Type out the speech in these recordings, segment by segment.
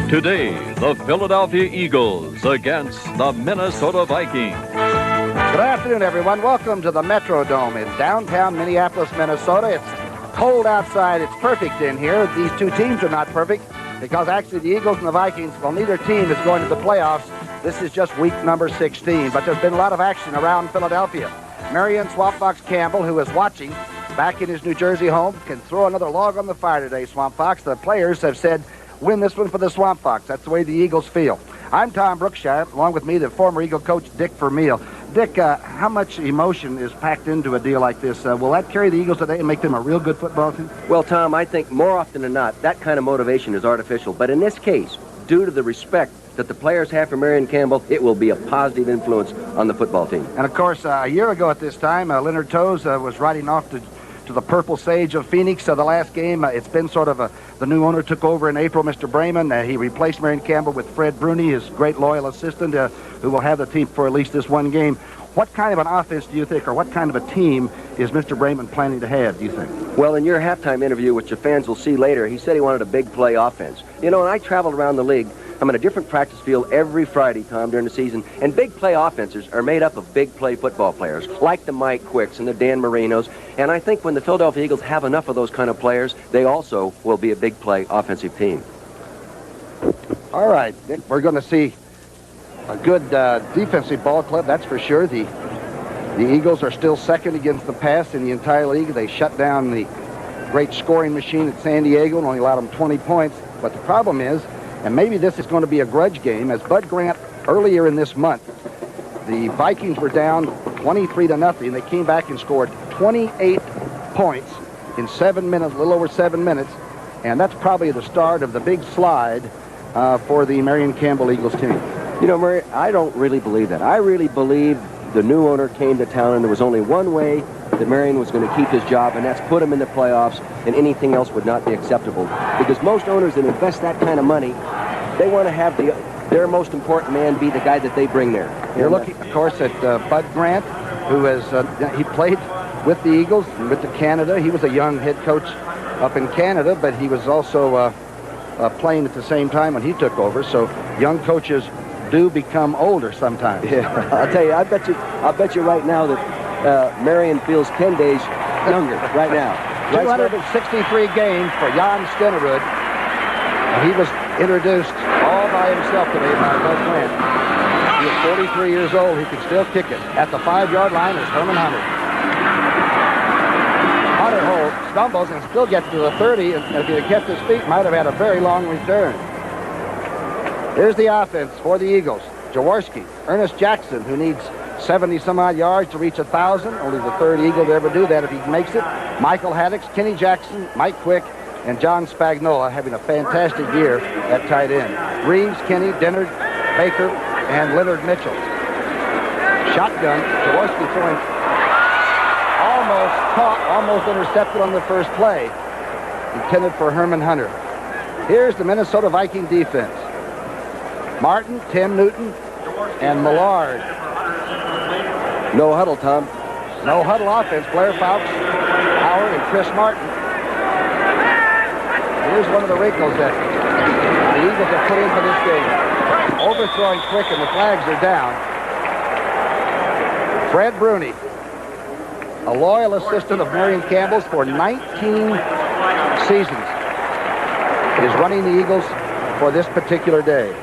Today, the Philadelphia Eagles against the Minnesota Vikings. Good afternoon, everyone. Welcome to the Metrodome in downtown Minneapolis, Minnesota. It's cold outside. It's perfect in here. These two teams are not perfect because actually the Eagles and the Vikings, well, neither team is going to the playoffs. This is just week number 16, but there's been a lot of action around Philadelphia. Marion Swamp Fox Campbell, who is watching back in his New Jersey home, can throw another log on the fire today, Swamp Fox. The players have said, win this one for the Swamp Fox. That's the way the Eagles feel. I'm Tom Brookshire, along with me, the former Eagle coach, Dick Vermeil. Dick, how much emotion is packed into a deal like this? Will that carry the Eagles today and make them a real good football team? Well, Tom, I think more often than not, that kind of motivation is artificial. But in this case, due to the respect that the players have for Marion Campbell, it will be a positive influence on the football team. And, of course, a year ago at this time, Leonard Toews was riding off to the Purple Sage of Phoenix. The last game, it's been sort of the new owner took over in April, Mr. Brayman. He replaced Marion Campbell with Fred Bruni, his great loyal assistant, who will have the team for at least this one game. What kind of an offense do you think, or what kind of a team is Mr. Brayman planning to have, do you think? Well, in your halftime interview, which your fans will see later, he said he wanted a big play offense. You know, and I traveled around the league. I'm in a different practice field every Friday, Tom, during the season. And big play offenses are made up of big play football players, like the Mike Quicks and the Dan Marinos. And I think when the Philadelphia Eagles have enough of those kind of players, they also will be a big play offensive team. All right, Nick, we're going to see a good defensive ball club, that's for sure. The Eagles are still second against the pass in the entire league. They shut down the great scoring machine at San Diego and only allowed them 20 points. But the problem is, and maybe this is going to be a grudge game, as Bud Grant earlier in this month, the Vikings were down 23-0. They came back and scored 28 points in 7 minutes, a little over 7 minutes, and that's probably the start of the big slide for the Marion Campbell Eagles team. You know, Murray, I don't really believe that. I really believe the new owner came to town and there was only one way that Marion was going to keep his job, and that's put him in the playoffs, and anything else would not be acceptable. Because most owners that invest that kind of money, they want to have their most important man be the guy that they bring there. You're looking, of course, at Bud Grant, who has he played with the Eagles and with the Canada. He was a young head coach up in Canada, but he was also playing at the same time when he took over. So young coaches do become older sometimes. Yeah, I'll tell you, I bet you right now that Marion feels 10 days younger right now. 263 games for Jan Stenerud. He was introduced all by himself today by Bud Grant. He is 43 years old. He can still kick it. At the 5-yard line is Herman Hunter. Hunter stumbles and still gets to the 30, and if he had kept his feet, might have had a very long return. Here's the offense for the Eagles. Jaworski, Ernest Jackson, who needs 70-some-odd yards to reach 1,000. Only the third Eagle to ever do that if he makes it. Michael Haddix, Kenny Jackson, Mike Quick, and John Spagnola having a fantastic year at tight end. Reeves, Kenny, Dennard, Baker, and Leonard Mitchell. Shotgun, Jaworski throwing almost caught, almost intercepted on the first play. Intended for Herman Hunter. Here's the Minnesota Viking defense. Martin, Tim Newton, and Millard. No huddle, Tom. No huddle offense. Blair Fouts, Howard, and Chris Martin. Here's one of the wrinkles that the Eagles have put in for this game. Overthrowing quick, and the flags are down. Fred Bruni, a loyal assistant of Marion Campbell's for 19 seasons, is running the Eagles for this particular day.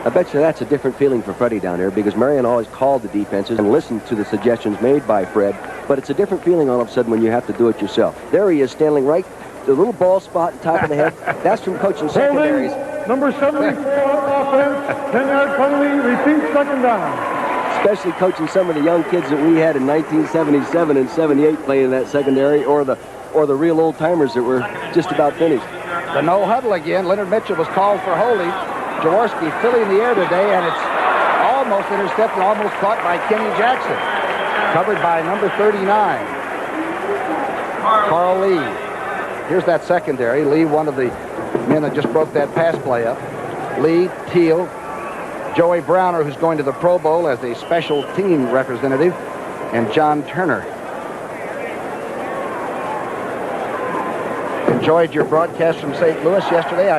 I bet you that's a different feeling for Freddie down there, because Marion always called the defenses and listened to the suggestions made by Fred, but it's a different feeling all of a sudden when you have to do it yourself. There he is, standing right, the little ball spot on top of the head. That's from coaching secondaries. Number 74, offense, 10-yard penalty, repeat second down. Especially coaching some of the young kids that we had in 1977 and 78 playing in that secondary, or the real old-timers that were just about finished. The no huddle again. Leonard Mitchell was called for holding. Jaworski filling the air today, and it's almost intercepted, almost caught by Kenny Jackson. Covered by number 39, Carl Lee. Here's that secondary. Lee, one of the men that just broke that pass play up. Lee, Teal, Joey Browner, who's going to the Pro Bowl as a special team representative, and John Turner. Enjoyed your broadcast from St. Louis yesterday.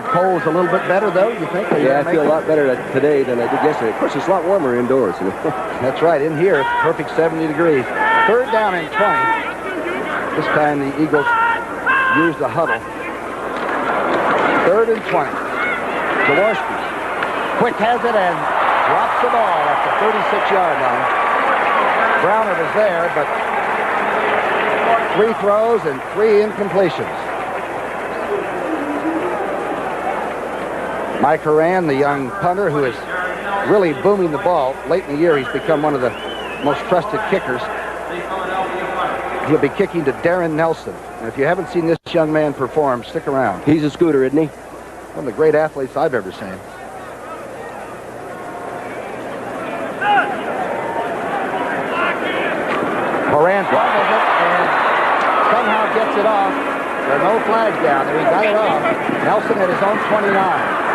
Cole's a little bit better, though, you think? Yeah, I feel a lot better today than I did yesterday. Of course, it's a lot warmer indoors. You know? That's right. In here, perfect 70 degrees. Third down and 20. This time the Eagles use the huddle. Third and 20. Jaworski. Quick has it and drops the ball at the 36-yard line. Browner was there, but 3 throws and 3 incompletions. Mike Horan, the young punter who is really booming the ball. Late in the year, he's become one of the most trusted kickers. He'll be kicking to Darren Nelson. And if you haven't seen this young man perform, stick around. He's a scooter, isn't he? One of the great athletes I've ever seen. Horan fumbles it and somehow gets it off. There are no flags down there. He got it off. Nelson at his own 29.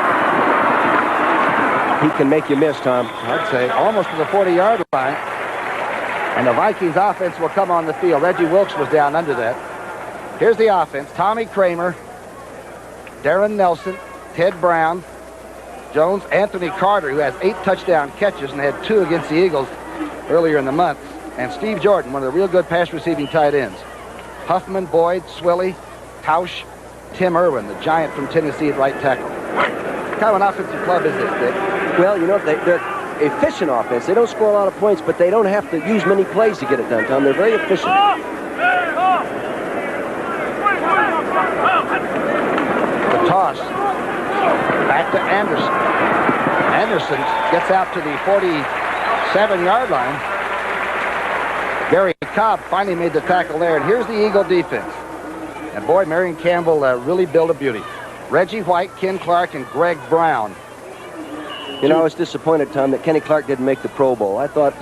He can make you miss, Tom. I'd say almost to the 40-yard line. And the Vikings offense will come on the field. Reggie Wilkes was down under that. Here's the offense. Tommy Kramer, Darren Nelson, Ted Brown, Jones, Anthony Carter, who has 8 touchdown catches and had 2 against the Eagles earlier in the month, and Steve Jordan, one of the real good pass-receiving tight ends. Huffman, Boyd, Swilly, Tausch, Tim Irwin, the giant from Tennessee at right tackle. What kind of an offensive club is this, Dick? Well, you know, they're efficient offense. They don't score a lot of points, but they don't have to use many plays to get it done, Tom. They're very efficient. The toss. Back to Anderson. Anderson gets out to the 47-yard line. Gary Cobb finally made the tackle there, and here's the Eagle defense. And boy, Marion Campbell really built a beauty. Reggie White, Ken Clark, and Greg Brown. You know, I was disappointed, Tom, that Kenny Clark didn't make the Pro Bowl. I thought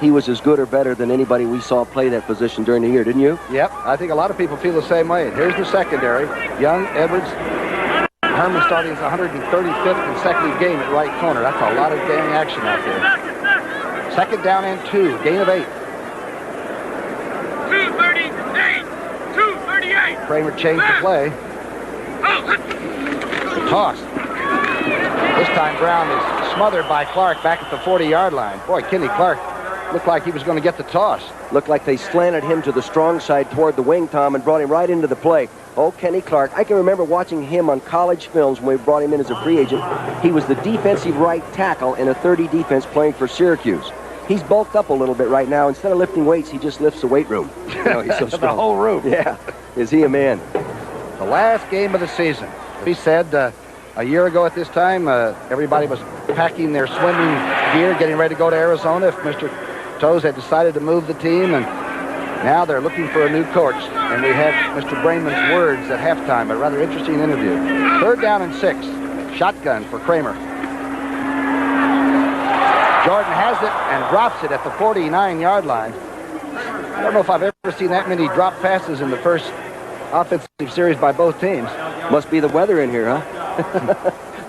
he was as good or better than anybody we saw play that position during the year, didn't you? Yep, I think a lot of people feel the same way. Here's the secondary. Young, Edwards, Herman starting his 135th consecutive game at right corner. That's a lot of gang action out there. Second down and 2, gain of 8. 238. 238. Kramer changed the play. The toss. This time Brown is smothered by Clark back at the 40-yard line. Boy, Kenny Clark looked like he was going to get the toss. Looked like they slanted him to the strong side toward the wing, Tom, and brought him right into the play. Oh, Kenny Clark. I can remember watching him on college films when we brought him in as a free agent. He was the defensive right tackle in a 30 defense playing for Syracuse. He's bulked up a little bit right now. Instead of lifting weights, he just lifts the weight room. You know, he's so strong. The whole room. Yeah. Is he a man? The last game of the season. He said a year ago at this time, everybody was packing their swimming gear, getting ready to go to Arizona if Mr. Toes had decided to move the team, and now they're looking for a new coach. And we have Mr. Brainman's words at halftime, a rather interesting interview. Third down and 6. Shotgun for Kramer. Jordan has it and drops it at the 49-yard line. I don't know if I've ever seen that many drop passes in the first offensive series by both teams. Must be the weather in here, huh?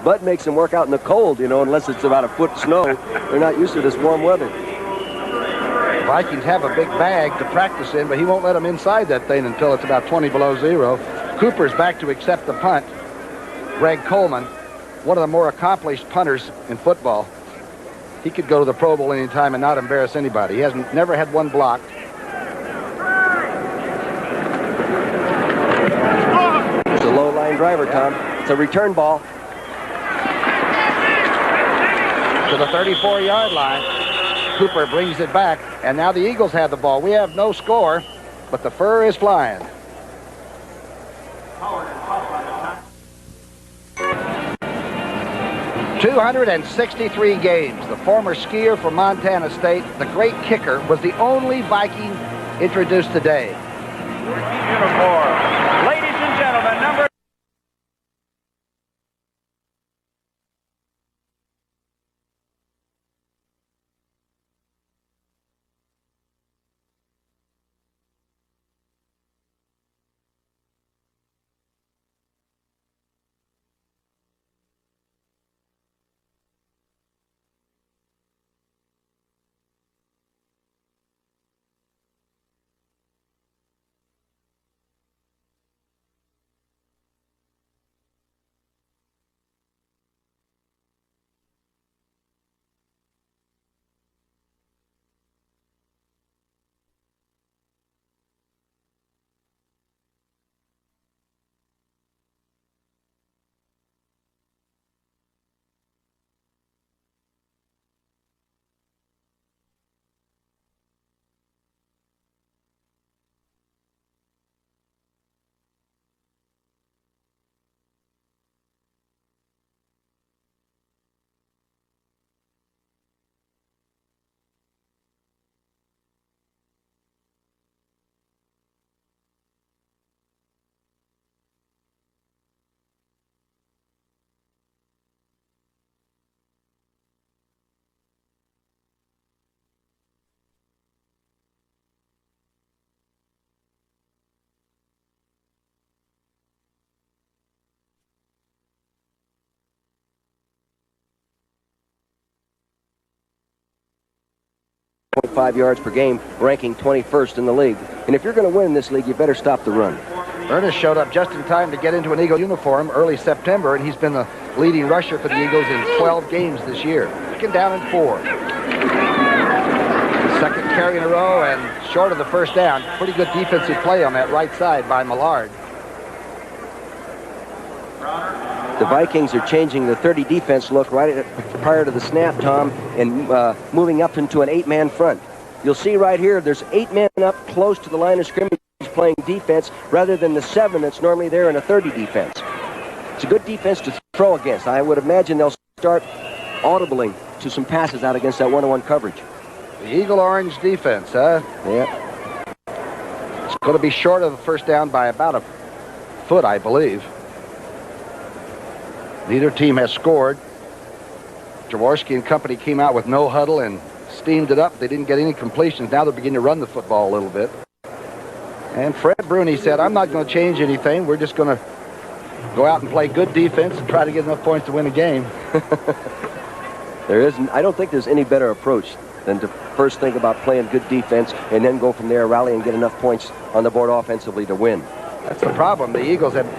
Bud makes them work out in the cold, you know, unless it's about a foot snow. They're not used to this warm weather. The Vikings have a big bag to practice in, but he won't let them inside that thing until it's about 20 below zero. Cooper's back to accept the punt. Greg Coleman, one of the more accomplished punters in football. He could go to the Pro Bowl anytime and not embarrass anybody. He hasn't never had one blocked. It's a low-line driver, Tom. It's a return ball. To the 34-yard line. Cooper brings it back, and now the Eagles have the ball. We have no score, but the fur is flying. 263 games. The former skier from Montana State, the great kicker, was the only Viking introduced today. Uniform. Ladies and gentlemen, number 1.5 yards per game, ranking 21st in the league. And if you're going to win this league, you better stop the run. Ernest showed up just in time to get into an Eagle uniform early September, and he's been the leading rusher for the Eagles in 12 games this year. Second down and 4. Second carry in a row and short of the first down. Pretty good defensive play on that right side by Millard. The Vikings are changing the 30 defense look prior to the snap, Tom, and moving up into an 8-man front. You'll see right here, there's 8 men up close to the line of scrimmage playing defense rather than the 7 that's normally there in a 30 defense. It's a good defense to throw against. I would imagine they'll start audibling to some passes out against that one-on-one coverage. The Eagle Orange defense, huh? Yeah. It's going to be short of the first down by about a foot, I believe. Neither team has scored. Jaworski and company came out with no huddle and steamed it up. They didn't get any completions. Now they're beginning to run the football a little bit. And Fred Bruni said, I'm not going to change anything. We're just going to go out and play good defense and try to get enough points to win a game. I don't think there's any better approach than to first think about playing good defense and then go from there, rally and get enough points on the board offensively to win. That's the problem. The Eagles have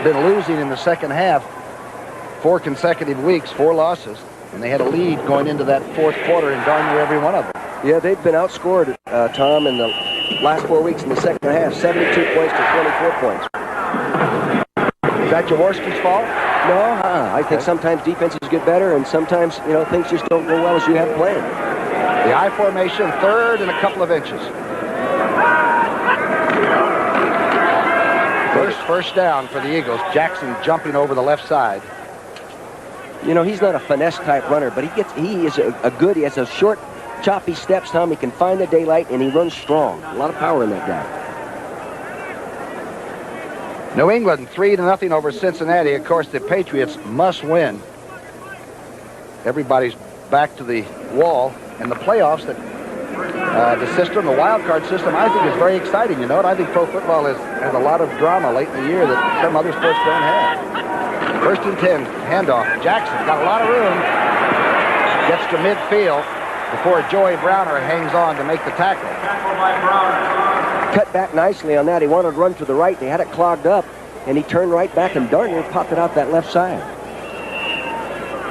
been losing in the second half 4 consecutive weeks, 4 losses, and they had a lead going into that fourth quarter in darn near every one of them. Yeah, they've been outscored, Tom, in the last 4 weeks in the second half, 72 points to 24 points. Is that Jaworski's fault? No, I think sometimes defenses get better, and sometimes, things just don't go well as you have planned. The I formation, third and a couple of inches. First down for the Eagles. Jackson jumping over the left side. He's not a finesse type runner, but he has a short, choppy steps, Tom. He can find the daylight, and he runs strong. A lot of power in that guy. New England 3-0 over Cincinnati. Of course, the Patriots must win. Everybody's back to the wall. And the playoffs, the system, the wild card system, I think is very exciting. You know what? I think pro football has a lot of drama late in the year that some other sports don't have. First and 10, handoff. Jackson got a lot of room. Gets to midfield before Joey Browner hangs on to make the tackle. Cut back nicely on that. He wanted to run to the right. They had it clogged up, and he turned right back, and darn near popped it out that left side.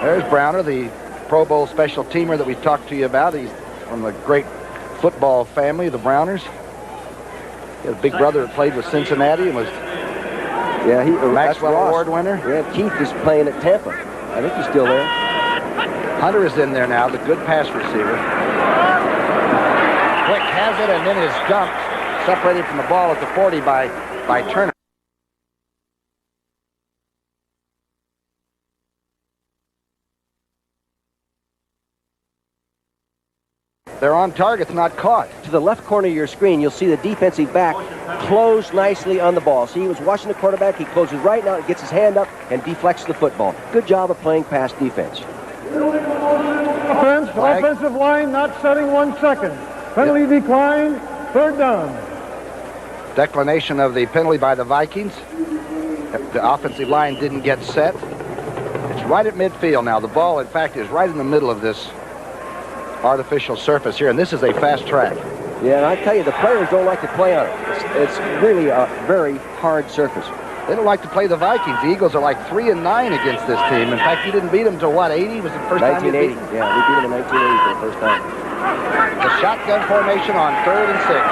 There's Browner, the Pro Bowl special teamer that we talked to you about. He's from the great football family, the Browners. He had a big brother that played with Cincinnati and was Maxwell Award winner. Yeah, Keith is playing at Tampa. I think he's still there. Hunter is in there now, the good pass receiver. Quick has it and then is dumped, separated from the ball at the 40 by Turner. They're on targets, not caught. To the left corner of your screen, you'll see the defensive back close nicely on the ball. See, he was watching the quarterback. He closes right now, gets his hand up, and deflects the football. Good job of playing pass defense. Offensive line not setting 1 second. Penalty decline, third down. Declination of the penalty by the Vikings. The offensive line didn't get set. It's right at midfield now. The ball, in fact, is right in the middle of this artificial surface here, and this is a fast track. Yeah, and I tell you, the players don't like to play on it. It's really a very hard surface. They don't like to play the Vikings. The Eagles are like 3-9 against this team. In fact, you didn't beat them until what, 80? Was it the first 1980. time you beat them? Yeah, we beat them in 1980 for the first time. The shotgun formation on 3rd and 6.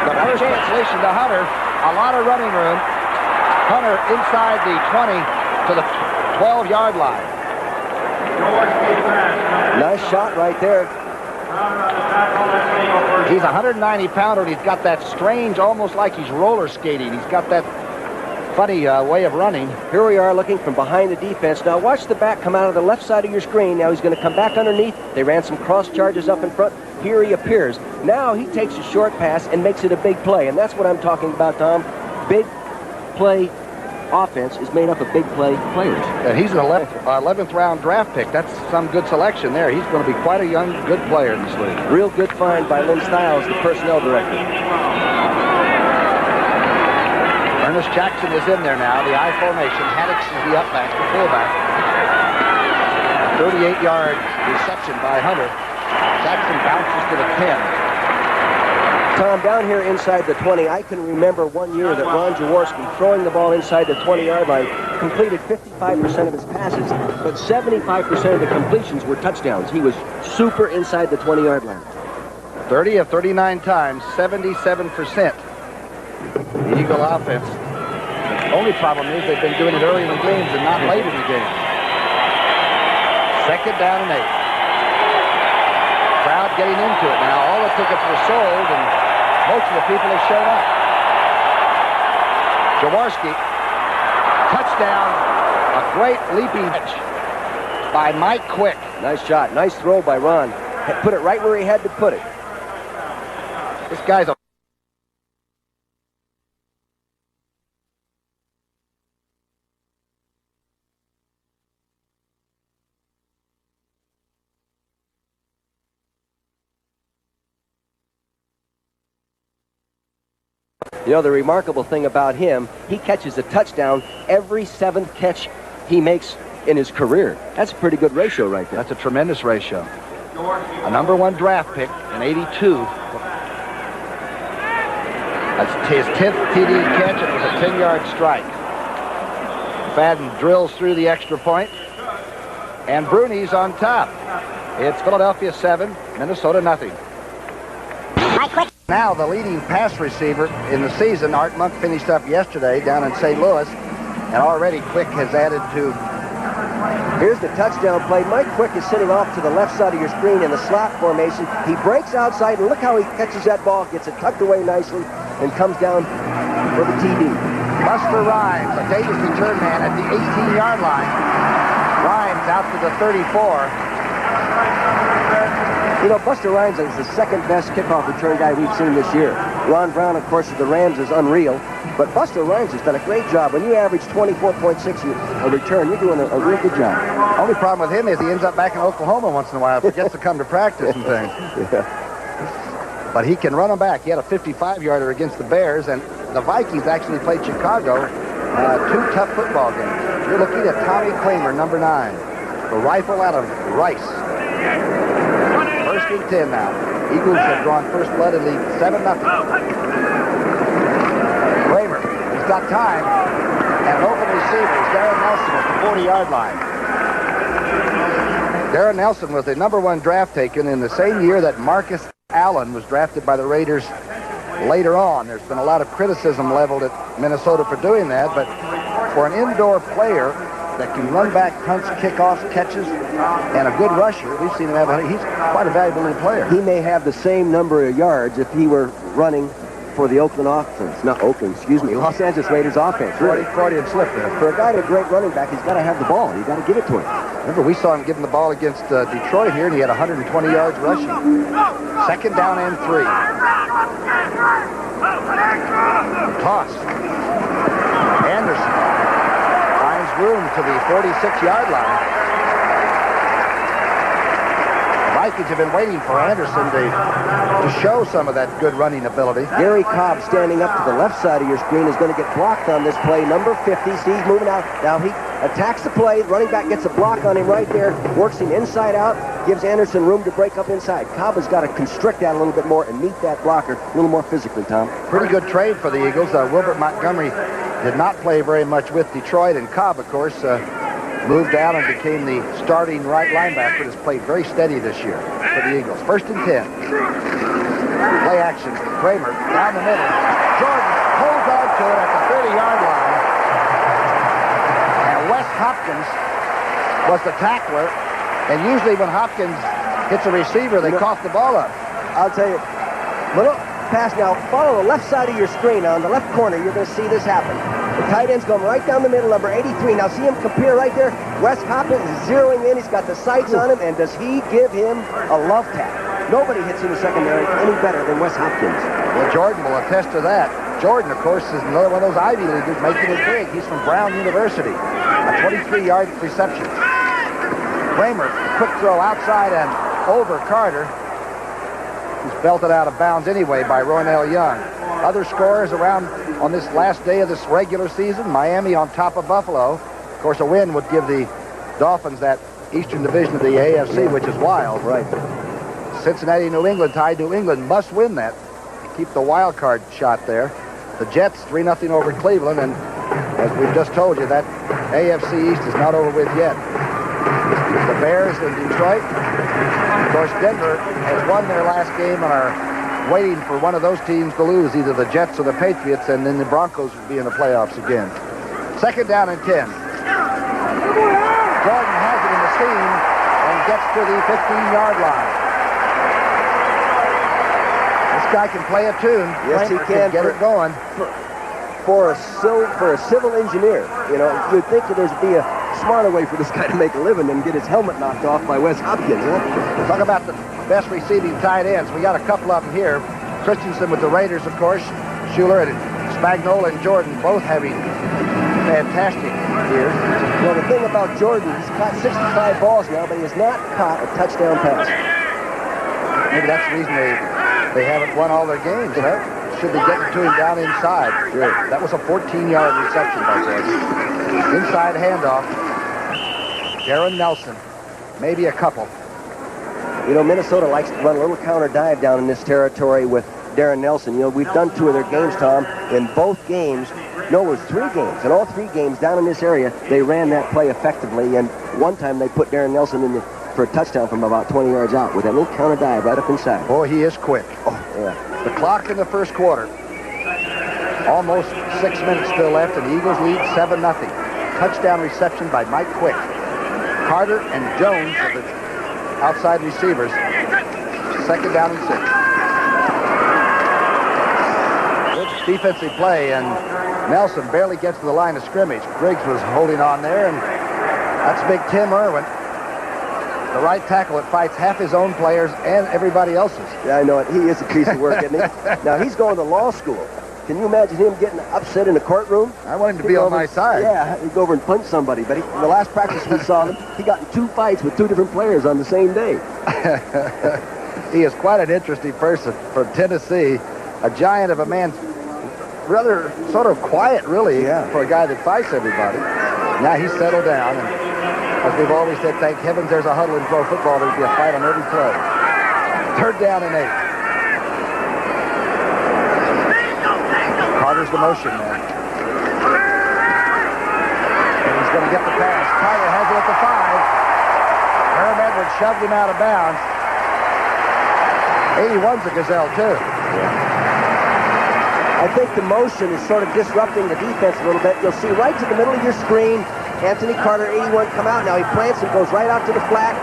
The first translation to Hunter. A lot of running room. Hunter inside the 20 to the 12-yard line. Nice shot right there. He's a 190-pounder, and he's got that strange, almost like he's roller skating. He's got that funny way of running. Here we are looking from behind the defense. Now watch the back come out of the left side of your screen. Now he's going to come back underneath. They ran some cross charges up in front. Here he appears. Now he takes a short pass and makes it a big play. And that's what I'm talking about, Tom. Big play offense is made up of big play players. And he's an 11th round draft pick. That's some good selection there. He's going to be quite a young, good player in this league. Real good find by Lynn Stiles, the personnel director. Ernest Jackson is in there now. The I formation. Haddix is the upback, the fullback. 38-yard reception by Hunter. Jackson bounces to the 10. Tom, down here inside the 20, I can remember one year that Ron Jaworski, throwing the ball inside the 20-yard line, completed 55% of his passes, but 75% of the completions were touchdowns. He was super inside the 20-yard line. 30 of 39 times, 77%. The Eagle offense. The only problem is they've been doing it early in the games and not late in the games. Second down and 8. Crowd getting into it now. All the tickets were sold, and most of the people have shown up. Jaworski, touchdown, a great leaping catch by Mike Quick. Nice shot, nice throw by Ron. Put it right where he had to put it. This guy's a... You know, the remarkable thing about him, he catches a touchdown every 7th catch he makes in his career. That's a pretty good ratio right there. That's a tremendous ratio. A number 1 draft pick in 82. That's his 10th TD catch. It was a 10-yard strike. Fadden drills through the extra point. And Bruni's on top. It's Philadelphia 7, Minnesota nothing. Now the leading pass receiver in the season. Art Monk finished up yesterday down in St. Louis, and already Quick has added to. Here's the touchdown play. Mike Quick is sitting off to the left side of your screen in the slot formation. He breaks outside, and look how he catches that ball, gets it tucked away nicely, and comes down for the TD. Buster Rhymes, a Davis return man at the 18-yard line. Rhymes out to the 34. You know, Buster Rhymes is the second-best kickoff return guy we've seen this year. Ron Brown, of course, of the Rams is unreal. But Buster Rhymes has done a great job. When you average 24.6 a return, you're doing a real good job. Only problem with him is he ends up back in Oklahoma once in a while. Forgets to come to practice and things. Yeah. But he can run them back. He had a 55-yarder against the Bears, and the Vikings actually played Chicago 2 tough football games. You're looking at Tommy Kramer, number 9. The rifle out of Rice. First and 10 now. Eagles have drawn first blood and lead 7-0. Kramer, he's got time. And an open receiver is Darren Nelson at the 40-yard line. Darren Nelson was the number 1 draft taken in the same year that Marcus Allen was drafted by the Raiders later on. There's been a lot of criticism leveled at Minnesota for doing that, but for an indoor player that can run back, punts, kickoffs, catches, and a good rusher, we've seen him have he's quite a valuable little player. He may have the same number of yards if he were running for the Oakland offense. Not Oakland, excuse me, Los Angeles Raiders offense. Really. Freudian slip there. For a guy with a great running back, he's got to have the ball. You got to give it to him. Remember, we saw him giving the ball against Detroit here, and he had 120 yards rushing. Second down and 3. Toss. Anderson finds room to the 46-yard line. The Vikings have been waiting for Anderson to show some of that good running ability. Gary Cobb standing up to the left side of your screen is going to get blocked on this play. Number 50, see he's moving out. Now he attacks the play. Running back gets a block on him right there, works him inside out, gives Anderson room to break up inside. Cobb has got to constrict that a little bit more and meet that blocker a little more physically, Tom. Pretty good trade for the Eagles. Wilbert Montgomery did not play very much with Detroit, and Cobb, of course, moved out and became the starting right linebacker. Has played very steady this year for the Eagles. First and 10. Play action. Kramer down the middle. Jordan holds on to it at the 30-yard line. And Wes Hopkins was the tackler. And usually when Hopkins hits a receiver, they cough the ball up. I'll tell you, little pass now. Follow the left side of your screen. On the left corner, you're going to see this happen. The tight end's going right down the middle, number 83. Now see him compare right there. Wes Hopkins is zeroing in. He's got the sights on him. And does he give him a love tap? Nobody hits in the secondary any better than Wes Hopkins. Well, Jordan will attest to that. Jordan, of course, is another one of those Ivy Leaguers making it big. He's from Brown University. A 23-yard reception. Kramer, quick throw outside and over Carter. He's belted out of bounds anyway by Roynell Young. Other scores around on this last day of this regular season. Miami on top of Buffalo. Of course, a win would give the Dolphins that Eastern Division of the AFC, which is wild. Right. Cincinnati, New England tied. New England must win that. Keep the wild card shot there. The Jets 3-0 over Cleveland, and as we've just told you, that AFC East is not over with yet. The Bears in Detroit. Of course, Denver has won their last game and are waiting for one of those teams to lose, either the Jets or the Patriots, and then the Broncos will be in the playoffs again. 2nd down and 10. Jordan has it in the seam and gets to the 15-yard line. This guy can play a tune. Yes, he can. Get it going. For a civil engineer, you know, you'd think that there'd be a smarter way for this guy to make a living than get his helmet knocked off by Wes Hopkins. Huh? Talk about the best receiving tight ends. We got a couple of them here. Christensen with the Raiders, of course. Schuler and Spagnola and Jordan both having fantastic years. Well, the thing about Jordan, he's caught 65 balls now, but he has not caught a touchdown pass. Maybe that's the reason they haven't won all their games, huh? Should be getting to him down inside. Sure. That was a 14-yard reception by Jordan. Inside handoff. Darren Nelson. Maybe a couple. You know, Minnesota likes to run a little counter dive down in this territory with Darren Nelson. You know, we've done 2 of their games, Tom. In both games, no, it was 3 games. In all 3 games down in this area, they ran that play effectively. And one time they put Darren Nelson in for a touchdown from about 20 yards out with that little counter dive right up inside. Boy, he is quick. Oh, yeah. The clock in the first quarter. Almost 6 minutes still left, and the Eagles lead 7-0. Touchdown reception by Mike Quick. Carter and Jones are the outside receivers. 2nd down and 6. Good defensive play, and Nelson barely gets to the line of scrimmage. Griggs was holding on there, and that's Big Tim Irwin. The right tackle that fights half his own players and everybody else's. Yeah, I know it. He is a piece of work, isn't he? Now, he's going to law school. Can you imagine him getting upset in the courtroom? I want him to be on my side. Yeah, he'd go over and punch somebody. But the last practice we saw him, he got in 2 fights with 2 different players on the same day. He is quite an interesting person from Tennessee. A giant of a man. Rather sort of quiet, really, for a guy that fights everybody. Now he's settled down. And as we've always said, thank heavens there's a huddle in pro football. There'd be a fight on every play. 3rd down and 8. Carter's the motion man. And he's going to get the pass. Carter has it at the 5. Herm Edwards shoved him out of bounds. 81's a gazelle, too. I think the motion is sort of disrupting the defense a little bit. You'll see right to the middle of your screen, Anthony Carter, 81, come out. Now he plants and goes right out to the flat,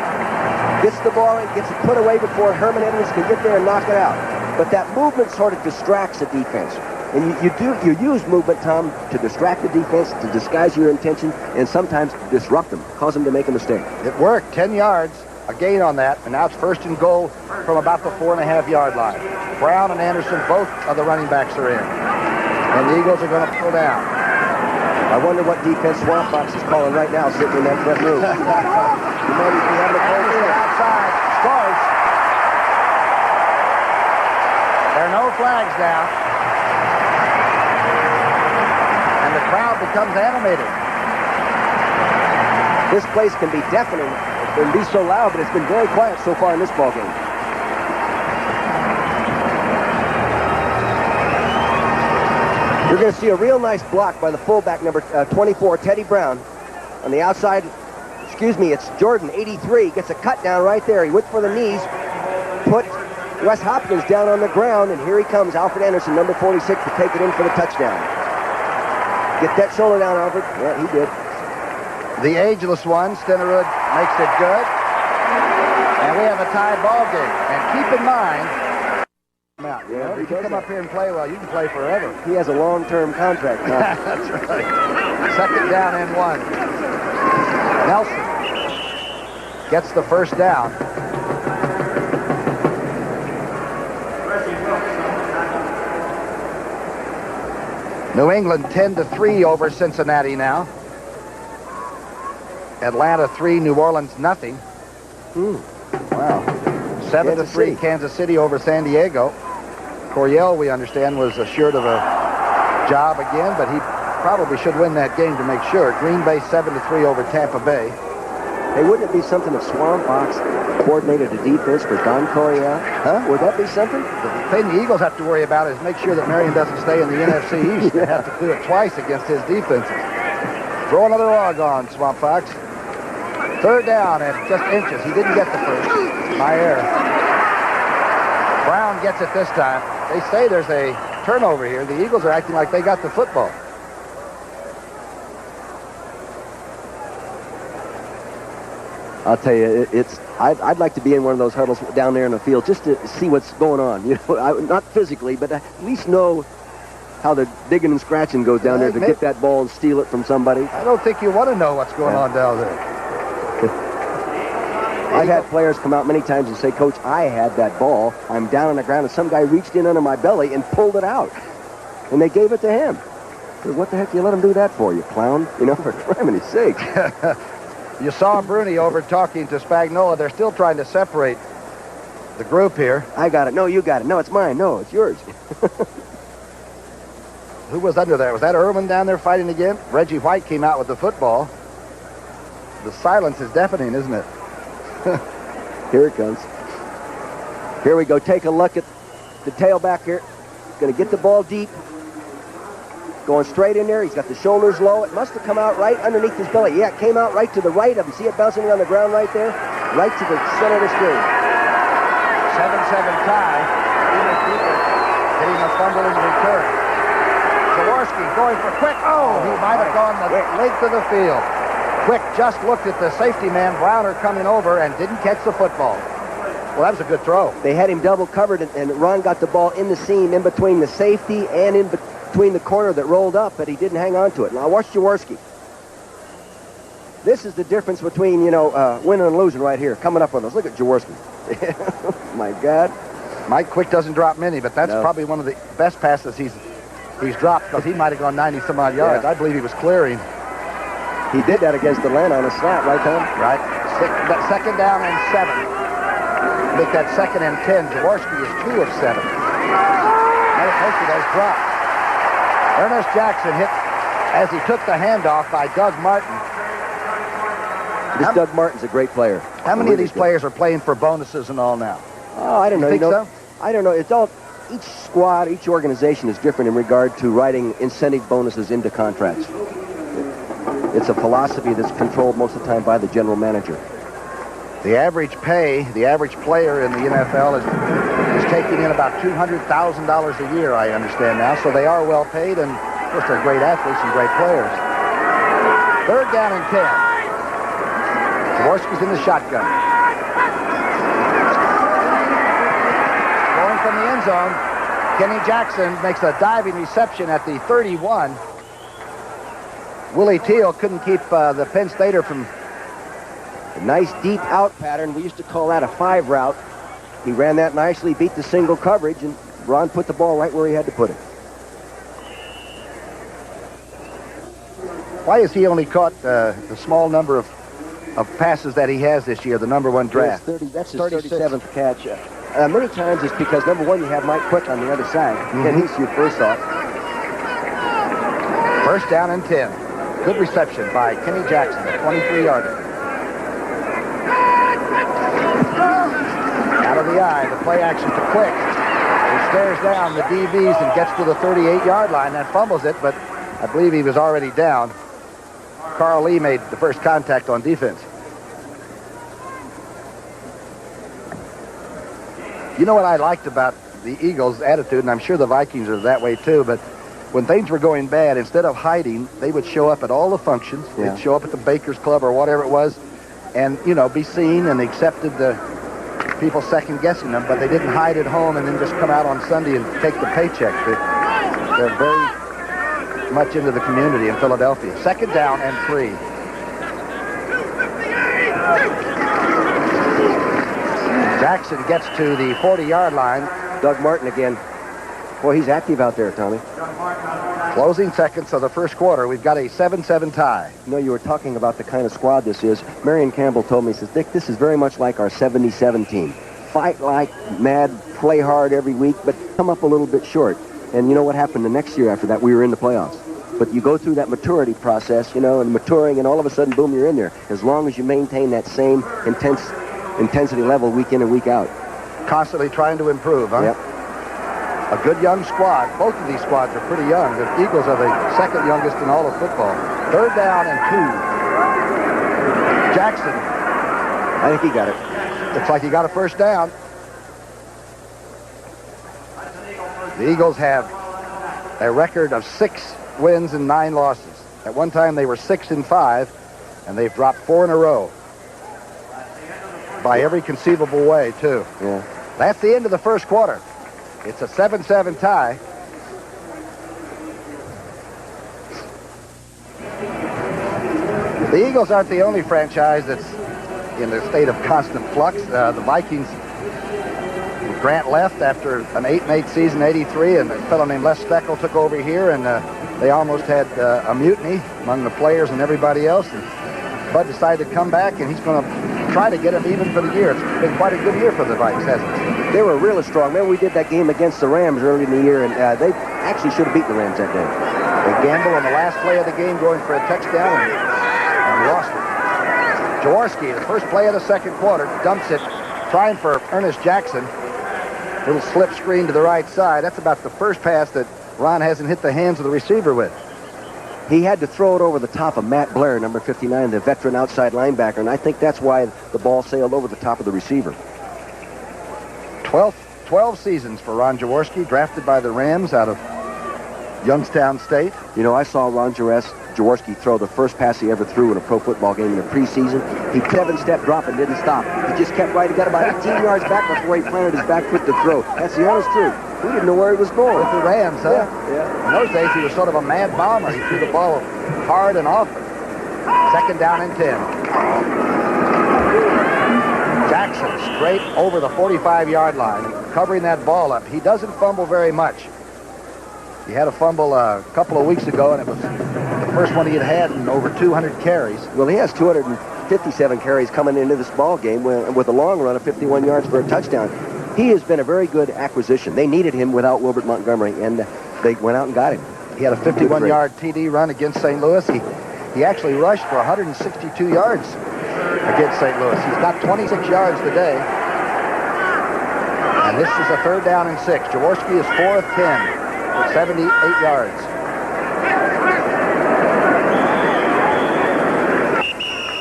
gets the ball and gets it put away before Herman Edwards can get there and knock it out. But that movement sort of distracts the defense. And you use movement, Tom, to distract the defense, to disguise your intention, and sometimes to disrupt them, cause them to make a mistake. It worked. 10 yards, a gain on that, and now it's 1st and goal from about the 4.5-yard line. Brown and Anderson, both of the running backs are in. And the Eagles are going to pull down. I wonder what defense Swamp Fox is calling right now, sitting in that front room. You might be having a call here. Outside, scores. There are no flags now. And the crowd becomes animated. This place can be deafening. It can be so loud, but it's been very quiet so far in this ball game. You're going to see a real nice block by the fullback, number 24, Teddy Brown. On the outside, it's Jordan, 83, gets a cut down right there. He went for the knees, put Wes Hopkins down on the ground, and here he comes, Alfred Anderson, number 46, to take it in for the touchdown. Get that shoulder down, Alfred. Yeah, he did. The ageless one, Stenerud, makes it good. And we have a tied ball game. And keep in mind, if you come up here and play well, you can play forever. He has a long-term contract now. That's right. 2nd down and 1. Nelson gets the 1st down. New England 10-3 over Cincinnati now. Atlanta 3, New Orleans nothing. Wow. 7-3 Kansas City over San Diego. Coryell, we understand, was assured of a job again, but he probably should win that game to make sure. Green Bay 7-3 over Tampa Bay. Hey, wouldn't it be something if Swamp Fox coordinated a defense for Don Coryell? Huh? Would that be something? The thing the Eagles have to worry about is make sure that Marion doesn't stay in the NFC East. They have to do it twice against his defenses. Throw another log on, Swamp Fox. Third down at just inches. He didn't get the first. My error. Brown gets it this time. They say there's a turnover here. The Eagles are acting like they got the football. I'll tell you, I'd like to be in one of those huddles down there in the field just to see what's going on. You know, not physically, but at least know how the digging and scratching goes down there to get that ball and steal it from somebody. I don't think you want to know what's going on down there. I've had players come out many times and say, Coach, I had that ball. I'm down on the ground, and some guy reached in under my belly and pulled it out. And they gave it to him. Said, what the heck you let him do that for, you clown? You know, for criminy sake. You saw Bruni over talking to Spagnola. They're still trying to separate the group here. I got it. No, you got it. No, it's mine. No, it's yours. Who was under there? Was that Irwin down there fighting again? Reggie White came out with the football. The silence is deafening, isn't it? Here it comes. Here we go. Take a look at the tailback here. Going to get the ball deep. Going straight in there. He's got the shoulders low. It must have come out right underneath his belly. Yeah, it came out right to the right of him. See it bouncing on the ground right there? Right to the center of the screen. 7-7 tie. Getting a fumble in return. Jaworski going for Quick. Oh, he might have gone the length of the field. Quick just looked at the safety man, Browner, coming over and didn't catch the football. Well, that was a good throw. They had him double covered, and Ron got the ball in the seam in between the safety and in between the corner that rolled up, but he didn't hang on to it. Now, watch Jaworski. This is the difference between, you know, winning and losing right here, coming up with us. Look at Jaworski. My God. Mike Quick doesn't drop many, but that's probably one of the best passes he's dropped, because he might have gone 90-some-odd yards. Yeah. I believe he was clearing. He did that against Atlanta on a snap, right, Tom? Right. Second down and 7. Make that 2nd and 10. Jaworski is 2 of 7. Most of those dropped. Ernest Jackson hit as he took the handoff by Doug Martin. Doug Martin's a great player. How many of these players are playing for bonuses and all now? Oh, I don't know. You think so? I don't know. It's all, each squad, each organization is different in regard to writing incentive bonuses into contracts. It's a philosophy that's controlled most of the time by the general manager. The average pay, the average player in the NFL is taking in about $200,000 a year, I understand now. So they are well paid, and of course they're great athletes and great players. 3rd down and 10. Jaworski's in the shotgun. Going from the end zone, Kenny Jackson makes a diving reception at the 31. Willie Teal couldn't keep the Penn Stater from... A nice deep out pattern. We used to call that a 5 route. He ran that nicely, beat the single coverage, and Ron put the ball right where he had to put it. Why has he only caught the small number of passes that he has this year, the #1 draft? That's his 37th catch. Many times it's because, number one, you have Mike Quick on the other side, and he's your first off. 1st down and 10. Good reception by Kenny Jackson, a 23-yarder. Out of the eye, the play action to Quick. He stares down the DBs and gets to the 38-yard line and fumbles it, but I believe he was already down. Carl Lee made the first contact on defense. You know what I liked about the Eagles' attitude, and I'm sure the Vikings are that way too, but when things were going bad, instead of hiding, they would show up at all the functions. Yeah. They'd show up at the Bakers Club or whatever it was and, you know, be seen and accepted the people second-guessing them, but they didn't hide at home and then just come out on Sunday and take the paycheck. They're very much into the community in Philadelphia. 2nd down and 3. Jackson gets to the 40-yard line. Doug Martin again. Boy, he's active out there, Tommy. Closing seconds of the first quarter. We've got a 7-7 tie. You know, you were talking about the kind of squad this is. Marion Campbell told me, he says, Dick, this is very much like our 77 team. Fight like mad, play hard every week, but come up a little bit short. And you know what happened the next year after that? We were in the playoffs. But you go through that maturity process, you know, and maturing, and all of a sudden, boom, you're in there. As long as you maintain that same intensity level week in and week out. Constantly trying to improve, huh? Yep. A good young squad. Both of these squads are pretty young. The Eagles are the second youngest in all of football. 3rd down and 2. Jackson. I think he got it. Looks like he got a first down. The Eagles have a record of 6 wins and 9 losses. At one time they were 6-5, and they've dropped 4 in a row. By every conceivable way, too. Yeah. That's the end of the first quarter. It's a 7-7 tie. The Eagles aren't the only franchise that's in a state of constant flux. The Vikings, Grant left after an 8-8 season, 83, and a fellow named Les Steckel took over here, and they almost had a mutiny among the players and everybody else. And Bud decided to come back, and he's going to try to get them even for the year. It's been quite a good year for the Vikings, hasn't it? They were really strong. Man, we did that game against the Rams early in the year, and they actually should have beaten the Rams that day. They gambled on the last play of the game going for a touchdown and lost it. Jaworski, the first play of the second quarter, dumps it, trying for Ernest Jackson. Little slip screen to the right side. That's about the first pass that Ron hasn't hit the hands of the receiver with. He had to throw it over the top of Matt Blair, number 59, the veteran outside linebacker, and I think that's why the ball sailed over the top of the receiver. 12 seasons for Ron Jaworski, drafted by the Rams out of Youngstown State. You know, I saw Ron Jaworski throw the first pass he ever threw in a pro football game in the preseason. He 7-step drop and didn't stop. He just kept right. He got about 18 yards back before he planted his back foot to throw. That's the honest truth. We didn't know where he was going. With the Rams, huh? Yeah. In those days, he was sort of a mad bomber. He threw the ball hard and often. 2nd down and 10. Jackson straight over the 45-yard line, covering that ball up. He doesn't fumble very much. He had a fumble a couple of weeks ago, and it was the first one he had had in over 200 carries. Well, he has 257 carries coming into this ball game with a long run of 51 yards for a touchdown. He has been a very good acquisition. They needed him without Wilbert Montgomery, and they went out and got him. He had a 51-yard TD run against St. Louis. He actually rushed for 162 yards against St. Louis. He's got 26 yards today. And this is a 3rd down and 6. Jaworski is 4 of 10 for 78 yards.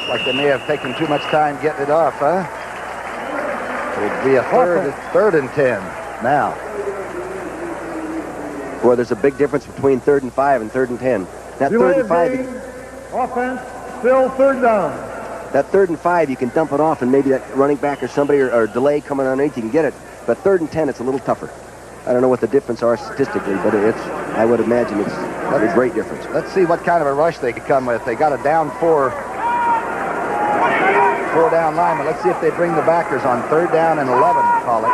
Like they may have taken too much time getting it off, huh? It'll be a third and 10 now. Boy, there's a big difference between 3rd and 5 and 3rd and 10. That 3rd and 5, offense, still 3rd down. That 3rd and 5, you can dump it off, and maybe that running back or somebody or delay coming underneath, you can get it. But 3rd and 10, it's a little tougher. I don't know what the difference are statistically, but I would imagine it's a great difference. Let's see what kind of a rush they could come with. They got a down 4 down lineman. Let's see if they bring the backers on 3rd down and 11, call it.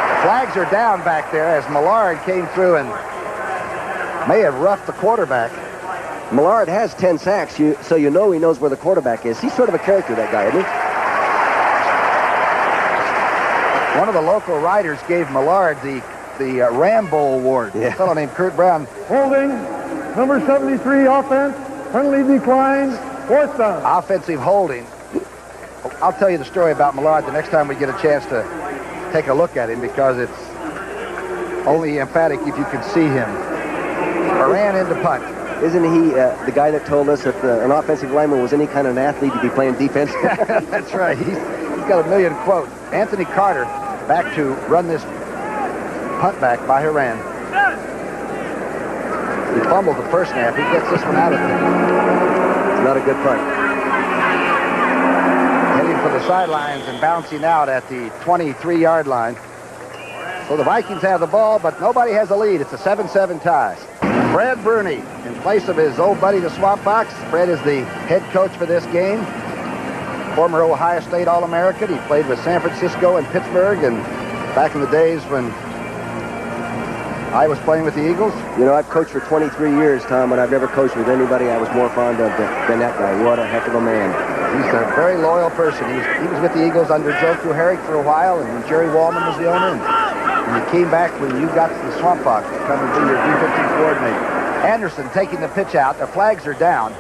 The flags are down back there as Millard came through and may have roughed the quarterback. Millard has 10 sacks, so you know he knows where the quarterback is. He's sort of a character, that guy, isn't he? One of the local writers gave Millard the Rambo Award. Yeah. A fellow named Kurt Brown. Holding, number 73, offense, penalty declined, 4th down. Offensive holding. I'll tell you the story about Millard the next time we get a chance to take a look at him, because it's only emphatic if you can see him. Ran into punt. Isn't he the guy that told us if an offensive lineman was any kind of an athlete, he'd be playing defense? That's right. He's got a million quotes. Anthony Carter back to run this punt back by Haran. He fumbled the first snap. He gets this one out of there. It's not a good punt. Heading for the sidelines and bouncing out at the 23-yard line. So the Vikings have the ball, but nobody has a lead. It's a 7-7 tie. Fred Bruni in place of his old buddy, the Swamp Fox. Fred is the head coach for this game. Former Ohio State All-American. He played with San Francisco and Pittsburgh, and back in the days when I was playing with the Eagles. You know, I've coached for 23 years, Tom, and I've never coached with anybody I was more fond of than that guy. What a heck of a man. He's a very loyal person. He was with the Eagles under Joe Kuharich for a while, and when Jerry Wallman was the owner. And And he came back when you got to the Swamp Fox to come and be your defensive coordinator. Anderson taking the pitch out. The flags are down.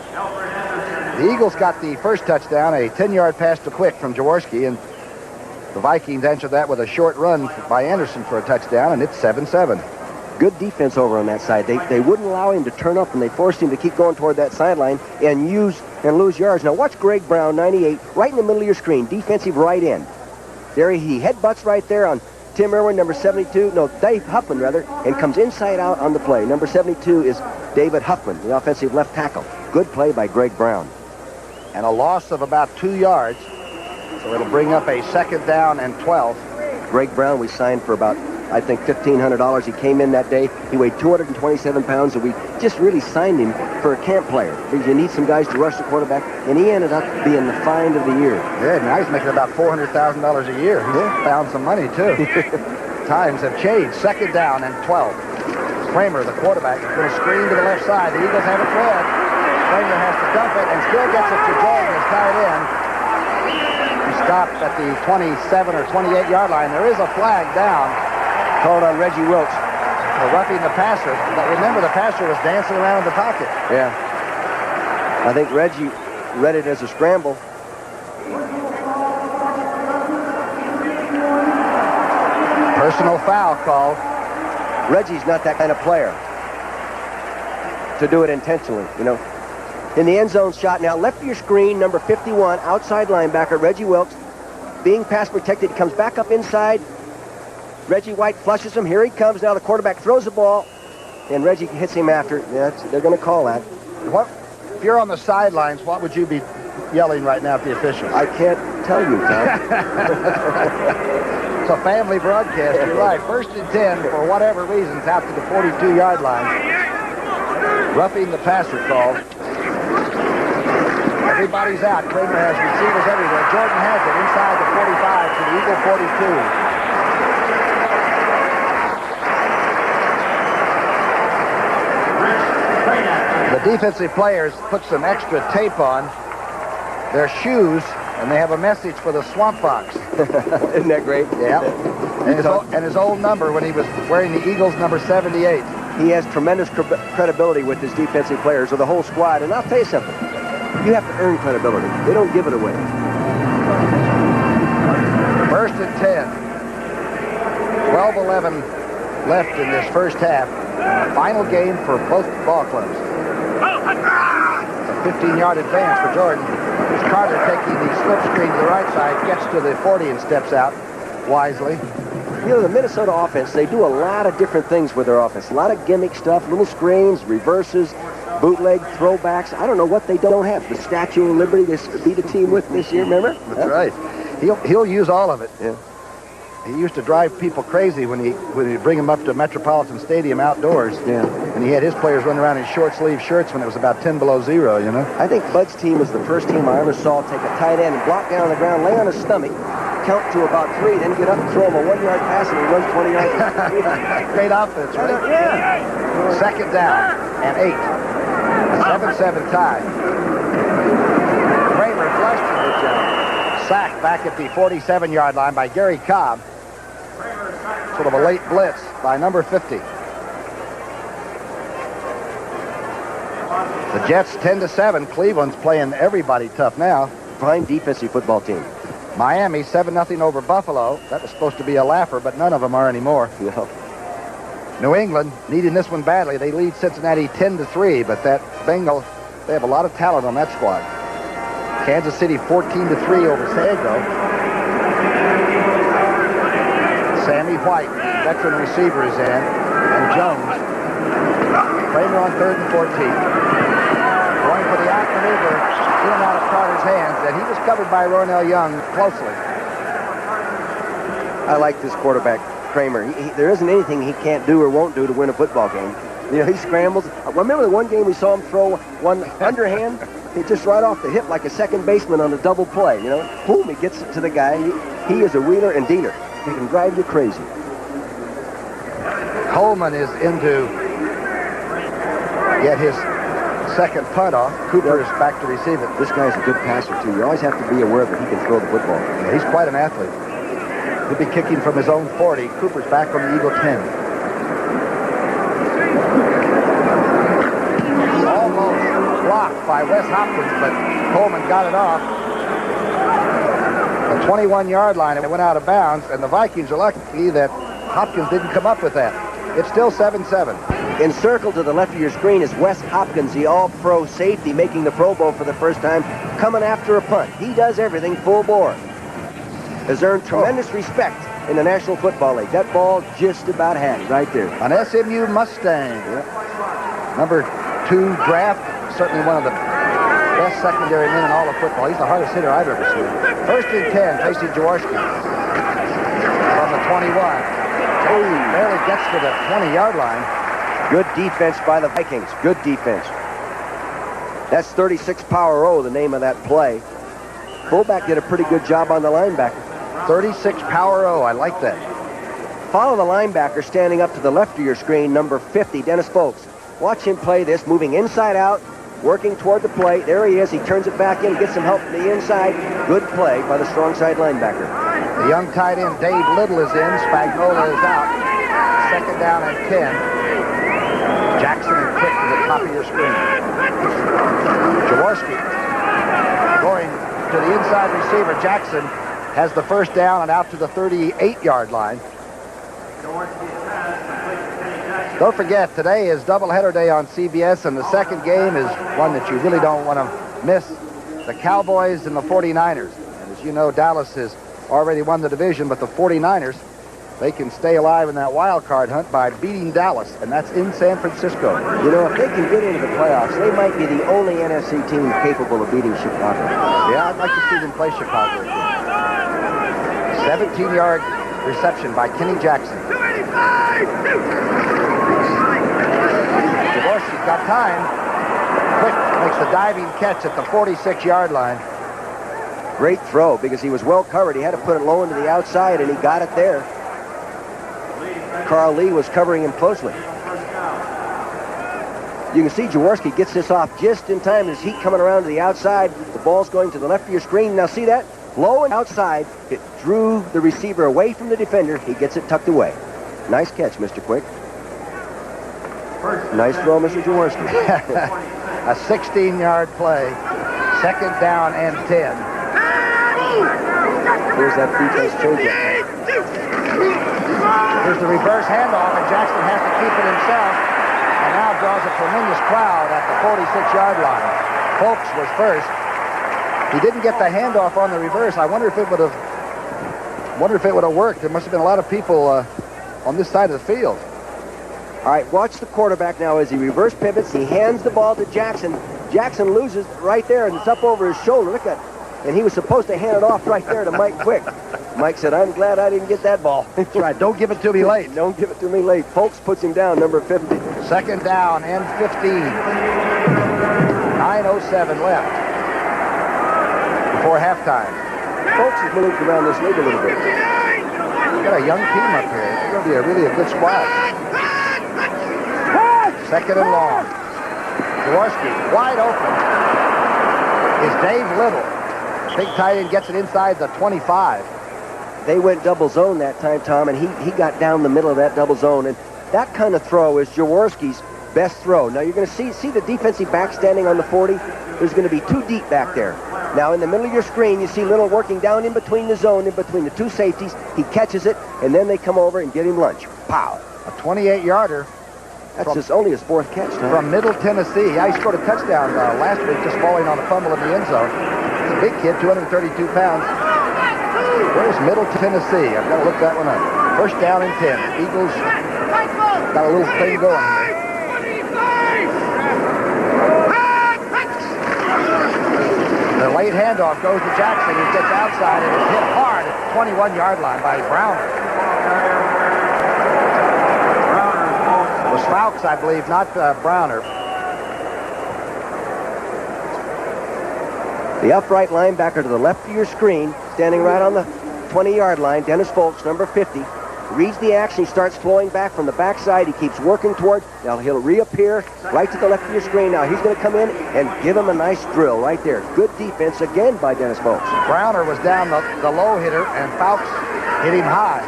The Eagles got the first touchdown, a 10-yard pass to Quick from Jaworski, and the Vikings answered that with a short run by Anderson for a touchdown, and it's 7-7. Good defense over on that side. They wouldn't allow him to turn up, and they forced him to keep going toward that sideline and lose yards. Now watch Greg Brown, 98, right in the middle of your screen, defensive right end. There he headbutts right there on Tim Irwin, number 72, no, Dave Huffman, rather, and comes inside out on the play. Number 72 is David Huffman, the offensive left tackle. Good play by Greg Brown. And a loss of about 2 yards, so it'll bring up a 2nd down and 12. Greg Brown we signed for about, I think, $1,500. He came in that day. He weighed 227 pounds, and we just really signed him for a camp player because you need some guys to rush the quarterback, and he ended up being the find of the year. Yeah, now he's making about $400,000 a year. He's found some money, too. Times have changed. 2nd down and 12. Kramer, the quarterback, is going to screen to the left side. The Eagles have it red. Kramer has to dump it and still gets it to Jordan, his tight end. He stopped at the 27 or 28-yard line. There is a flag down. Called on Reggie Wilkes. For roughing the passer. But remember, the passer was dancing around in the pocket. Yeah. I think Reggie read it as a scramble. Personal foul call. Reggie's not that kind of player to do it intentionally, you know. In the end zone shot now, left of your screen, number 51, outside linebacker, Reggie Wilkes. Being pass protected, comes back up inside. Reggie White flushes him. Here he comes now. The quarterback throws the ball, and Reggie hits him after. Yeah, they're going to call that. What, if you're on the sidelines, what would you be yelling right now at the officials? I can't tell you, Tom. It's a family broadcast. You're right. 1st and 10, for whatever reasons, out to the 42-yard line. Roughing the passer call. Everybody's out. Kramer has receivers everywhere. Jordan has it inside the 45 to the Eagle 42. The defensive players put some extra tape on their shoes, and they have a message for the Swamp Fox. Isn't that great? Yeah. And his old number when he was wearing the Eagles number 78. He has tremendous credibility with his defensive players, or the whole squad. And I'll tell you something. You have to earn credibility. They don't give it away. 1st and 10. 12-11 left in this first half. Final game for both ball clubs. A 15-yard advance for Jordan. Here's Carter taking the slip screen to the right side, gets to the 40 and steps out wisely. You know, the Minnesota offense, they do a lot of different things with their offense. A lot of gimmick stuff, little screens, reverses, bootleg, throwbacks. I don't know what they don't have. The Statue of Liberty they beat a team with this year, remember? That's right. He'll use all of it. Yeah. He used to drive people crazy when he'd bring them up to Metropolitan Stadium outdoors. Yeah. And he had his players run around in short-sleeve shirts when it was about 10 below zero, you know? I think Bud's team was the first team I ever saw take a tight end and block down on the ground, lay on his stomach, count to about 3, then get up and throw him a 1-yard pass, and he runs 20 yards. Great offense, right? Yeah. 2nd down and 8. A 7-7 tie. Kramer flushed it. Sacked back at the 47-yard line by Gary Cobb. Sort of a late blitz by number 50. The Jets 10-7. Cleveland's playing everybody tough now. Fine defensive football team. Miami 7-0 over Buffalo. That was supposed to be a laugher, but none of them are anymore. No. New England needing this one badly. They lead Cincinnati 10-3, but that Bengal, they have a lot of talent on that squad. Kansas City 14-3 over San Diego. Sammy White, veteran receiver, is in, and Jones. Kramer on 3rd and 14. Going for the out maneuver, in and out of Carter's hands, and he was covered by Ronell Young closely. I like this quarterback, Kramer. There isn't anything he can't do or won't do to win a football game. You know, he scrambles. Remember the one game we saw him throw one underhand? He just right off the hip like a second baseman on a double play, you know? Boom, he gets it to the guy. He is a wheeler and dealer. He can drive you crazy. Coleman is in to get his second punt off. Cooper is back to receive it. This guy's a good passer, too. You always have to be aware that he can throw the football. Yeah, he's quite an athlete. He'll be kicking from his own 40. Cooper's back on the Eagle 10. Almost blocked by Wes Hopkins, but Coleman got it off. The 21-yard line, it went out of bounds, and the Vikings are lucky that Hopkins didn't come up with that. It's still 7-7. Encircled to the left of your screen is Wes Hopkins, the all-pro safety, making the Pro Bowl for the first time, coming after a punt. He does everything full bore. Has earned tremendous respect in the National Football League. That ball just about had it right there. An SMU Mustang. Number 2 draft, certainly one of the best secondary men in all of football. He's the hardest hitter I've ever seen. 1st and 10, facing Jaworski from the 21. Barely gets to the 20-yard line. Good defense by the Vikings. Good defense. That's 36 Power O, the name of that play. Fullback did a pretty good job on the linebacker. 36 Power O, I like that. Follow the linebacker standing up to the left of your screen, number 50, Dennis Folks. Watch him play this, moving inside out, working toward the plate. There he is. He turns it back in, gets some help from the inside. Good play by the strong side linebacker. The young tight end, Dave Little, is in. Spagnola is out. 2nd down and 10. Jackson and Quick to the top of your screen. Jaworski going to the inside receiver. Jackson has the 1st down and out to the 38-yard line. Don't forget, today is doubleheader day on CBS, and the second game is one that you really don't want to miss. The Cowboys and the 49ers. And as you know, Dallas has already won the division, but the 49ers, they can stay alive in that wild card hunt by beating Dallas, and that's in San Francisco. You know, if they can get into the playoffs, they might be the only NFC team capable of beating Chicago. Yeah, I'd like to see them play Chicago again. 17-yard reception by Kenny Jackson. Jaworski's got time. Quick makes the diving catch at the 46-yard line. Great throw because he was well covered. He had to put it low into the outside, and he got it there. Carl Lee was covering him closely. You can see Jaworski gets this off just in time. There's heat coming around to the outside. The ball's going to the left of your screen. Now see that? Low and outside. It drew the receiver away from the defender. He gets it tucked away. Nice catch, Mr. Quick. Nice throw, Mr. Jaworski. A 16-yard play. 2nd down and 10. Here's that defense changeup. Here's the reverse handoff, and Jackson has to keep it himself, and now draws a tremendous crowd at the 46-yard line. Folks was first. He didn't get the handoff on the reverse. I wonder if it would have worked. There must have been a lot of people on this side of the field. All right, watch the quarterback now as he reverse pivots. He hands the ball to Jackson. Jackson loses right there, and it's up over his shoulder. Look at it. And he was supposed to hand it off right there to Mike Quick. Mike said, I'm glad I didn't get that ball. That's right. Don't give it to me late. Don't give it to me late. Folks puts him down, number 50. 2nd down and 15. 9:07 left before halftime. Folks has moved around this league a little bit. We've got a young team up here. It's going to be really a good squad. 2nd and long. Jaworski wide open is Dave Little. Big tight end gets it inside the 25. They went double zone that time, Tom, and he got down the middle of that double zone. And that kind of throw is Jaworski's best throw. Now you're going to see the defensive back standing on the 40. There's going to be 2 deep back there. Now in the middle of your screen, you see Little working down in between the zone, in between the 2 safeties. He catches it, and then they come over and get him lunch. Pow! A 28-yarder. That's only his 4th catch, Tom. From Middle Tennessee. Yeah, he scored a touchdown last week, just falling on a fumble in the end zone. He's a big kid, 232 pounds. Where's Middle Tennessee? I've got to look that one up. 1st down and 10. Eagles got a little thing going here. The late handoff goes to Jackson. He gets outside and is hit hard at the 21-yard line by Browner. It was Fowkes, I believe, not Browner. The upright linebacker to the left of your screen, standing right on the 20-yard line, Dennis Folks, number 50, reads the action. He starts flowing back from the backside. He keeps working toward. Now he'll reappear right to the left of your screen. Now he's going to come in and give him a nice drill right there. Good defense again by Dennis Folks. Browner was down the low hitter, and Fowkes hit him high.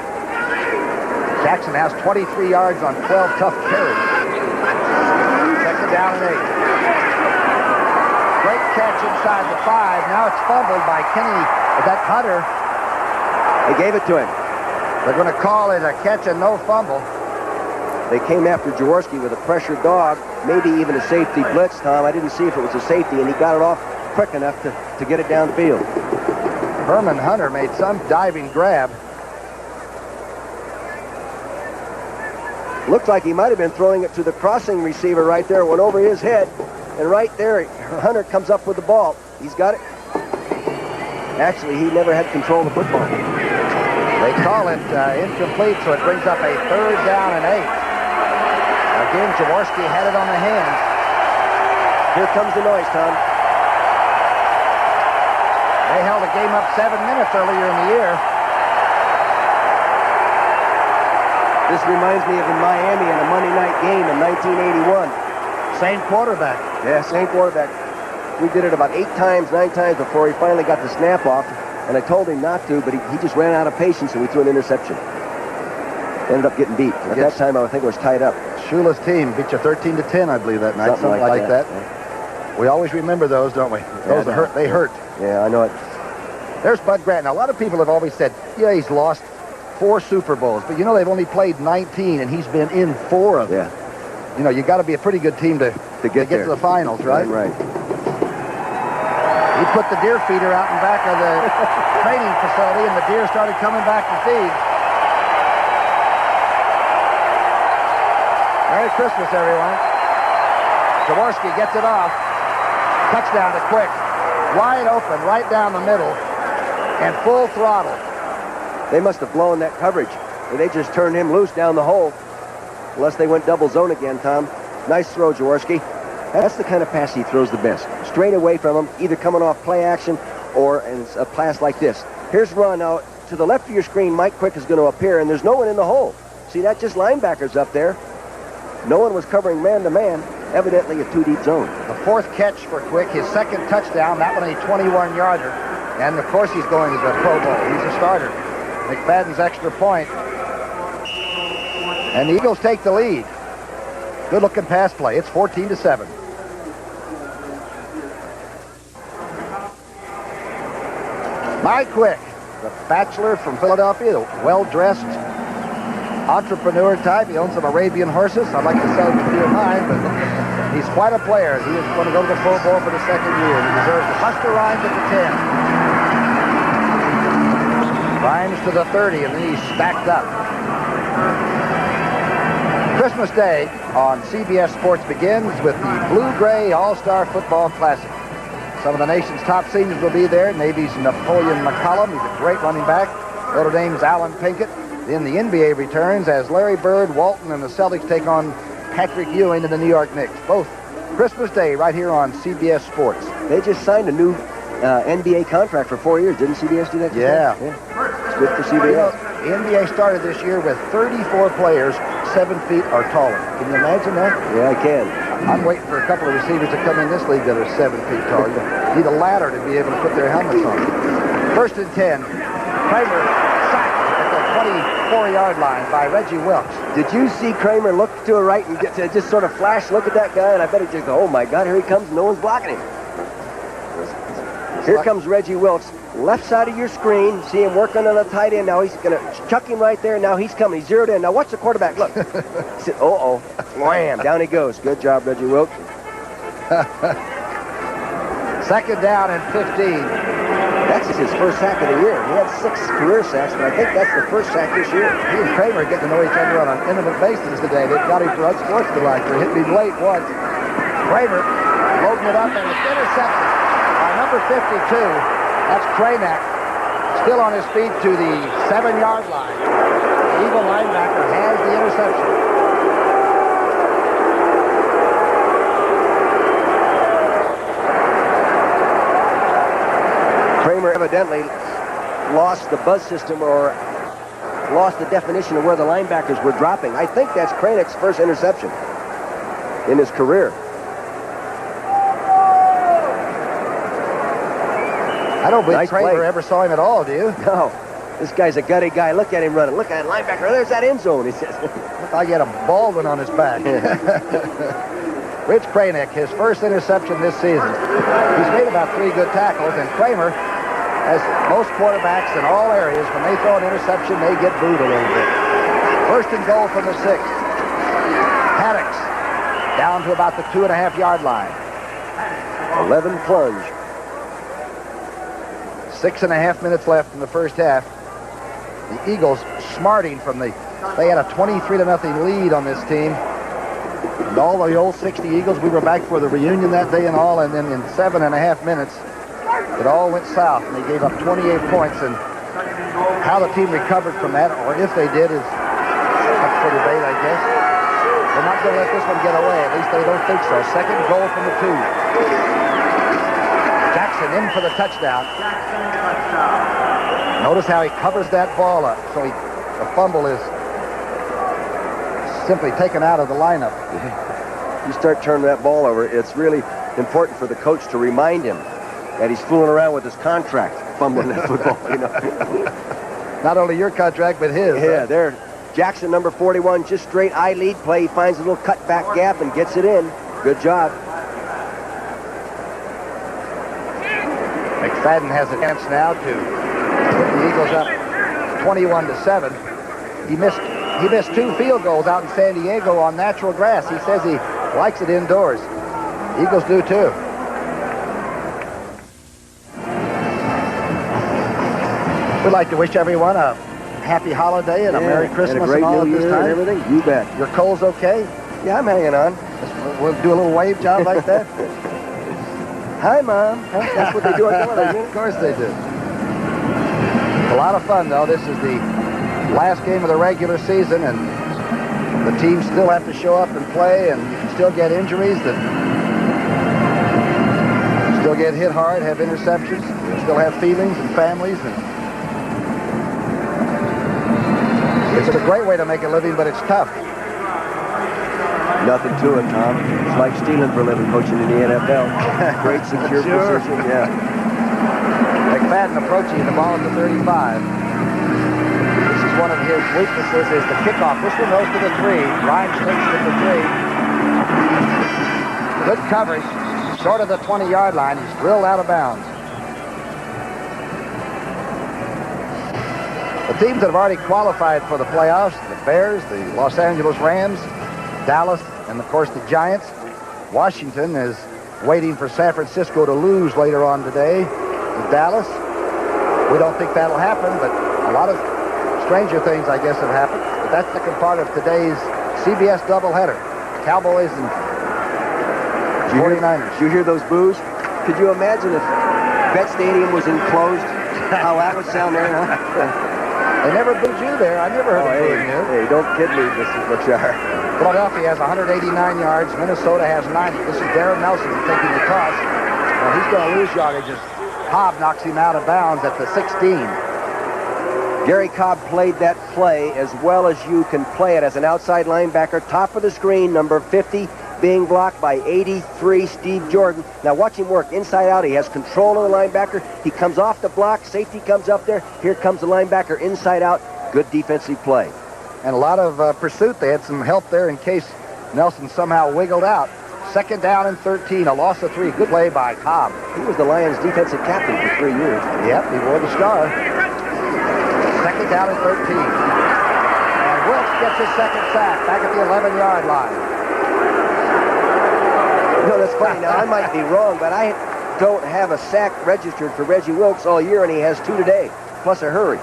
Jackson has 23 yards on 12 tough carries. Second down and 8. Great catch inside the 5. Now it's fumbled by Kenny. That Hunter. They gave it to him. They're going to call it a catch and no fumble. They came after Jaworski with a pressure dog, maybe even a safety blitz, Tom. I didn't see if it was a safety, and he got it off quick enough to get it downfield. Herman Hunter made some diving grab. Looked like he might have been throwing it to the crossing receiver right there. It went over his head, and right there, Hunter comes up with the ball. He's got it. Actually, he never had control of the football. They call it incomplete, so it brings up a third down and 8. Again, Jaworski had it on the hands. Here comes the noise, Tom. They held a game up 7 minutes earlier in the year. This reminds me of in Miami in a Monday night game in 1981. Same quarterback. Yeah, same quarterback. We did it about 8 times, 9 times before he finally got the snap off. And I told him not to, but he just ran out of patience and we threw an interception. Ended up getting beat. At that time, I think it was tied up. Shula's team beat you 13-10, I believe, that night. Something like that. Yeah. We always remember those, don't we? Those that hurt. They hurt. Yeah, I know it. There's Bud Grant. Now, a lot of people have always said, yeah, he's lost 4 Super Bowls. But, you know, they've only played 19, and he's been in 4 of them. Yeah. You know, you got to be a pretty good team to get to the finals, right? Right. He put the deer feeder out in back of the training facility, and the deer started coming back to feed. Merry Christmas, everyone. Jaworski gets it off. Touchdown to Quick. Wide open, right down the middle, and full throttle. They must have blown that coverage. They just turned him loose down the hole. Unless they went double zone again, Tom. Nice throw, Jaworski. That's the kind of pass he throws the best. Straight away from him, either coming off play action or in a pass like this. Here's run. Now, to the left of your screen, Mike Quick is going to appear, and there's no one in the hole. See that? Just linebackers up there. No one was covering man-to-man. Evidently a 2-deep zone. The 4th catch for Quick, his 2nd touchdown. That one a 21-yarder. And, of course, he's going to the Pro Bowl. He's a starter. McFadden's extra point. And the Eagles take the lead. Good-looking pass play. It's 14-7. Mike Quick, the bachelor from Philadelphia, the well-dressed entrepreneur type. He owns some Arabian horses. I'd like to sell him a few of mine, but he's quite a player. He is going to go to the Pro Bowl for the 2nd year. He deserves it. Buster Rhymes at the 10. Rhymes to the 30, and then he's stacked up. Christmas Day on CBS Sports begins with the Blue-Gray All-Star Football Classic. Some of the nation's top seniors will be there. Navy's Napoleon McCollum. He's a great running back. Notre Dame's Alan Pinkett. Then the NBA returns as Larry Bird, Walton, and the Celtics take on Patrick Ewing and the New York Knicks. Both Christmas Day right here on CBS Sports. They just signed a new NBA contract for 4 years. Didn't CBS do that? Yeah. It's good for CBS. You know, the NBA started this year with 34 players 7 feet or taller. Can you imagine that? Yeah, I can. I'm waiting for a couple of receivers to come in this league that are 7 feet tall. You need a ladder to be able to put their helmets on. 1st and 10. Kramer sacked at the 24-yard line by Reggie Wilkes. Did you see Kramer look to a right and just sort of flash, look at that guy, and I bet he just go, oh my God, here he comes, no one's blocking him. Here comes Reggie Wilkes, left side of your screen. See him working on the tight end. Now he's going to chuck him right there. Now he's coming. He's zeroed in. Now watch the quarterback. Look. He said, uh-oh. Wham. Down he goes. Good job, Reggie Wilkes. 2nd down and 15. That's his first sack of the year. He had 6 career sacks, but I think that's the first sack this year. He and Kramer get to know each other on an intimate basis today. They've got him for unsportsmanlike. They hit me late once. Kramer loading it up, and it's intercepted by number 52. That's Kranak, still on his feet to the 7-yard line. The Eagle linebacker has the interception. Kramer evidently lost the buzz system or lost the definition of where the linebackers were dropping. I think that's Kranak's first interception in his career. I don't believe Kramer ever saw him at all, do you? No. This guy's a gutty guy. Look at him running. Look at that linebacker. There's that end zone, he says. Looked like he had a Baldwin on his back. Rich Kranick, his first interception this season. He's made about 3 good tackles, and Kramer, as most quarterbacks in all areas, when they throw an interception, they get booed a little bit. First and goal from the 6. Haddix down to about the 2.5-yard line. 11 plunge. 6.5 minutes left in the first half. The Eagles smarting from they had a 23-0 lead on this team. And all the old 60 Eagles, we were back for the reunion that day and all, and then in 7.5 minutes, it all went south, and they gave up 28 points. And how the team recovered from that, or if they did, is up for debate, I guess. They're not going to let this one get away. At least they don't think so. Second goal from the 2. Jackson in for the touchdown. Notice how he covers that ball up, so the fumble is simply taken out of the lineup. You start turning that ball over, it's really important for the coach to remind him that he's fooling around with his contract, fumbling that football, you know. Not only your contract, but his. Yeah, there. Jackson, number 41, just straight eye lead play. He finds a little cutback gap and gets it in. Good job. McFadden has a chance now to put the Eagles up 21-7. He missed 2 field goals out in San Diego on natural grass. He says he likes it indoors. Eagles do too. We'd like to wish everyone a happy holiday and a Merry Christmas and a great all New at this Year time. and everything. You bet. Your Cole's okay? Yeah, I'm hanging on. We'll do a little wave job like that. Hi, Mom. That's what they do at Florida. Of course they do. A lot of fun, though. This is the last game of the regular season, and the teams still have to show up and play, and you can still get injuries, that still get hit hard, have interceptions, still have feelings and families. And it's a great way to make a living, but it's tough. Nothing to it, Tom. It's like stealing for a living, coaching in the NFL. Great secure position, yeah. McFadden approaching the ball at the 35. This is one of his weaknesses, is the kickoff. This one goes to the 3. Rhymes takes it to the 3. Good coverage. Short of the 20-yard line. He's drilled out of bounds. The teams that have already qualified for the playoffs, the Bears, the Los Angeles Rams, Dallas, and of course the Giants. Washington is waiting for San Francisco to lose later on today to Dallas. We don't think that'll happen, but a lot of stranger things, I guess, have happened. But that's the second part of today's CBS doubleheader. Cowboys and 49ers. Did you hear those boos? Could you imagine if Bet Stadium was enclosed? How that would sound there, huh? They never booed you there. I never heard them booing you. Hey, don't kid me, Mr. Butchar. Philadelphia has 189 yards. Minnesota has 90. This is Darren Nelson taking the toss. Well, he's going to lose yardage as Cobb knocks him out of bounds at the 16. Gary Cobb played that play as well as you can play it as an outside linebacker. Top of the screen, number 50, being blocked by 83, Steve Jordan. Now watch him work inside out. He has control of the linebacker. He comes off the block. Safety comes up there. Here comes the linebacker inside out. Good defensive play. And a lot of pursuit. They had some help there in case Nelson somehow wiggled out. Second down and 13, a loss of 3. Good play by Cobb. He was the Lions' defensive captain for 3 years. Yep, he wore the star. Second down and 13. And Wilkes gets his second sack back at the 11-yard line. You know, that's funny. Now, I might be wrong, but I don't have a sack registered for Reggie Wilkes all year, and he has 2 today, plus a hurry.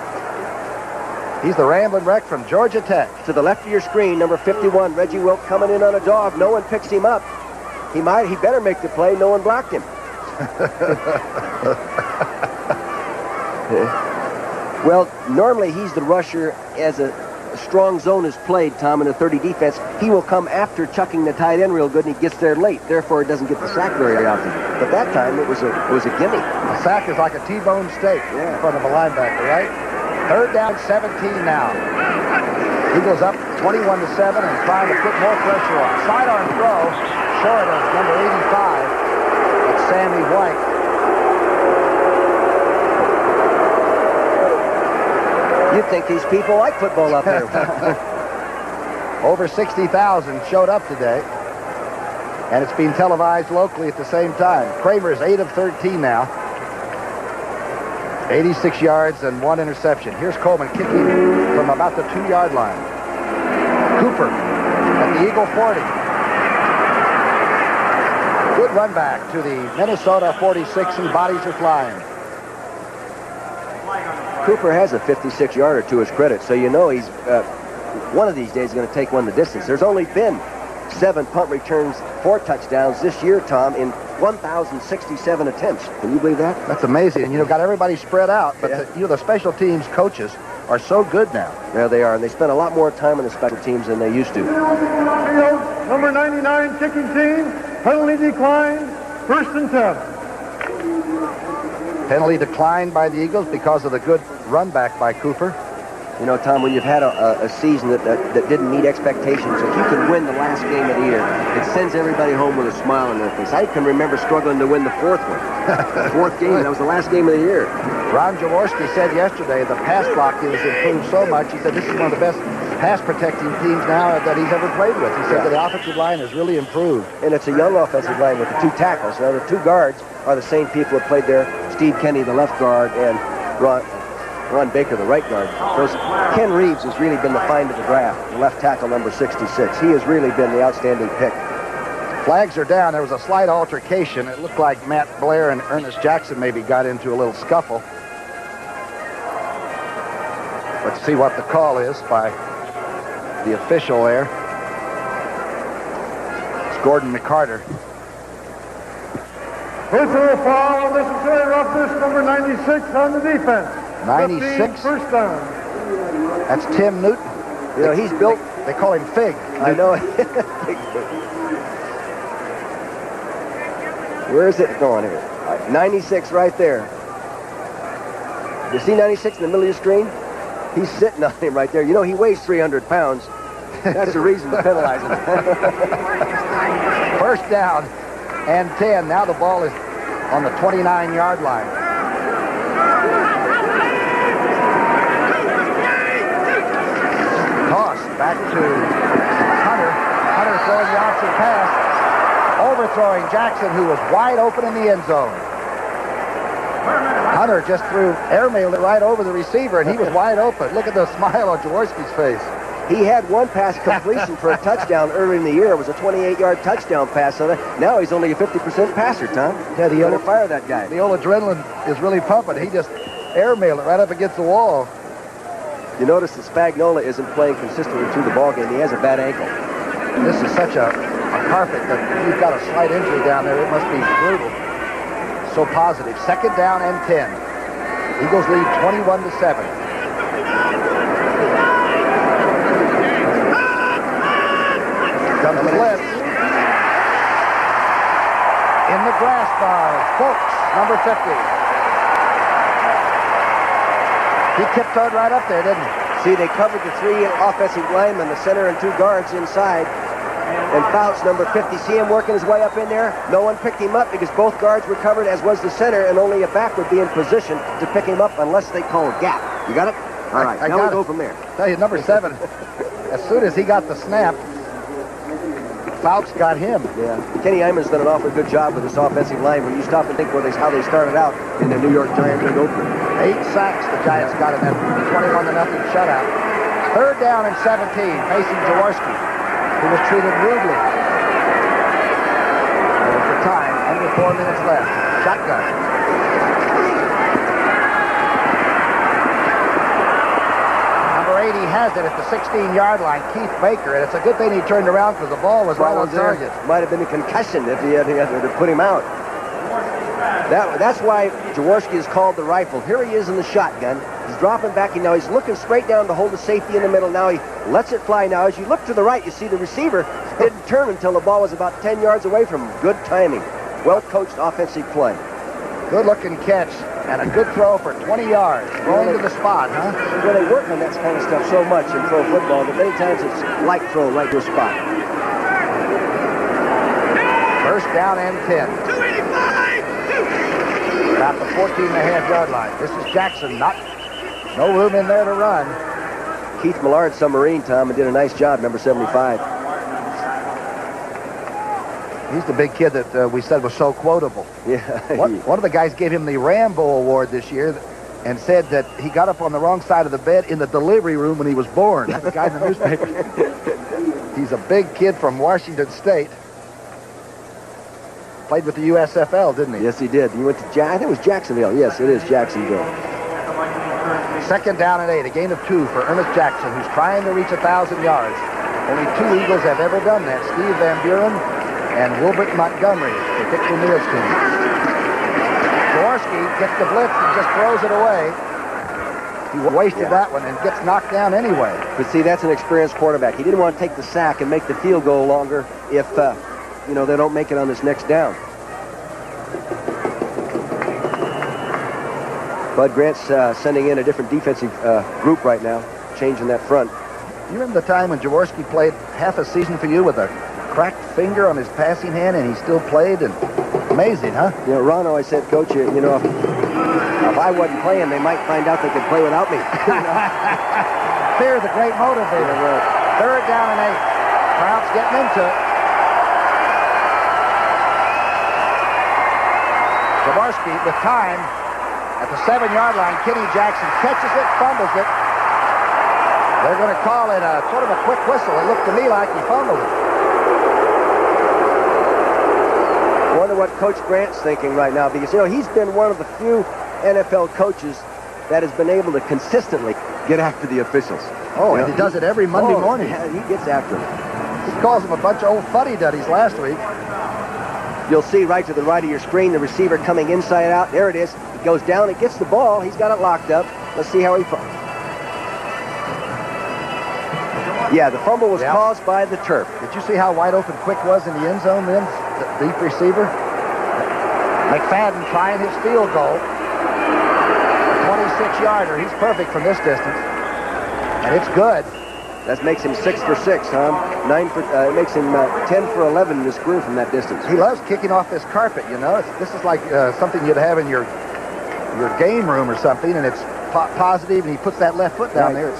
He's the rambling wreck from Georgia Tech. To the left of your screen, number 51, Reggie Wilkes coming in on a dog. No one picks him up. He better make the play. No one blocked him. Well, normally he's the rusher as a strong zone is played, Tom, in a 30 defense. He will come after chucking the tight end real good, and he gets there late. Therefore, he doesn't get the sack very often. But that time, it was a gimme. A sack is like a T-bone steak in front of a linebacker, right? Third down, 17 now. Eagles up 21-7 and trying to put more pressure on. Sidearm throw, short of number 85. That's Sammy White. You'd think these people like football up here. Over 60,000 showed up today. And it's being televised locally at the same time. Kramer is 8 of 13 now. 86 yards and 1 interception. Here's Coleman kicking from about the 2-yard line. Cooper at the Eagle 40. Good run back to the Minnesota 46, and bodies are flying. Cooper has a 56-yarder to his credit, so you know he's one of these days going to take one the distance. There's only been 7 punt returns, 4 touchdowns this year, Tom, in 1,067 attempts. Can you believe that? That's amazing. And, got everybody spread out. But, the special teams coaches are so good now. Yeah, they are. And they spend a lot more time on the special teams than they used to. Number 99 kicking team, penalty declined, 1st and 10. Penalty declined by the Eagles because of the good run back by Cooper. Tom, when you've had a season that didn't meet expectations, if you can win the last game of the year, it sends everybody home with a smile on their face. I can remember struggling to win the 4th one. The 4th game, that was the last game of the year. Ron Jaworski said yesterday the pass blocking has improved so much. He said this is one of the best pass protecting teams now that he's ever played with. He said that the offensive line has really improved. And it's a young offensive line with the 2 tackles. Now, the 2 guards are the same people who played there. Steve Kenny, the left guard, and Ron Baker, the right guard. Because Ken Reeves has really been the find of the draft, the left tackle, number 66. He has really been the outstanding pick. Flags are down. There was a slight altercation. It looked like Matt Blair and Ernest Jackson maybe got into a little scuffle. Let's see what the call is by the official there. It's Gordon McCarter. Personal foul, unnecessary roughness, number 96 on the defense. 96. 1st down. That's Tim Newton. He's built. They call him Fig. I know it. Where is it going here? 96 right there. You see 96 in the middle of your screen? He's sitting on him right there. He weighs 300 pounds. That's the reason to penalize him. 1st down and 10. Now the ball is on the 29-yard line. Back to Hunter. Hunter throwing the option pass. Overthrowing Jackson, who was wide open in the end zone. Hunter just airmailed it right over the receiver, and he was wide open. Look at the smile on Jaworski's face. He had one pass completion for a touchdown early in the year. It was a 28-yard touchdown pass. So now he's only a 50% passer, Tom. Yeah, the old fire that guy. The old adrenaline is really pumping. He just airmailed it right up against the wall. You notice that Spagnola isn't playing consistently through the ballgame. He has a bad ankle. This is such a carpet that you've got a slight injury down there. It must be brutal. So positive. 2nd down and 10. Eagles lead 21-7. Comes the blitz. In the grass by Folks, number 50. He tiptoed right up there, didn't he? See, they covered the 3 offensive linemen, the center and 2 guards inside. And Fouts, number 50, see him working his way up in there? No one picked him up because both guards were covered, as was the center, and only a back would be in position to pick him up unless they call a gap. You got it? All right, now we'll go from there. Tell you, number 7, as soon as he got the snap, Fouts got him. Yeah. Kenny Iman's done an awfully good job with this offensive line when you stop and think how they started out in the New York Giants big opener. 8 sacks the Giants got in that 21-0 shutout. 3rd down and 17, facing Jaworski, who was treated rudely. And at the time, under 4 minutes left. Shotgun. Number 80 has it at the 16-yard line, Keith Baker, and it's a good thing he turned around because the ball was right on target. Might have been a concussion if he had to put him out. That's why Jaworski is called the rifle. Here he is in the shotgun. He's dropping back. Now he's looking straight down to hold the safety in the middle. Now he lets it fly. Now as you look to the right, you see the receiver didn't turn until the ball was about 10 yards away from him. Good timing. Well-coached offensive play. Good-looking catch and a good throw for 20 yards. Rolling to the spot, huh? Well, they work on that kind of stuff so much in pro football that many times it's like throw right to a spot. 1st down and 10. About the 14.5-yard line. This is Jackson, not No room in there to run. Keith Millard, submarine, Tom, and did a nice job, number 75. He's the big kid that we said was so quotable. Yeah. One of the guys gave him the Rambo Award this year and said that he got up on the wrong side of the bed in the delivery room when he was born. That's the guy in the newspaper. He's a big kid from Washington State. Played with the USFL, didn't he? Yes, he did. He went to I think it was Jacksonville. Yes, it is Jacksonville. 2nd down and 8, a gain of 2 for Ernest Jackson, who's trying to reach 1,000 yards. Only 2 Eagles have ever done that, Steve Van Buren and Wilbert Montgomery, the Dick Vermeil's team. Jaworski gets the blitz and just throws it away. He wasted that one and gets knocked down anyway. But see, that's an experienced quarterback. He didn't want to take the sack and make the field goal longer if, you know, they don't make it on this next down. Bud Grant's sending in a different defensive group right now, changing that front. You remember the time when Jaworski played half a season for you with a cracked finger on his passing hand and he still played? And amazing, huh? You know, Ron always said, Coach, you know, if I wasn't playing, they might find out they could play without me. Fear's a great motivator. Yeah, 3rd down and 8. Crowd's getting into it. Jaworski with time at the 7-yard line. Kenny Jackson catches it, fumbles it. They're going to call it a sort of a quick whistle. It looked to me like he fumbled it. I wonder what Coach Grant's thinking right now, because, you know, he's been one of the few NFL coaches that has been able to consistently get after the officials. Oh, you and he does it every Monday morning. Yeah, he gets after them. He calls them a bunch of old fuddy-duddies last week. You'll see right to the right of your screen the receiver coming inside out. There it is. He goes down. It gets the ball. He's got it locked up. Let's see how he... Yeah, the fumble was caused by the turf. Did you see how wide open Quick was in the end zone then? The deep receiver. McFadden trying his field goal. 26-yarder. He's perfect from this distance. And it's good. That makes him 6 for 6, Tom. It makes him 10 for 11 in his career from that distance. He loves kicking off this carpet, you know. This is like something you'd have in your game room or something, and it's positive, and he puts that left foot down there.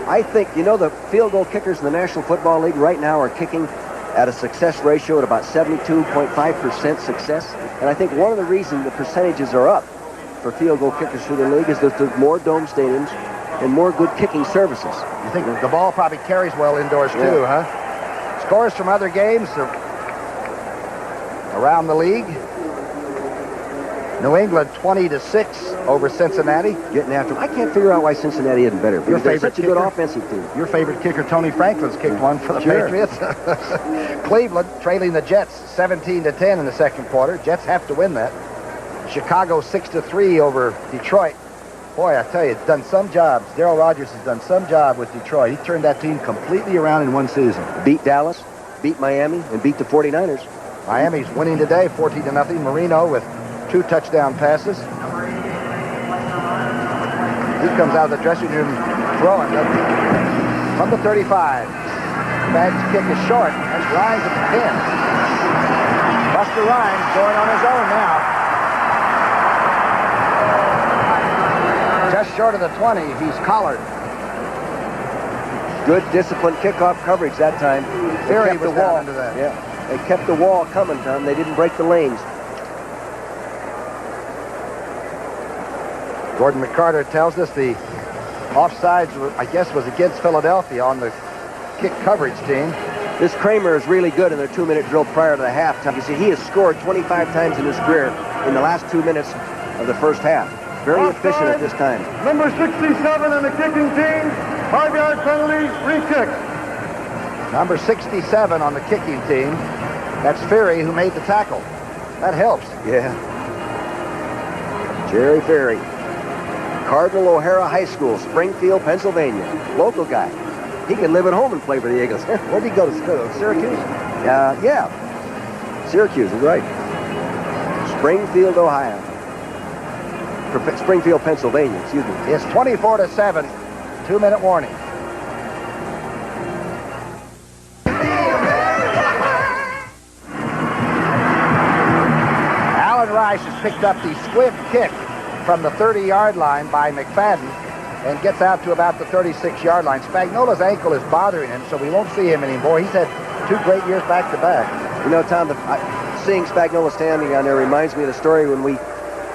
I think, you know, the field goal kickers in the National Football League right now are kicking at a success ratio at about 72.5% success. And I think one of the reasons the percentages are up for field goal kickers through the league is that there's more dome stadiums and more good kicking services. You think the ball probably carries well indoors too, huh? Scores from other games around the league. New England 20-6 over Cincinnati. Getting after them. I can't figure out why Cincinnati isn't better. Your favorite such a good offensive team. Your favorite kicker, Tony Franklin's kicked one for the Patriots. Cleveland trailing the Jets 17-10 in the second quarter. Jets have to win that. Chicago 6-3 over Detroit. Boy, I tell you, it's done some jobs. Darrell Rodgers has done some job with Detroit. He turned that team completely around in one season. Beat Dallas, beat Miami, and beat the 49ers. Miami's winning today, 14-0. Marino with 2 touchdown passes. He comes out of the dressing room throwing, doesn't he? From the 35. Madden's kick is short. That's Rhines at the 10. Buster Rhines going on his own now. Just short of the 20. He's collared. Good disciplined kickoff coverage that time. Fury kept was the wall. down into that. Yeah, they kept the wall coming, Tom. They didn't break the lanes. Gordon McCarter tells us the offsides, I guess, was against Philadelphia on the kick coverage team. This Kramer is really good in their 2-minute drill prior to the halftime. You see, he has scored 25 times in his career in the last 2 minutes of the first half. Very efficient at this time. Number 67 on the kicking team, 5-yard penalty, re-kick. Number 67 on the kicking team. That's Ferry, who made the tackle. That helps. Yeah. Jerry Ferry. Cardinal O'Hara High School, Springfield, Pennsylvania. Local guy. He can live at home and play for the Eagles. Where did he go to school? Syracuse? Yeah. Syracuse is right. Springfield, Ohio. Springfield, Pennsylvania, excuse me. It's 24-7. 2-minute warning. Alan Rice has picked up the squib kick from the 30-yard line by McFadden. and gets out to about the 36-yard line. Spagnola's ankle is bothering him, so we won't see him anymore. He's had 2 great years back-to-back. You know, Tom, seeing Spagnola standing on there reminds me of the story when we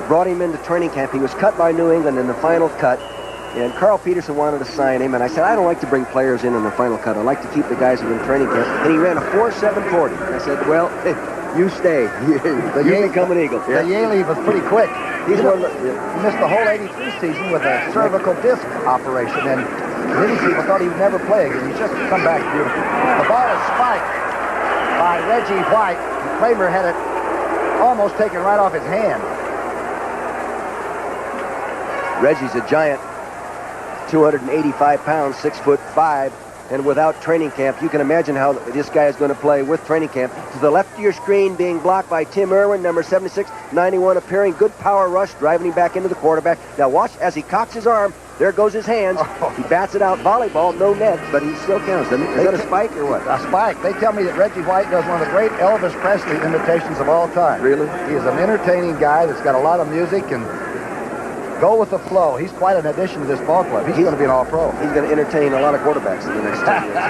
brought him into training camp. He was cut by New England in the final cut, and Carl Peterson wanted to sign him, and I said, I don't like to bring players in the final cut. I like to keep the guys who are in training camp. And he ran a 4.740. I said, well, you stay. You become an Eagle. The Yaley was pretty quick. He missed the whole 83 season with a cervical disc operation, and many people thought he would never play again. He's just come back beautiful. The ball is spiked by Reggie White. Kramer had it almost taken right off his hand. Reggie's a giant, 285 pounds, 6'5", and without training camp, you can imagine how this guy is going to play with training camp. To the left of your screen, being blocked by Tim Irwin, number 76, 91 appearing. Good power rush, driving him back into the quarterback. Now watch as he cocks his arm. There goes his hands. He bats it out. Volleyball, no net, but he still counts, doesn't he? Is that a spike or what? A spike. They tell me that Reggie White does one of the great Elvis Presley imitations of all time. Really? He is an entertaining guy that's got a lot of music and go with the flow. He's quite an addition to this ball club. He's going to be an all-pro. He's going to entertain a lot of quarterbacks in the next 10 years.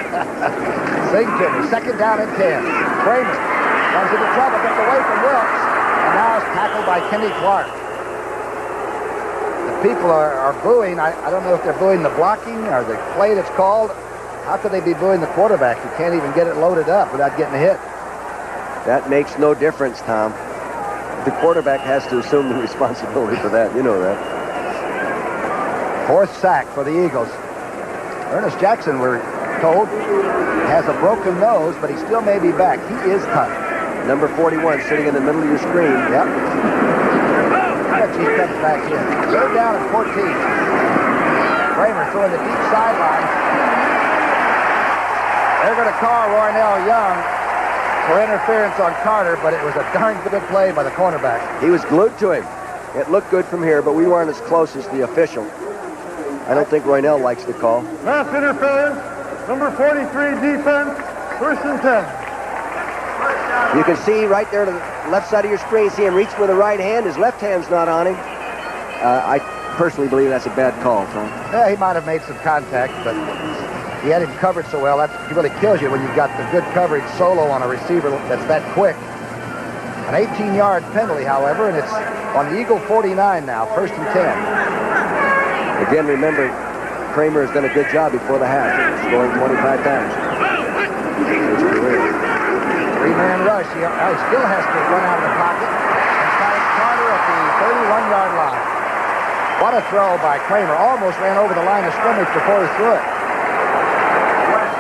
Sing to me. 2nd down and 10. Kramer comes into trouble, gets away from Wilkes, and now is tackled by Kenny Clark. The people are booing. I don't know if they're booing the blocking or the play that's called. How could they be booing the quarterback who can't even get it loaded up without getting hit? That makes no difference, Tom. The quarterback has to assume the responsibility for that. You know that. 4th sack for the Eagles. Ernest Jackson, we're told, has a broken nose, but he still may be back. He is tough. Number 41 sitting in the middle of your screen. Yep. He comes back in. 3rd down and 14. Kramer throwing the deep sideline. They're going to call Roynell Young for interference on Carter, but it was a darn good play by the cornerback. He was glued to him. It looked good from here, but we weren't as close as the official. I don't think Roynell likes the call. Pass interference. Number 43 defense. 1st and 10. You can see right there to the left side of your screen, see him reach with the right hand. His left hand's not on him. I personally believe that's a bad call, Tom. Yeah, he might have made some contact, but he had him covered so well. That really kills you when you've got the good coverage solo on a receiver that's that quick. An 18-yard penalty, however, and it's on the Eagle 49 now, 1st and 10. Again, remember, Kramer has done a good job before the half, scoring 25 times. 3-man rush. He still has to run out of the pocket and find Carter at the 31-yard line. What a throw by Kramer. Almost ran over the line of scrimmage before he threw it.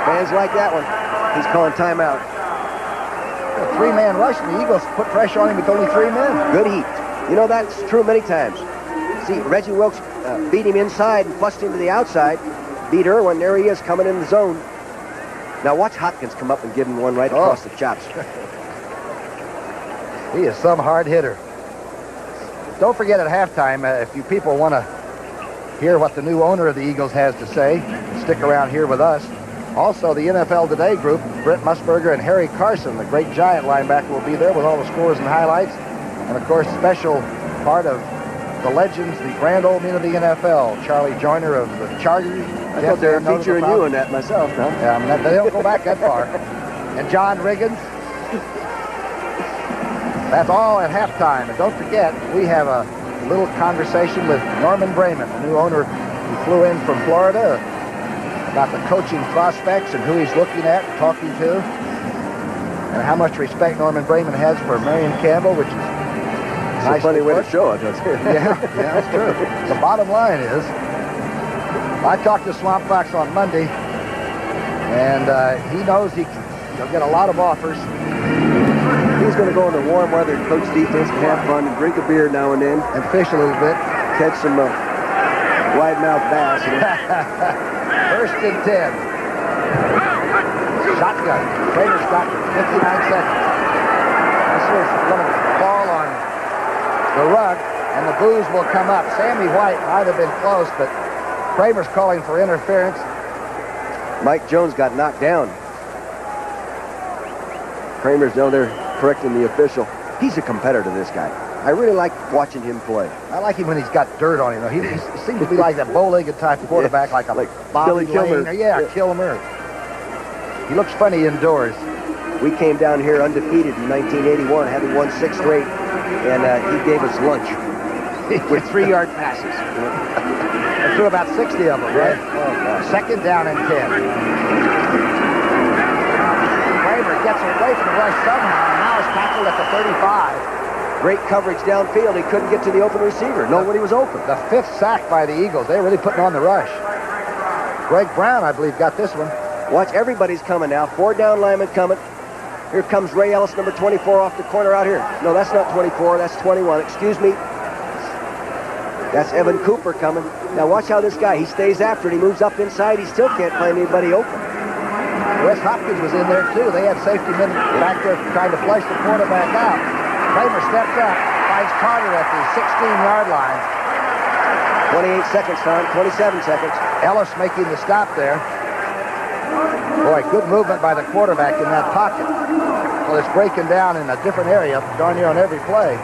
Fans like that one. He's calling timeout. A 3-man rush, and the Eagles put pressure on him with only 3 men. Good heat. You know, that's true many times. See, Reggie Wilkes beat him inside and flushed him to the outside. Beat Irwin. There he is coming in the zone. Now watch Hopkins come up and give him one right across the chops. He is some hard hitter. Don't forget at halftime, if you people want to hear what the new owner of the Eagles has to say, stick around here with us. Also, the NFL Today group, Brent Musburger and Harry Carson, the great Giant linebacker, will be there with all the scores and highlights. And, of course, special part of the legends, the grand old men of the NFL, Charlie Joyner of the Chargers. I thought they were featuring you in that myself, huh? Yeah, I mean, they don't go back that far. And John Riggins. That's all at halftime. And don't forget, we have a little conversation with Norman Brayman, the new owner who flew in from Florida, about the coaching prospects and who he's looking at and talking to, and how much respect Norman Brayman has for Marion Campbell, which is a funny way to show it, doesn't it? Yeah, that's true. The bottom line is, I talked to Swamp Fox on Monday, and he knows he'll get a lot of offers. He's going to go in the warm weather and coach defense and have fun and drink a beer now and then. And fish a little bit. Catch some wide-mouth bass. You know? 1st and 10. Shotgun. Kramer's got 59 seconds. This is going to fall on the rug, and the boos will come up. Sammy White might have been close, but Kramer's calling for interference. Mike Jones got knocked down. Kramer's down there correcting the official. He's a competitor, this guy. I really like watching him play. I like him when he's got dirt on him. He seems to be like that bow-legged type of quarterback, like a Bobby Kilmer. Lane. Or, Kilmer. He looks funny indoors. We came down here undefeated in 1981, having won 6 straight, and he gave us lunch with 3-yard passes. And threw about 60 of them, right? Oh, second down and 10. Kramer gets away from the rush somehow, and now is tackled at the 35. Great coverage downfield. He couldn't get to the open receiver. Nobody was open. The 5th sack by the Eagles. They're really putting on the rush. Greg Brown, I believe, got this one. Watch, everybody's coming now. 4 down linemen coming. Here comes Ray Ellis, number 24, off the corner out here. No, that's not 24. That's 21. Excuse me. That's Evan Cooper coming. Now watch how this guy, he stays after it. He moves up inside. He still can't find anybody open. Wes Hopkins was in there, too. They had safety men back there trying to flush the quarterback out. Kramer steps up, finds Carter at the 16-yard line. 28 seconds, Tom. 27 seconds. Ellis making the stop there. Boy, good movement by the quarterback in that pocket. Well, it's breaking down in a different area, darn near on every play.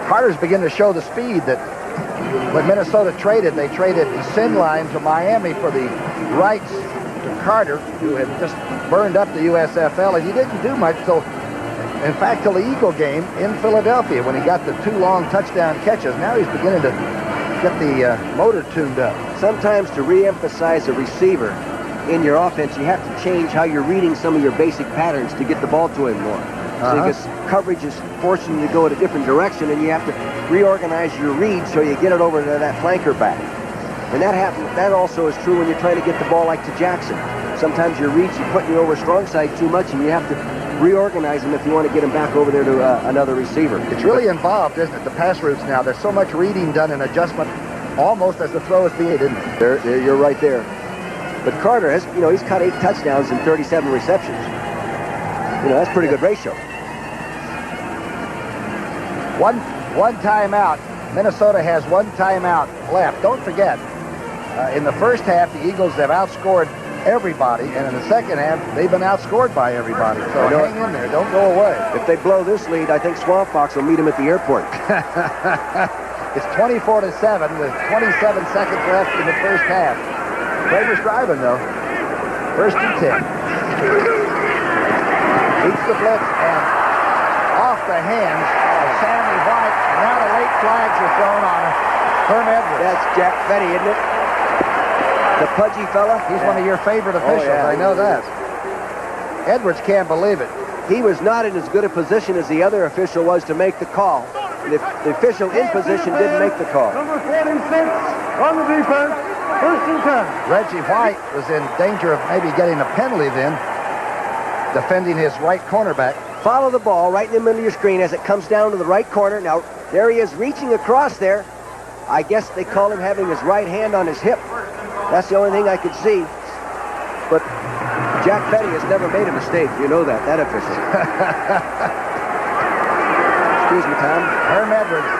Carter's beginning to show the speed that when Minnesota traded, they traded the sin line to Miami for the rights to Carter, who had just burned up the USFL, and he didn't do much till the Eagle game in Philadelphia when he got the 2 long touchdown catches. Now he's beginning to get the motor tuned up. Sometimes to re-emphasize a receiver in your offense, you have to change how you're reading some of your basic patterns to get the ball to him more. So because coverage is forcing you to go in a different direction, and you have to reorganize your read so you get it over to that flanker back. And that also is true when you're trying to get the ball like to Jackson. Sometimes your reads are putting you over strong side too much, and you have to reorganize them if you want to get them back over there to another receiver. It's really involved, isn't it, the pass routes now. There's so much reading done and adjustment almost as the throw is being, isn't it? There, you're right there. But Carter has, he's caught 8 touchdowns and 37 receptions. That's pretty good ratio. One timeout. Minnesota has 1 timeout left. Don't forget, in the first half, the Eagles have outscored everybody, and in the second half, they've been outscored by everybody. So hang in there. Don't go away. If they blow this lead, I think Swamp Fox will meet them at the airport. It's 24-7 with 27 seconds left in the first half. Kramer's driving, though. First and 10. Beats the blitz and off the hands of Sammy White. And now the late flags are thrown on Herm Edwards. That's Jack Fetty, isn't it? The pudgy fella. He's one of your favorite officials. I know that. Edwards can't believe it. He was not in as good a position as the other official was to make the call. The official in position didn't make the call. Number 46 on the defense. First and 10. Reggie White was in danger of maybe getting a penalty then, defending his right cornerback. Follow the ball right in the middle of your screen as it comes down to the right corner. Now, there he is reaching across there. I guess they call him having his right hand on his hip. That's the only thing I could see. But Jack Fetty has never made a mistake. You know that official. Excuse me, Tom. Herm Edwards,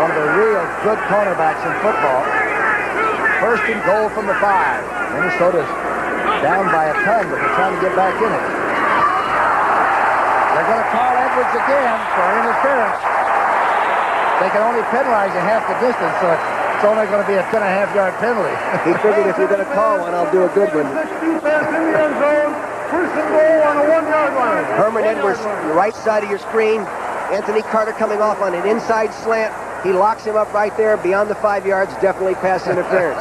one of the real good cornerbacks in football. First and goal from the 5. Minnesota's down by a ton, but they're trying to get back in it. They're going to call Edwards again for interference. They can only penalize you half the distance, so it's only going to be a 10.5-yard penalty. He figured if you're going to call one, I'll do a good one. First and goal on the 1-yard line. Herman Edwards, the right side of your screen. Anthony Carter coming off on an inside slant. He locks him up right there beyond the 5 yards. Definitely pass interference.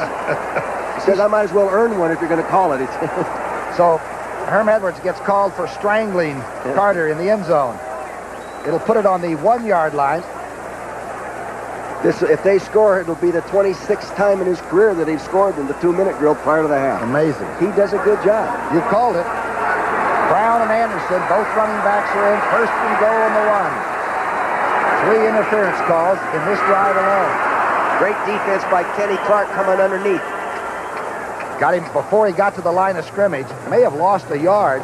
He says, I might as well earn one if you're going to call it. So Herm Edwards gets called for strangling Carter in the end zone. It'll put it on the 1-yard line. If they score, it'll be the 26th time in his career that he's scored in the 2-minute drill prior to the half. Amazing. He does a good job. You called it. Brown and Anderson, both running backs are in. First and goal on the 1. 3 interference calls in this drive alone. Great defense by Kenny Clark coming underneath. Got him before he got to the line of scrimmage. May have lost a yard.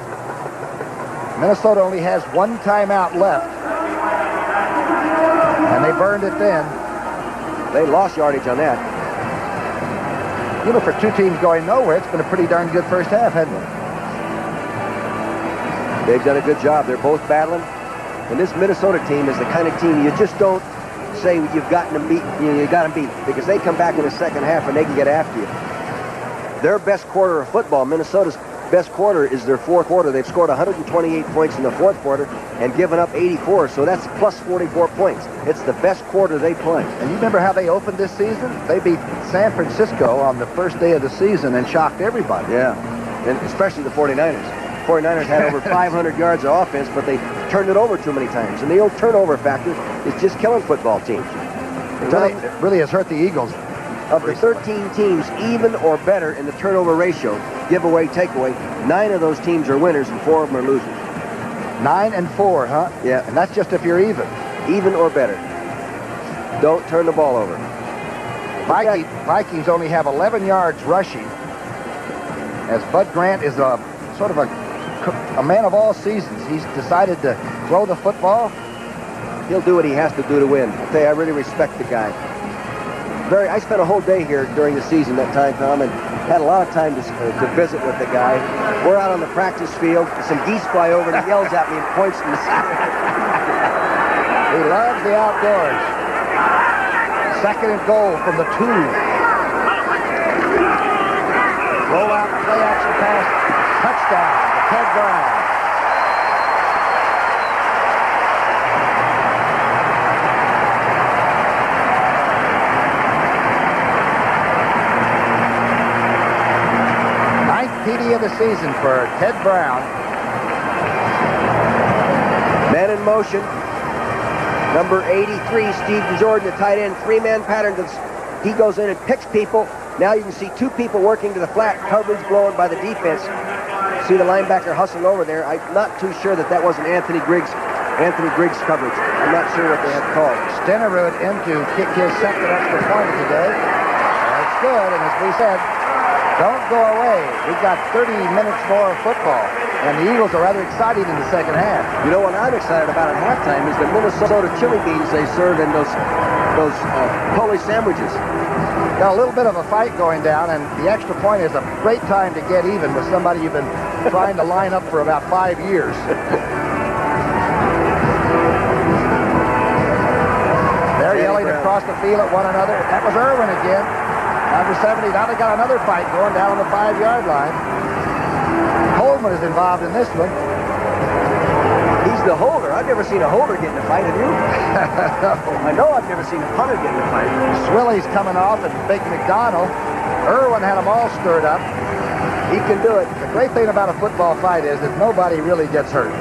Minnesota only has 1 timeout left. And they burned it then. They lost yardage on that. For 2 teams going nowhere, it's been a pretty darn good first half, hasn't it? They've done a good job. They're both battling. And this Minnesota team is the kind of team you just don't say you've gotten them beat. You got them beat, because they come back in the second half and they can get after you. Their best quarter of football, Minnesota's best quarter, is their fourth quarter. They've scored 128 points in the fourth quarter and given up 84, so that's plus 44 points. It's the best quarter they play. And you remember how they opened this season? They beat San Francisco on the first day of the season and shocked everybody. Yeah, and especially the 49ers. 49ers had over 500 yards of offense, but they turned it over too many times. And the old turnover factor is just killing football teams. It really has hurt the Eagles. Of the 13 teams, even or better in the turnover ratio, giveaway, takeaway, 9 of those teams are winners and 4 of them are losers. 9 and 4, huh? Yeah. And that's just if you're even. Even or better. Don't turn the ball over. Vikings only have 11 yards rushing, as Bud Grant is a sort of a man of all seasons. He's decided to throw the football. He'll do what he has to do to win. I'll tell you, I really respect the guy. I spent a whole day here during the season that time, Tom, and had a lot of time to visit with the guy. We're out on the practice field. Some geese fly over and he yells at me and points to the sky. He loves the outdoors. 2nd and goal from the 2. Roll out, play action pass, touchdown to Ted Brown. TD of the season for Ted Brown. Man in motion. Number 83, Stephen Jordan, the tight end. 3-man pattern. He goes in and picks people. Now you can see 2 people working to the flat. Coverage blown by the defense. See the linebacker hustling over there. I'm not too sure that wasn't Anthony Griggs coverage. I'm not sure what they have called. Stenerud in to kick his second extra point of the day. That's good, and as we said, don't go away. We've got 30 minutes more of football, and the Eagles are rather excited in the second half. You know what I'm excited about at halftime is the Minnesota chili beans they serve in those Polish sandwiches. Got a little bit of a fight going down, and the extra point is a great time to get even with somebody you've been trying to line up for about 5 years. They're yelling across the field at one another. That was Irwin again. Number 70, now they got another fight going down on the 5-yard line. Coleman is involved in this one. He's the holder. I've never seen a holder get in a fight, have you? I know I've never seen a punter get in a fight. Swilly's coming off and Big McDonald. Irwin had them all stirred up. He can do it. The great thing about a football fight is that nobody really gets hurt.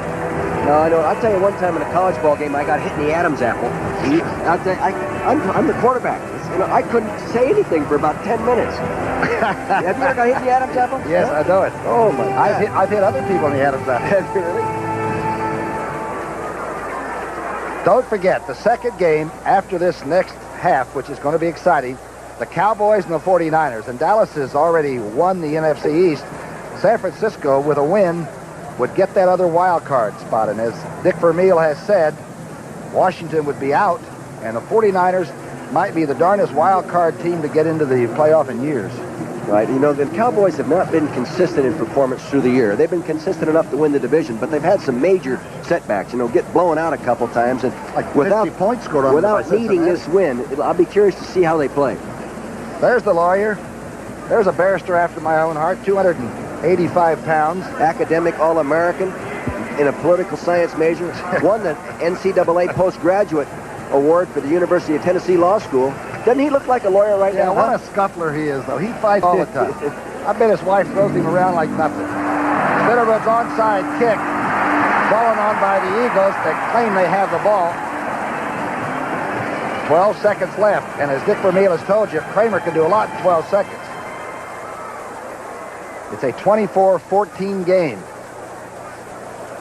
No, I know. I'll tell you one time in a college ball game, I got hit in the Adam's apple. I'm the quarterback. You know, I couldn't say anything for about 10 minutes. Have you ever got hit in the Adam's apple? Yes, I know it. Oh, my God. I've hit other people in the Adam's apple. Really? Don't forget, the second game after this next half, which is going to be exciting, the Cowboys and the 49ers. And Dallas has already won the NFC East. San Francisco, with a win, would get that other wild card spot. And as Dick Vermeil has said, Washington would be out, and the 49ers might be the darnest wild card team to get into the playoff in years. Right. You know, the Cowboys have not been consistent in performance through the year. They've been consistent enough to win the division, but they've had some major setbacks. You know, get blown out a couple times, and like 50 points scored on without needing this win, I'll be curious to see how they play. There's the lawyer. There's a barrister after my own heart, 285 pounds. Academic All-American in a political science major. Won the NCAA postgraduate award for the University of Tennessee Law School. Doesn't he look like a lawyer right now? What a scuffler he is, though. He fights all the time. I bet his wife throws him around like nothing. Stenerud's onside kick, fallen on by the Eagles that claim they have the ball. 12 seconds left, and as Dick Vermeil has told you, Kramer can do a lot in 12 seconds. It's a 24-14 game.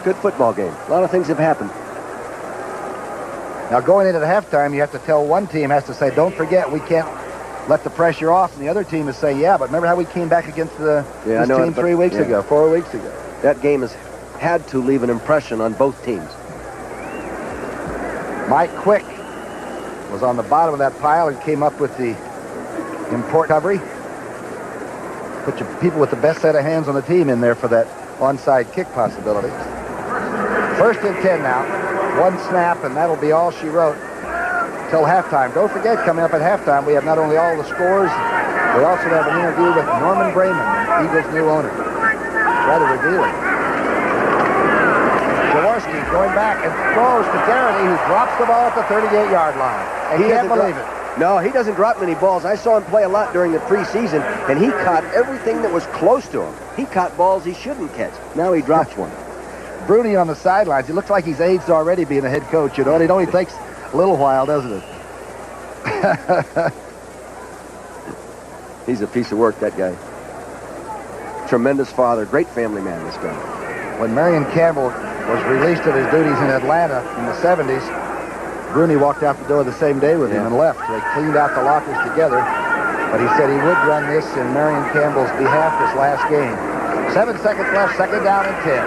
Good football game. A lot of things have happened. Now, going into the halftime, you have to tell one team has to say, don't forget, we can't let the pressure off. And the other team is saying, yeah, but remember how we came back against this team 4 weeks ago. That game has had to leave an impression on both teams. Mike Quick was on the bottom of that pile and came up with the important recovery. Put your people with the best set of hands on the team in there for that onside kick possibility. 1st and 10 now. One snap, and that'll be all she wrote till halftime. Don't forget, coming up at halftime, we have not only all the scores, we also have an interview with Norman Brayman, Eagles' new owner. It's rather revealing. Jaworski going back and throws to Garrity, who drops the ball at the 38-yard line. And he can't believe it. No, he doesn't drop many balls. I saw him play a lot during the preseason, and he caught everything that was close to him. He caught balls he shouldn't catch. Now he drops one. Bruni on the sidelines. He looks like he's aged already being a head coach, you know, and it only takes a little while, doesn't it? He's a piece of work, that guy. Tremendous father, great family man, this guy. When Marion Campbell was released of his duties in Atlanta in the 70s, Bruni walked out the door the same day with him and left. They cleaned out the lockers together, but he said he would run this in Marion Campbell's behalf this last game. 7 seconds left, second down and 10.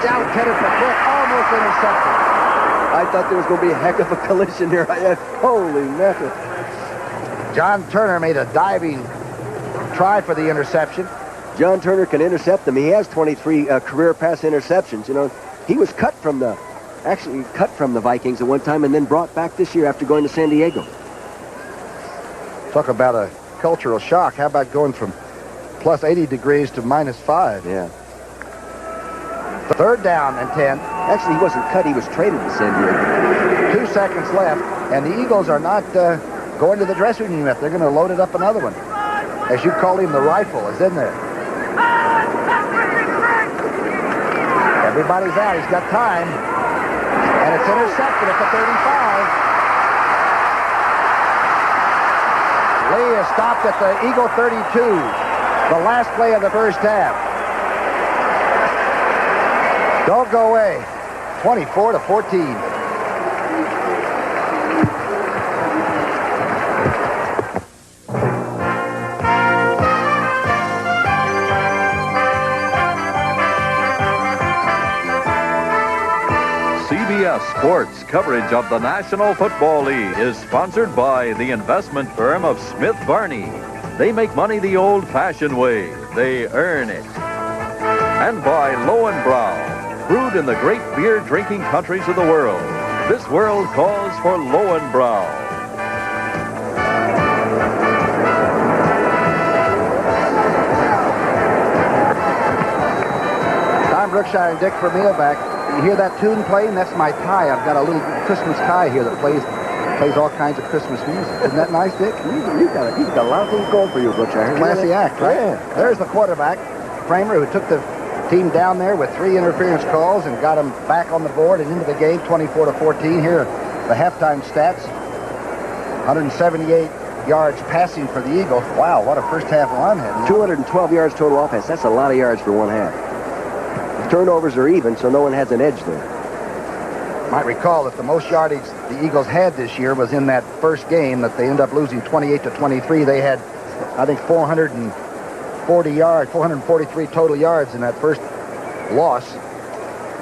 Down headed for quick, almost intercepted. I thought there was going to be a heck of a collision there. Holy mackerel. John Turner made a diving try for the interception. John Turner can intercept them. He has 23 career pass interceptions. You know, he was cut from the Vikings at one time and then brought back this year after going to San Diego. Talk about a cultural shock. How about going from plus 80 degrees to minus 5? Yeah. Third down and 10. Actually, he wasn't cut. He was traded to San Diego. 2 seconds left, and the Eagles are not going to the dressing room yet. They're going to load it up another one. As you call him, the rifle is in there. Everybody's out. He's got time. And it's intercepted at the 35. Lee is stopped at the Eagle 32. The last play of the first half. Don't go away. 24-14. CBS Sports coverage of the National Football League is sponsored by the investment firm of Smith Barney. They make money the old-fashioned way. They earn it. And by Lowenbrau, brewed in the great beer-drinking countries of the world. This world calls for Lowenbrau. Tom Brookshire and Dick Vermeil back. You hear that tune playing? That's my tie. I've got a little Christmas tie here that plays all kinds of Christmas music. Isn't that nice, Dick? You've got a lot of things going for you, Brookshire. Classy act, right? Yeah. There's the quarterback, Kramer, who took the team down there with 3 interference calls and got them back on the board and into the game, 24-14. Here are the halftime stats. 178 yards passing for the Eagles. Wow, what a first half run had. 212 yards total offense. That's a lot of yards for one half. The turnovers are even, so no one has an edge there. Might recall that the most yardage the Eagles had this year was in that first game that they ended up losing 28-23. They had, I think, 443 total yards in that first loss.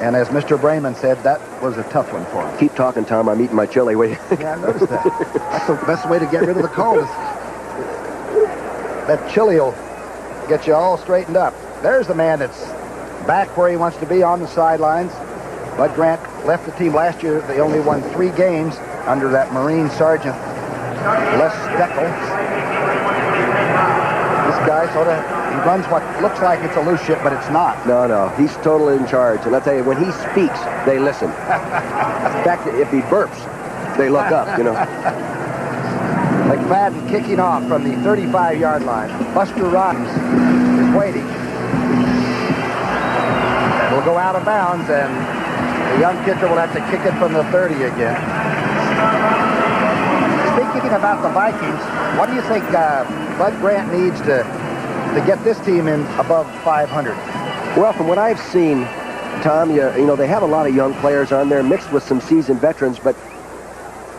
And as Mr. Brayman said, that was a tough one for him. Keep talking, Tom. I'm eating my chili. Wait. Yeah, I noticed that. That's the best way to get rid of the cold. That chili will get you all straightened up. There's the man that's back where he wants to be on the sidelines. Bud Grant left the team last year. They only won 3 games under that Marine Sergeant Les Steckel. This guy he runs what looks like it's a loose ship, but it's not. No, he's totally in charge. And I'll tell you, when he speaks, they listen. In fact, if he burps, they look up, you know. McFadden kicking off from the 35-yard line. Buster Rhymes is waiting. Will go out of bounds, and the young kicker will have to kick it from the 30 again. Speaking about the Vikings, what do you think Bud Grant needs to get this team in above 500? Well, from what I've seen, Tom, you know, they have a lot of young players on there mixed with some seasoned veterans, but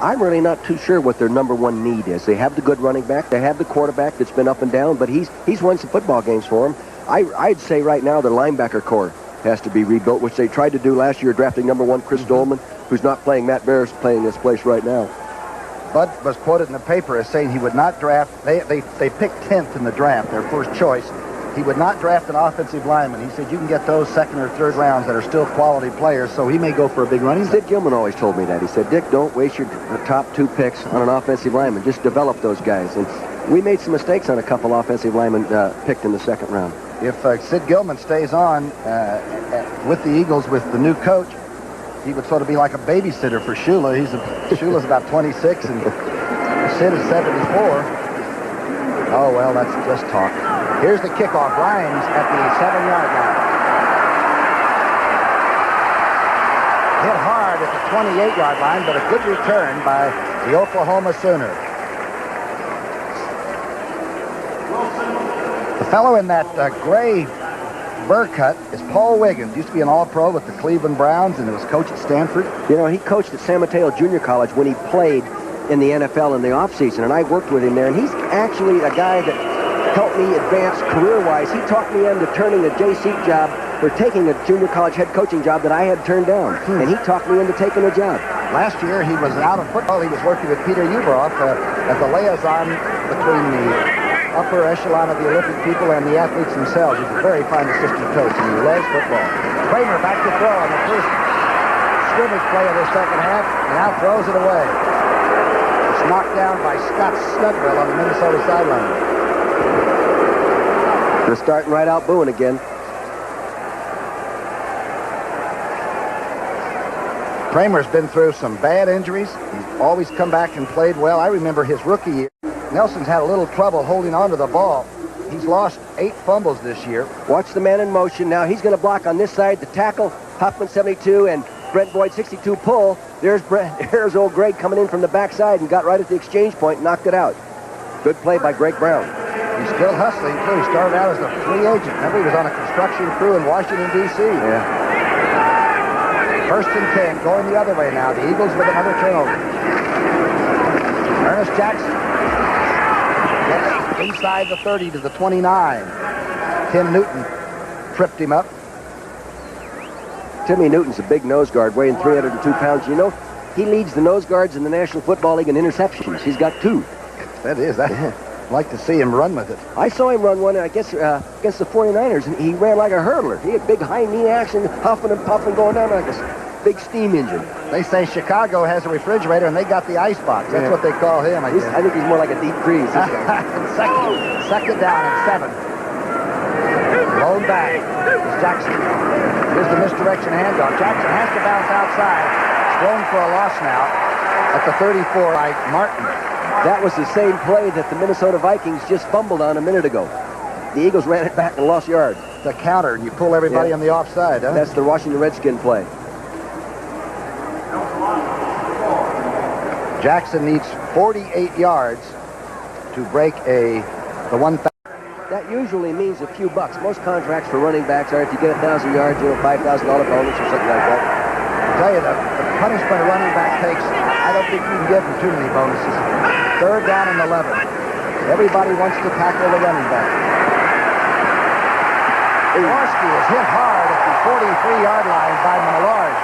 I'm really not too sure what their number one need is. They have the good running back. They have the quarterback that's been up and down, but he's won some football games for them. I'd say right now the linebacker core has to be rebuilt, which they tried to do last year, drafting number 1 Chris Dolman, who's not playing. Matt Bear's playing this place right now. Bud was quoted in the paper as saying he would not draft. They picked 10th in the draft, their first choice. he would not draft an offensive lineman. He said you can get those second or third rounds that are still quality players, so he may go for a big running back. Sid Gilman always told me that. He said, Dick, don't waste your top 2 picks on an offensive lineman. Just develop those guys. And we made some mistakes on a couple offensive linemen picked in the second round. If Sid Gilman stays on with the Eagles with the new coach, he would sort of be like a babysitter for Shula. Shula's about 26 and Sid is 74. Oh, well, that's just talk. Here's the kickoff. Rhymes at the 7-yard line. Hit hard at the 28-yard line, but a good return by the Oklahoma Sooner. The fellow in that gray burr cut is Paul Wiggins. Used to be an All-Pro with the Cleveland Browns and was coach at Stanford. You know, he coached at San Mateo Junior College when he played in the NFL in the offseason, and I worked with him there, and he's actually a guy that helped me advance career-wise. He talked me into turning a JC job or taking a junior college head coaching job that I had turned down, and he talked me into taking a job. Last year, he was out of football. He was working with Peter Ueberroth as the liaison between the upper echelon of the Olympic people and the athletes themselves. He's a very fine assistant coach, and he loves football. Kramer back to throw on the first scrimmage play of the second half, and now throws it away. It's knocked down by Scott Snugwell on the Minnesota sideline. They're starting right out booing again. Kramer's been through some bad injuries. He's always come back and played well. I remember his rookie year. Nelson's had a little trouble holding on to the ball. He's lost 8 fumbles this year. Watch the man in motion. Now he's going to block on this side. The tackle, Hoffman 72 and Brent Boyd 62 pull. There's old Greg coming in from the backside and got right at the exchange point and knocked it out. Good play by Greg Brown. He's still hustling, too. He started out as a free agent. Remember, he was on a construction crew in Washington, D.C. Yeah. First and 10, going the other way now. The Eagles with another turnover. Ernest Jackson gets inside the 30 to the 29. Tim Newton tripped him up. Timmy Newton's a big nose guard, weighing 302 pounds. You know, he leads the nose guards in the National Football League in interceptions. He's got 2. That is. I'd like to see him run with it. I saw him run one, I guess, against the 49ers, and he ran like a hurdler. He had big high knee action, huffing and puffing, going down like a big steam engine. They say Chicago has a refrigerator, and they got the ice box. That's what they call him, I guess. I think he's more like a deep freeze. This guy. second down and 7. Blown back is Jackson. Here's the misdirection handoff. Jackson has to bounce outside. It's thrown for a loss now at the 34 by Martin. That was the same play that the Minnesota Vikings just fumbled on a minute ago. The Eagles ran it back and lost yards. The counter, and you pull everybody on the offside, huh? That's the Washington Redskin play. Jackson needs 48 yards to break the 1,000. That usually means a few bucks. Most contracts for running backs are if you get 1,000 yards, you know, $5,000 bonus or something like that. I tell you, the punishment a running back takes, I don't think you can give him too many bonuses. 3rd down and 11. Everybody wants to tackle the running back. Jaworski is hit hard at the 43-yard line by Millard.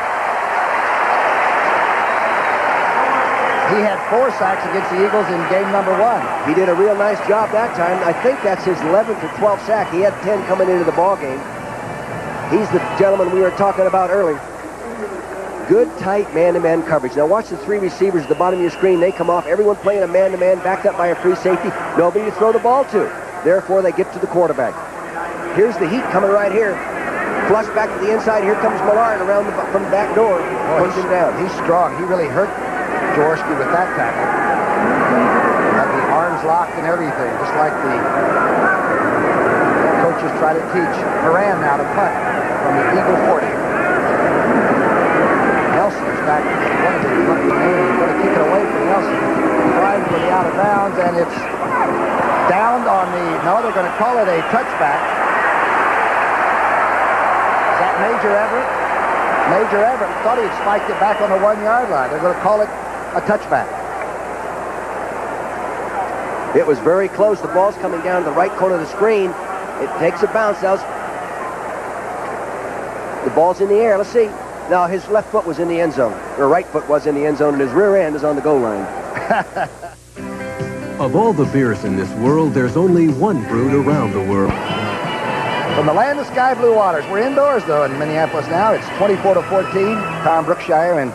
He had 4 sacks against the Eagles in game number 1. He did a real nice job that time. I think that's his 11th or 12th sack. He had 10 coming into the ball game. He's the gentleman we were talking about earlier. Good, tight man-to-man coverage. Now watch the 3 receivers at the bottom of your screen. They come off. Everyone playing a man-to-man, backed up by a free safety. Nobody to throw the ball to. Therefore, they get to the quarterback. Here's the heat coming right here. Flush back to the inside. Here comes Millard around from the back door. Push him down. He's strong. He really hurt Jaworski with that tackle. Had the arms locked and everything, just like the coaches try to teach. Moran now to punt from the Eagle 40. Nelson is back. One of the lucky men. He's going to kick it away from Nelson. Trying for the out of bounds, and it's downed on the... No, they're going to call it a touchback. Is that Major Everett? Major Everett thought he had spiked it back on the 1-yard line. They're going to call it a touchback. It was very close. The ball's coming down to the right corner of the screen. It takes a bounce out. The ball's in the air. Let's see. Now, his left foot was in the end zone. Or right foot was in the end zone, and his rear end is on the goal line. Of all the beers in this world, there's only one brewed around the world. From the land of sky blue waters. We're indoors, though, in Minneapolis now. It's 24-14. Tom Brookshire and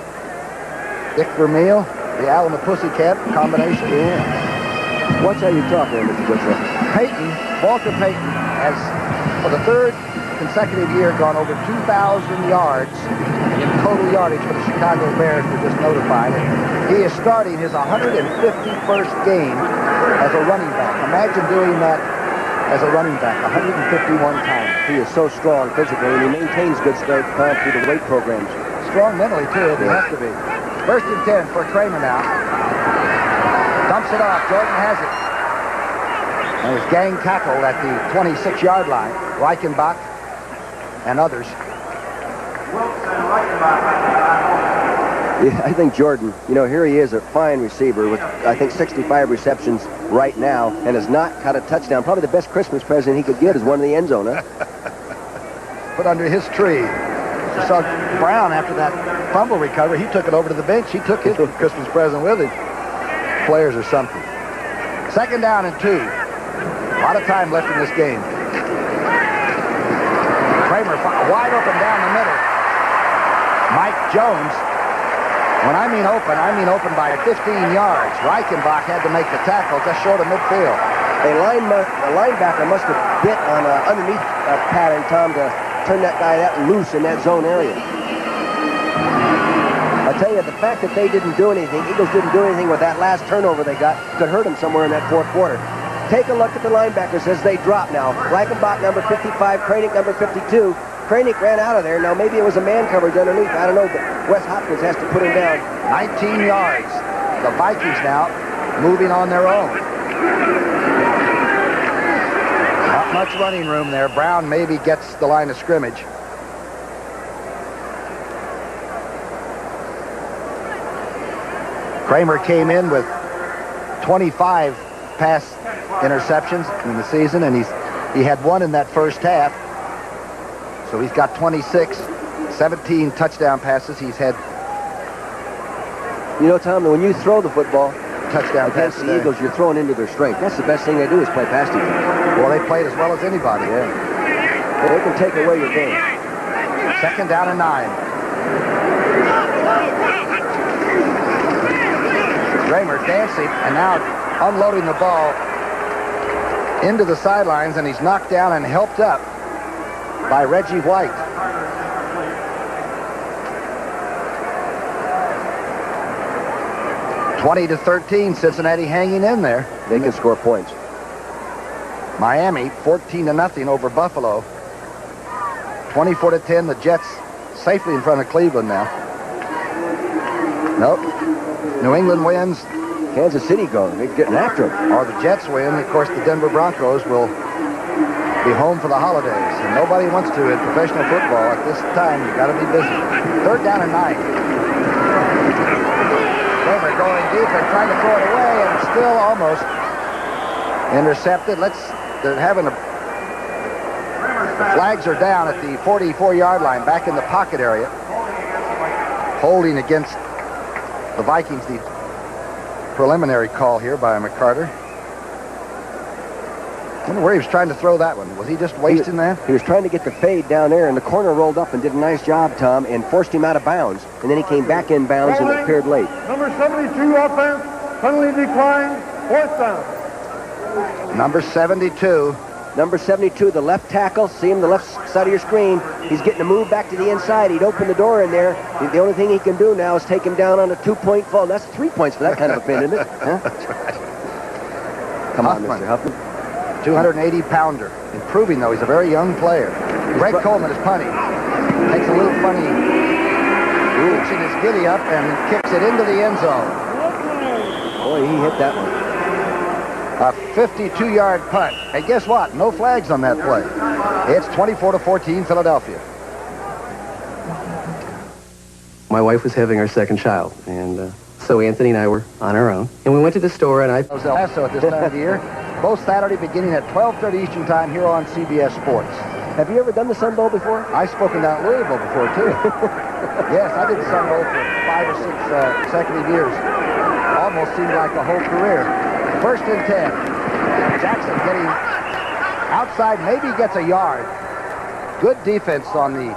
Dick Vermeil, the Owl and the Pussycat combination. Yeah. Watch how you talk there, Mr. Goodson. Walter Payton has, for the third consecutive year, gone over 2,000 yards in total yardage for the Chicago Bears. We're just notified. He is starting his 151st game as a running back. Imagine doing that as a running back 151 times. He is so strong physically, and he maintains good strength through the weight programs. Strong mentally, too. He has to be. First and 10 for Kramer now. Dumps it off. Jordan has it. And his gang tackled at the 26-yard line. Reichenbach and others. Yeah, I think Jordan, here he is, a fine receiver with, I think, 65 receptions right now, and has not caught a touchdown. Probably the best Christmas present he could get is one in the end zone, huh? Put under his tree. You saw Brown after that fumble recovery. He took it over to the bench. He took his Christmas present with him. Players or something. Second down and 2. A lot of time left in this game. Kramer wide open down the middle. Mike Jones. When I mean open by 15 yards. Reichenbach had to make the tackle just short of midfield. A linebacker must have bit on an underneath pattern, Tom, to turn that guy that loose in that zone area. I tell you, the fact that they didn't do anything, Eagles didn't do anything with that last turnover they got, could hurt them somewhere in that fourth quarter. Take a look at the linebackers as they drop now. Reichenbach, number 55, Kranick, number 52. Kranick ran out of there. Now, maybe it was a man coverage underneath. I don't know, but Wes Hopkins has to put him down. 19 yards. The Vikings now moving on their own. Not much running room there. Brown maybe gets the line of scrimmage. Kramer came in with 25 pass interceptions in the season, and he had one in that first half. So he's got 26, 17 touchdown passes. He's had... Tom, when you throw the football touchdown against the Eagles, you're throwing into their strength. That's the best thing they do is play pass defense. Well, they played as well as anybody. Yeah. They can take away your game. Second down and 9. Kramer dancing and now unloading the ball into the sidelines, and he's knocked down and helped up by Reggie White. (20-13), Cincinnati hanging in there. They can score points. Miami 14-0 over Buffalo. 24-10, the Jets safely in front of Cleveland now. Nope. New England wins. Kansas City going. They're getting after them. Or the Jets win. Of course, the Denver Broncos will be home for the holidays. And nobody wants to in professional football. At this time, you got to be busy. Third down and 9. Kramer going deep and trying to throw it away, and still almost intercepted. They're having the flags are down at the 44-yard line, back in the pocket area. Holding against the Vikings, the preliminary call here by McCarter. I wonder where he was trying to throw that one. Was he just wasting that? He was trying to get the fade down there, and the corner rolled up and did a nice job, Tom, and forced him out of bounds. And then he came back in bounds and it appeared late. Number 72 offense, penalty declined, fourth down. Number 72. Number 72, the left tackle. See him the left side of your screen. He's getting a move back to the inside. He'd open the door in there. The only thing he can do now is take him down on a 2-point fall. That's 3 points for that kind of a pin, isn't it? Huh? That's right. Come on, Huffman. Mr. Huffman. 280-pounder. Improving, though. He's a very young player. Greg Coleman is punting. Takes a little funny reach in his giddy up and kicks it into the end zone. Boy, he hit that one. A 52-yard punt. And guess what? No flags on that play. It's 24-14 Philadelphia. My wife was having our second child, and so Anthony and I were on our own. And we went to the store, and I... El Paso at this time of the year. Both Saturday beginning at 12:30 Eastern Time here on CBS Sports. Have you ever done the Sun Bowl before? I've spoken down at Louisville before, too. Yes, I did the Sun Bowl for 5 or 6 consecutive years. Almost seemed like a whole career. First and 10. Jackson getting outside, maybe gets a yard. Good defense on the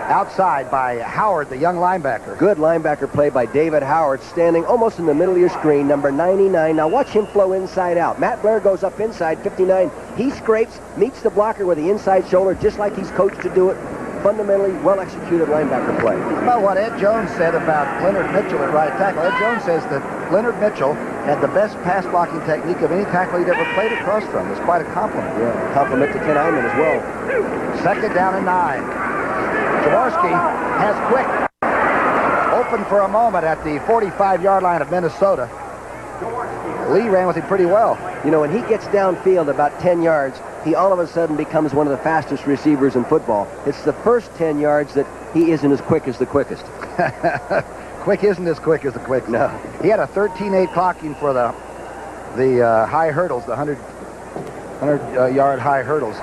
outside by Howard, the young linebacker. Good linebacker play by David Howard, standing almost in the middle of your screen, number 99. Now watch him flow inside out. Matt Blair goes up inside, 59. He scrapes, meets the blocker with the inside shoulder, just like he's coached to do it. Fundamentally well-executed linebacker play. How about what Ed Jones said about Leonard Mitchell at right tackle? Ed Jones says that Leonard Mitchell had the best pass-blocking technique of any tackle he'd ever played across from. It's quite a compliment. Yeah, compliment to Ken Iman as well. 2nd down and 9. Jaworski has Quick open for a moment at the 45-yard line of Minnesota. Lee ran with him pretty well. You know, when he gets downfield about 10 yards, he all of a sudden becomes one of the fastest receivers in football. It's the first 10 yards that he isn't as quick as the quickest. Quick isn't as quick as the quick. No. He had a 13.8 clocking for the high hurdles, the 100-yard high hurdles.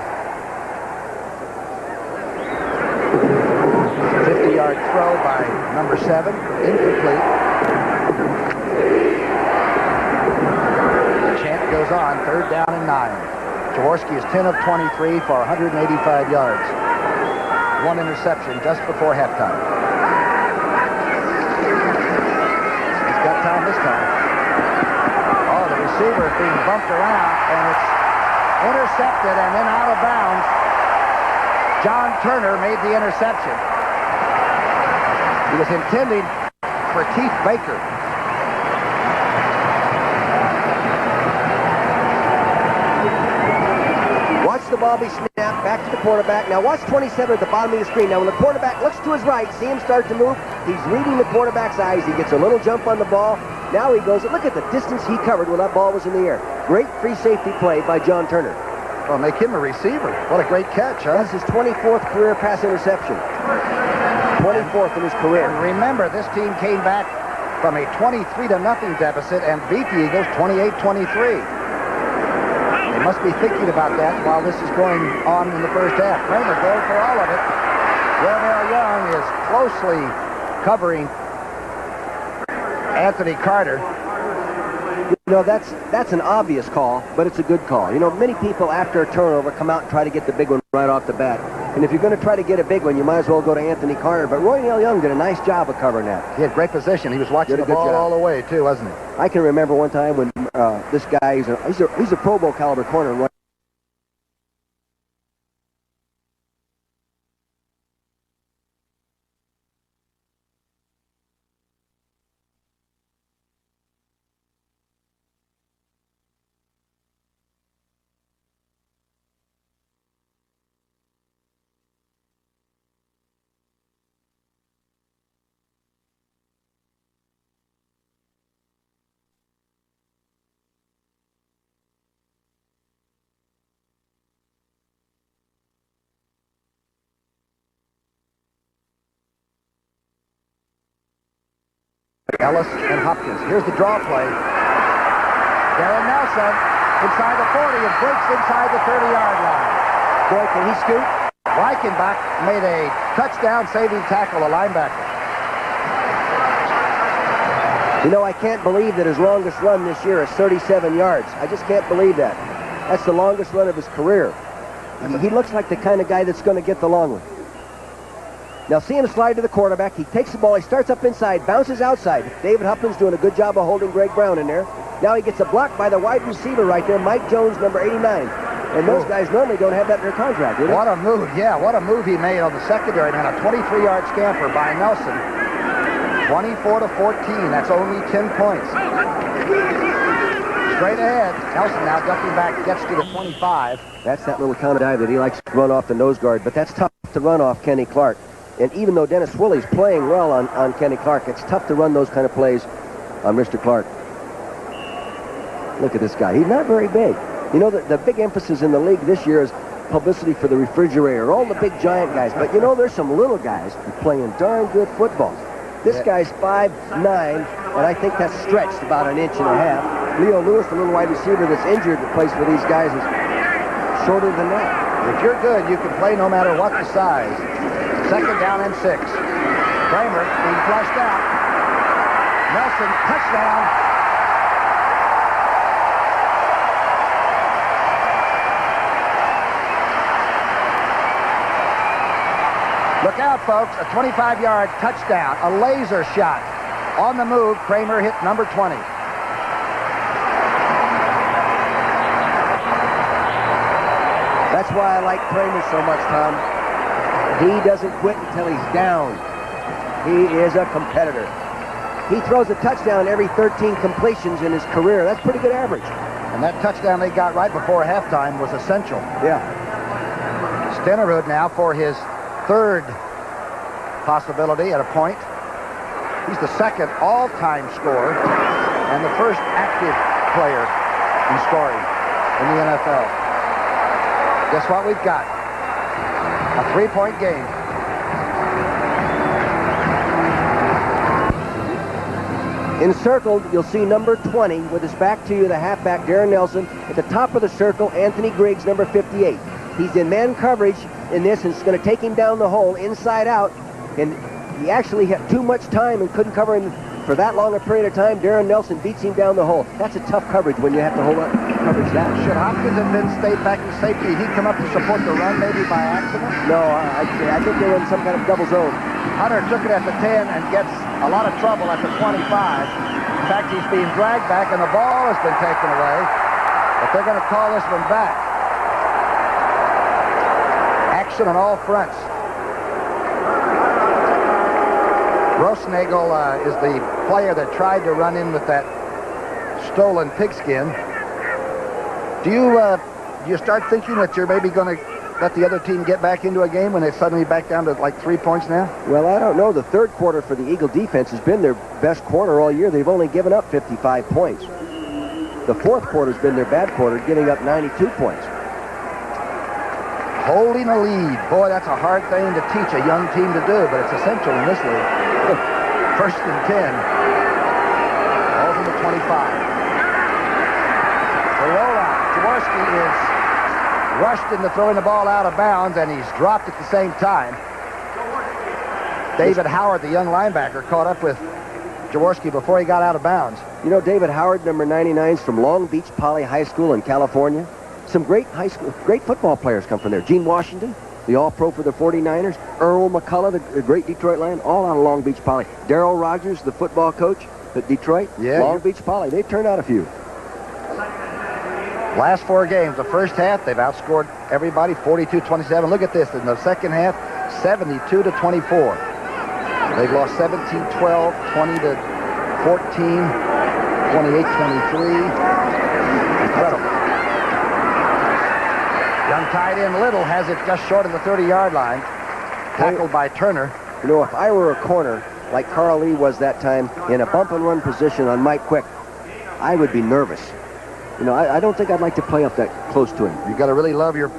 50-yard throw by number 7, incomplete. The chant goes on, 3rd down and 9. Jaworski is 10 of 23 for 185 yards. 1 interception just before halftime. He's got time this time. Oh, the receiver is being bumped around, and it's intercepted and then out of bounds. John Turner made the interception. He was intending for Keith Baker. Watch the ball be snapped back to the quarterback. Now watch 27 at the bottom of the screen. Now when the quarterback looks to his right, see him start to move, he's reading the quarterback's eyes. He gets a little jump on the ball. Now he goes, look at the distance he covered when that ball was in the air. Great free safety play by John Turner. Well, make him a receiver. What a great catch, huh? That's his 24th career pass interception. 24th in his career. And remember, this team came back from a 23-0 deficit and beat the Eagles 28-23. They must be thinking about that while this is going on in the first half. Kramer going for all of it. Romeo Young is closely covering Anthony Carter. You know, that's an obvious call, but it's a good call. You know, many people after a turnover come out and try to get the big one right off the bat. And if you're going to try to get a big one, you might as well go to Anthony Carter. But Roy Neal Young did a nice job of covering that. He had great position. He was watching the ball all the way, too, wasn't he? I can remember one time when this guy, he's a Pro Bowl caliber corner. Roy Ellis and Hopkins. Here's the draw play. Darren Nelson inside the 40 and breaks inside the 30-yard line. Boy, can he scoot? Reichenbach made a touchdown-saving tackle, a linebacker. You know, I can't believe that his longest run this year is 37 yards. I just can't believe that. That's the longest run of his career. He looks like the kind of guy that's going to get the long one. Now see him slide to the quarterback. He takes the ball. He starts up inside, bounces outside. David Huffman's doing a good job of holding Greg Brown in there. Now he gets a block by the wide receiver right there, Mike Jones, number 89. And those guys normally don't have that in their contract, do they? What a move, yeah. What a move he made on the secondary, man. A 23-yard scamper by Nelson. 24-14. That's only 10 points. Straight ahead. Nelson now ducking back, gets to the 25. That's that little counter dive that he likes to run off the nose guard. But that's tough to run off Kenny Clark. And even though Dennis Willey's playing well on Kenny Clark, it's tough to run those kind of plays on Mr. Clark. Look at this guy. He's not very big. You know, the big emphasis in the league this year is publicity for the refrigerator, all the big giant guys. But, you know, there's some little guys playing darn good football. This guy's 5'9", and I think that's stretched about 1.5 inches. Leo Lewis, the little wide receiver that's injured that plays for these guys, is shorter than that. If you're good, you can play no matter what the size. 2nd down and 6. Kramer being flushed out. Nelson, touchdown. Look out, folks. A 25-yard touchdown. A laser shot. On the move, Kramer hit number 20. That's why I like Kramer so much, Tom. He doesn't quit until he's down. He is a competitor. He throws a touchdown every 13 completions in his career. That's pretty good average. And that touchdown they got right before halftime was essential. Yeah. Stenerud now for his third possibility at a point. He's the second all-time scorer and the first active player in scoring in the NFL. Guess what we've got? A three-point game. Encircled, you'll see number 20 with his back to you, the halfback, Darren Nelson. At the top of the circle, Anthony Griggs, number 58. He's in man coverage in this, and it's going to take him down the hole, inside out. And he actually had too much time and couldn't cover him for that long a period of time. Darren Nelson beats him down the hole. That's a tough coverage when you have to hold up coverage that. Should Hopkins have been stayed back in safety? He'd come up to support the run maybe by accident? No, I think they were in some kind of double zone. Hunter took it at the 10 and gets a lot of trouble at the 25. In fact, he's being dragged back and the ball has been taken away. But they're going to call this one back. Action on all fronts. Grossnagel is the player that tried to run in with that stolen pigskin. Do you start thinking that you're maybe going to let the other team get back into a game when they're suddenly back down to like 3 points now? Well, I don't know. The third quarter for the Eagle defense has been their best quarter all year. They've only given up 55 points. The fourth quarter's been their bad quarter, giving up 92 points. Holding a lead. Boy, that's a hard thing to teach a young team to do, but it's essential in this league. First and 10. Ball from the 25. The rollout. Jaworski is rushed into throwing the ball out of bounds, and he's dropped at the same time. David Howard, the young linebacker, caught up with Jaworski before he got out of bounds. You know, David Howard, number 99, is from Long Beach Poly High School in California. Some great football players come from there. Gene Washington, the All-Pro for the 49ers. Earl McCullough, the great Detroit lion, all out of Long Beach Poly. Darrell Rogers, the football coach at Detroit. Yeah, Long Beach Poly. They've turned out a few. Last 4 games, the first half, they've outscored everybody 42-27. Look at this. In the second half, 72-24. They've lost 17-12, 20-14, 28-23. Incredible. Young tight end Little has it just short of the 30-yard line. Tackled by Turner. You know, if I were a corner, like Carl Lee was that time, in a bump-and-run position on Mike Quick, I would be nervous. You know, I don't think I'd like to play up that close to him. You got to really love your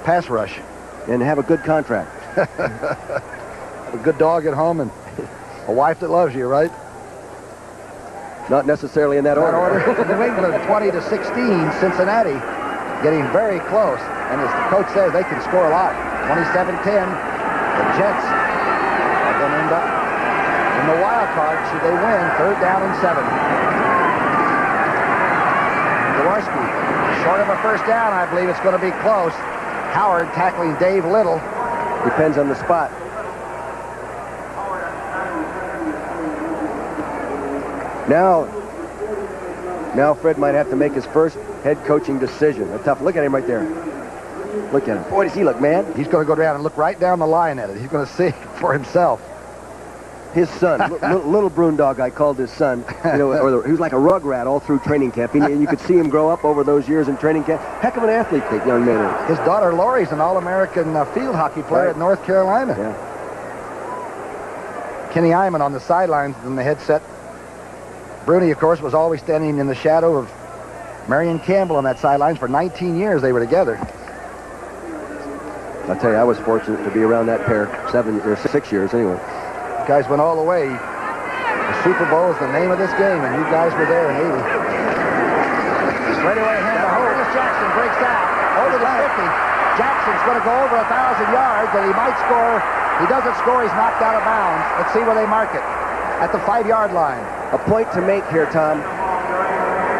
pass rush. And have a good contract. A good dog at home and a wife that loves you, right? Not necessarily in that order. New England 20-16, Cincinnati getting very close. And as the coach says, they can score a lot. 27-10, the Jets are going to end up in the wild card should they win. 3rd down and 7. Jaworski, short of a first down. I believe it's going to be close. Howard tackling Dave Little. Depends on the spot. Now Fred might have to make his first head coaching decision. A tough look at him right there. Look at him. Boy, does he look mad. He's going to go down and look right down the line at it. He's going to see it for himself. His son, little Brundog, I called his son. You know, he was like a rugrat all through training camp. And you could see him grow up over those years in training camp. Heck of an athlete, that young man. His daughter Lori's an All-American field hockey player at North Carolina. Yeah. Kenny Iman on the sidelines in the headset. Bruni, of course, was always standing in the shadow of Marion Campbell on that sidelines. For 19 years they were together. I'll tell you, I was fortunate to be around that pair 7 or 6 years anyway. You guys went all the way. The Super Bowl is the name of this game, and you guys were there in 80. Straight away hand to Holmes. Jackson breaks out over the 50. Jackson's going to go over 1,000 yards, and he might score. He doesn't score. He's knocked out of bounds. Let's see where they mark it. At the 5-yard line. A point to make here, Tom.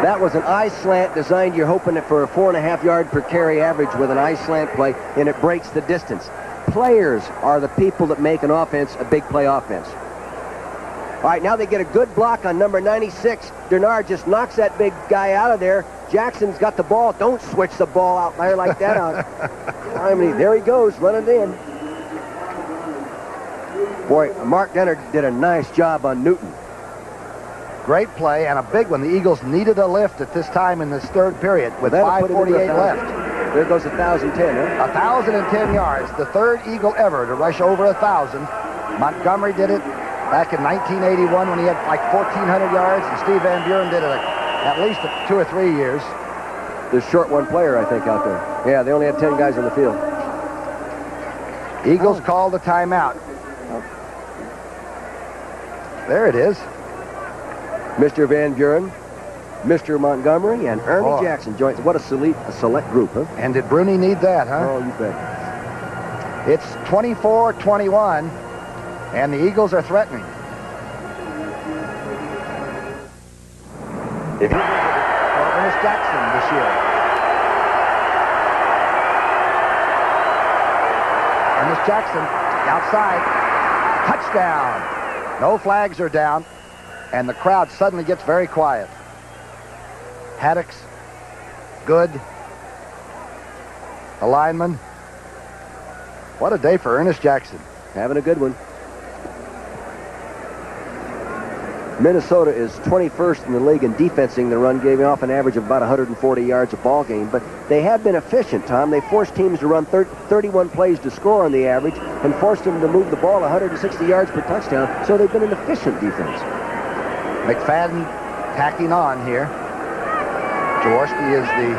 That was an eye slant designed. You're hoping for a 4.5 yard per carry average with an eye slant play, and it breaks the distance. players are the people that make an offense a big play offense. All right, now they get a good block on number 96. Bernard just knocks that big guy out of there. Jackson's got the ball. Don't switch the ball out there like that. I mean, there he goes, running in. Boy, Mark Denner did a nice job on Newton. Great play and a big one. The Eagles needed a lift at this time in this third period with 5:48 left. There goes 1,010, huh? 1,010 yards. The third Eagle ever to rush over 1,000. Montgomery did it back in 1981 when he had like 1,400 yards, and Steve Van Buren did it at least 2 or 3 years. There's short one player, I think, out there. Yeah, they only had 10 guys on the field. Eagles called the timeout. There it is. Mr. Van Buren, Mr. Montgomery, and Ernie Jackson joins. What a select group, huh? And did Bruni need that, huh? Oh, you bet. It's 24-21, and the Eagles are threatening. If you Ernest Jackson this year. Ernest Jackson outside. Touchdown. No flags are down, and the crowd suddenly gets very quiet. Haddocks, good. A lineman. What a day for Ernest Jackson. having a good one. Minnesota is 21st in the league in defensing the run, giving off an average of about 140 yards a ball game. But they have been efficient, Tom. They forced teams to run 31 plays to score on the average and forced them to move the ball 160 yards per touchdown. So they've been an efficient defense. McFadden tacking on here. Jaworski is the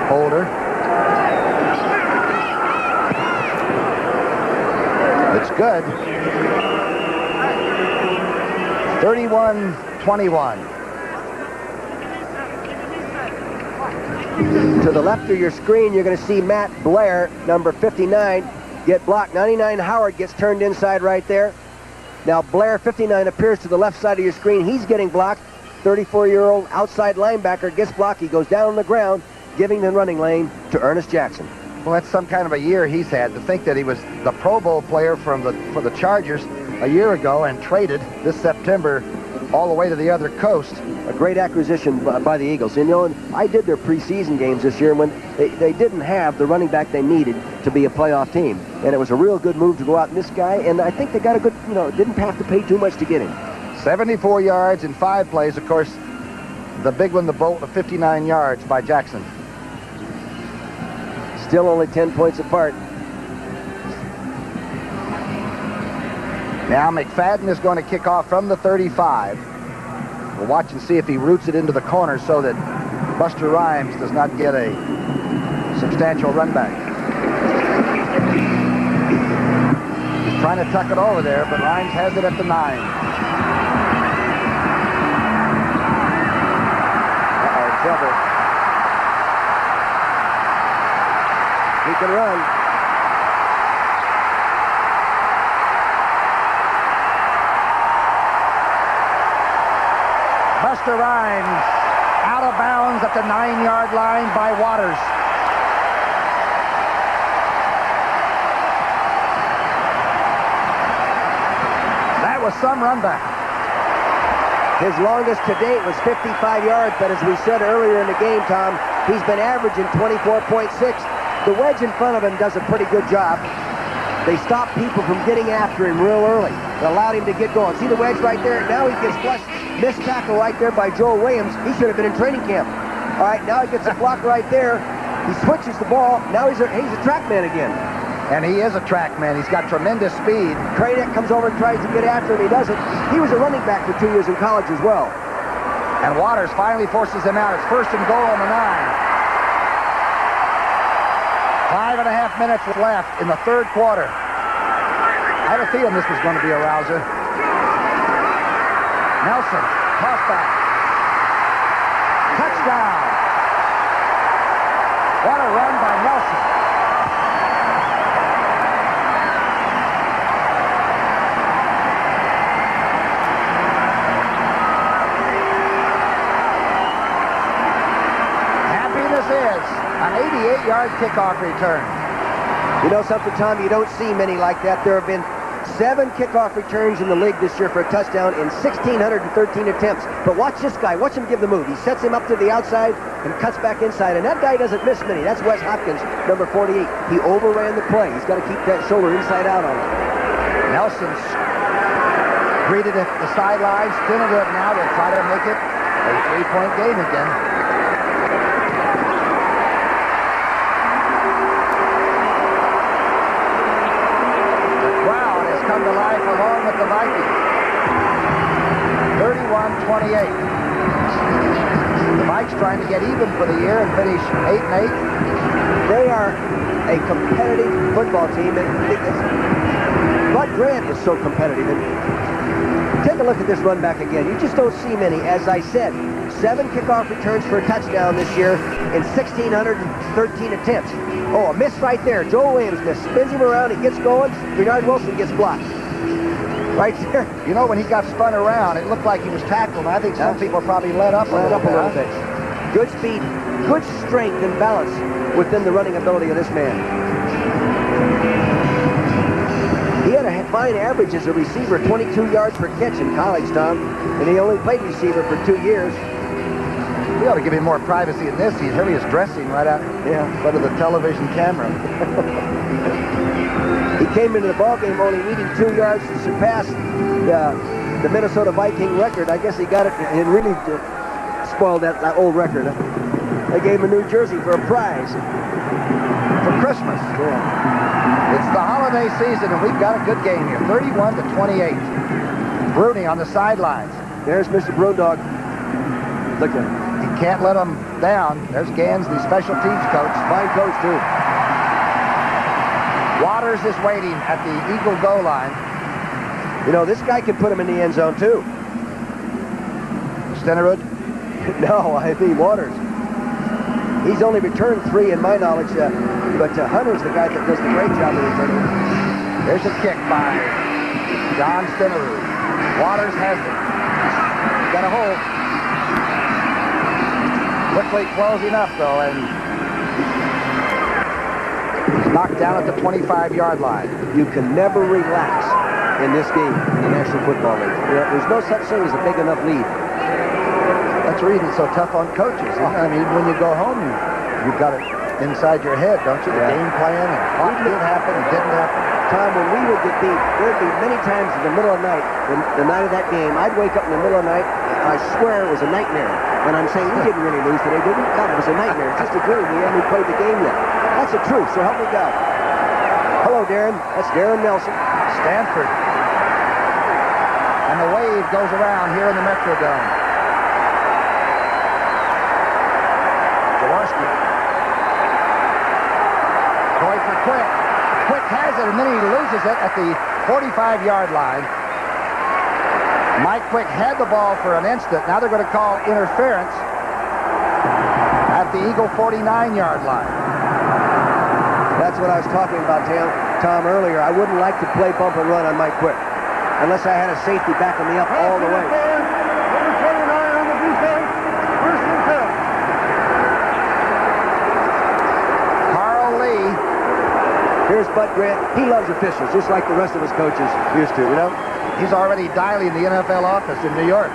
holder. It's good. 31-21. To the left of your screen, you're going to see Matt Blair, number 59, get blocked. 99 Howard gets turned inside right there. Now Blair, 59, appears to the left side of your screen. He's getting blocked. 34-year-old outside linebacker gets blocked. He goes down on the ground, giving the running lane to Ernest Jackson. Well, that's some kind of a year he's had. To think that he was the Pro Bowl player for the Chargers a year ago and traded this September all the way to the other coast. A great acquisition by the Eagles. And, you know, I did their preseason games this year when they didn't have the running back they needed to be a playoff team. And it was a real good move to go out in this guy. And I think they got a good, didn't have to pay too much to get him. 74 yards in 5 plays. Of course, the big one, the bolt of 59 yards by Jackson. Still only 10 points apart. Now McFadden is going to kick off from the 35. We'll watch and see if he roots it into the corner so that Buster Rhymes does not get a substantial run back. He's trying to tuck it over there, but Rhymes has it at the 9. Uh-oh, trouble. He can run. Buster Rhymes out of bounds at the 9-yard line by Waters. That was some run back. His longest to date was 55 yards, but as we said earlier in the game, Tom, he's been averaging 24.6. The wedge in front of him does a pretty good job. They stopped people from getting after him real early. It allowed him to get going. See the wedge right there? Now he gets flushed. Missed tackle right there by Joel Williams. He should have been in training camp. All right, now he gets a block right there. He switches the ball. Now he's a track man again. And he is a track man. He's got tremendous speed. Kranick comes over and tries to get after him. He doesn't. He was a running back for 2 years in college as well. And Waters finally forces him out. It's 1st and goal on the 9. 5.5 minutes left in the 3rd quarter. I had a feeling this was going to be a rouser. Nelson, toss back. Touchdown. What a run by Nelson. Happiness is an 88-yard kickoff return. You know something, Tom? You don't see many like that. There have been 7 kickoff returns in the league this year for a touchdown in 1,613 attempts. But watch this guy. Watch him give the move. He sets him up to the outside and cuts back inside. And that guy doesn't miss many. That's Wes Hopkins, number 48. He overran the play. He's got to keep that shoulder inside out on him. Nelson's greeted at the sidelines. Tentative now. They'll try to make it a 3-point game again. Come to life along with the Vikings. 31-28. The Vikes trying to get even for the year and finish 8-8. They are a competitive football team, and Bud Grant is so competitive. And take a look at this run back again. You just don't see many. As I said, 7 kickoff returns for a touchdown this year in 1,613 attempts. Oh, a miss right there. Joe Williams miss. Spins him around. He gets going. Bernard Wilson gets blocked. Right there. You know, when he got spun around, it looked like he was tackled. I think some people probably let up a little bit. Good speed, good strength and balance within the running ability of this man. He had a fine average as a receiver, 22 yards per catch in college, Tom. And he only played receiver for 2 years. We ought to give him more privacy in this. Here he is dressing right out in front of the television camera. He came into the ballgame only needing 2 yards to surpass the Minnesota Viking record. I guess he got it and really spoiled that old record. They gave him a New Jersey for a prize. For Christmas. Yeah. It's the holiday season, and we've got a good game here. 31-28. Bruni on the sidelines. There's Mr. Brundog. Look at him. He can't let him down. There's Gans, the special teams coach. Fine coach, too. Waters is waiting at the Eagle goal line. You know, this guy can put him in the end zone, too. Stenerud? No, I mean Waters. He's only returned 3 in my knowledge, but Hunter's the guy that does the great job of returning. There's a kick by John Stenerud. Waters has it. Got a hold. Quickly closing up, though, and he's knocked down at the 25-yard line. You can never relax in this game in the National Football League. There's no such thing as a big enough lead. That's the reason it's so tough on coaches. Isn't it? I mean, when you go home, you've got it inside your head, don't you? The game plan and what did happen and didn't happen. Tom, when we would get beat, there'd be many times in the middle of the night, the night of that game, I'd wake up in the middle of the night, I swear it was a nightmare. And I'm saying, we didn't really lose today, did we? God, it was a nightmare. Just a dream. We hadn't played the game yet. That's the truth, so help me God. Hello, Darren. That's Darren Nelson. Stanford. And the wave goes around here in the Metrodome. Jaworski. Going for Quick. Quick has it, and then he loses it at the 45-yard line. Mike Quick had the ball for an instant. Now they're going to call interference at the Eagle 49-yard line. That's what I was talking about, Tom, earlier. I wouldn't like to play bump and run on Mike Quick unless I had a safety backing me up all the way. Number 29 on the defense. First and 10. Carl Lee. Here's Bud Grant. He loves officials, just like the rest of his coaches used to, you know? He's already dialing the NFL office in New York.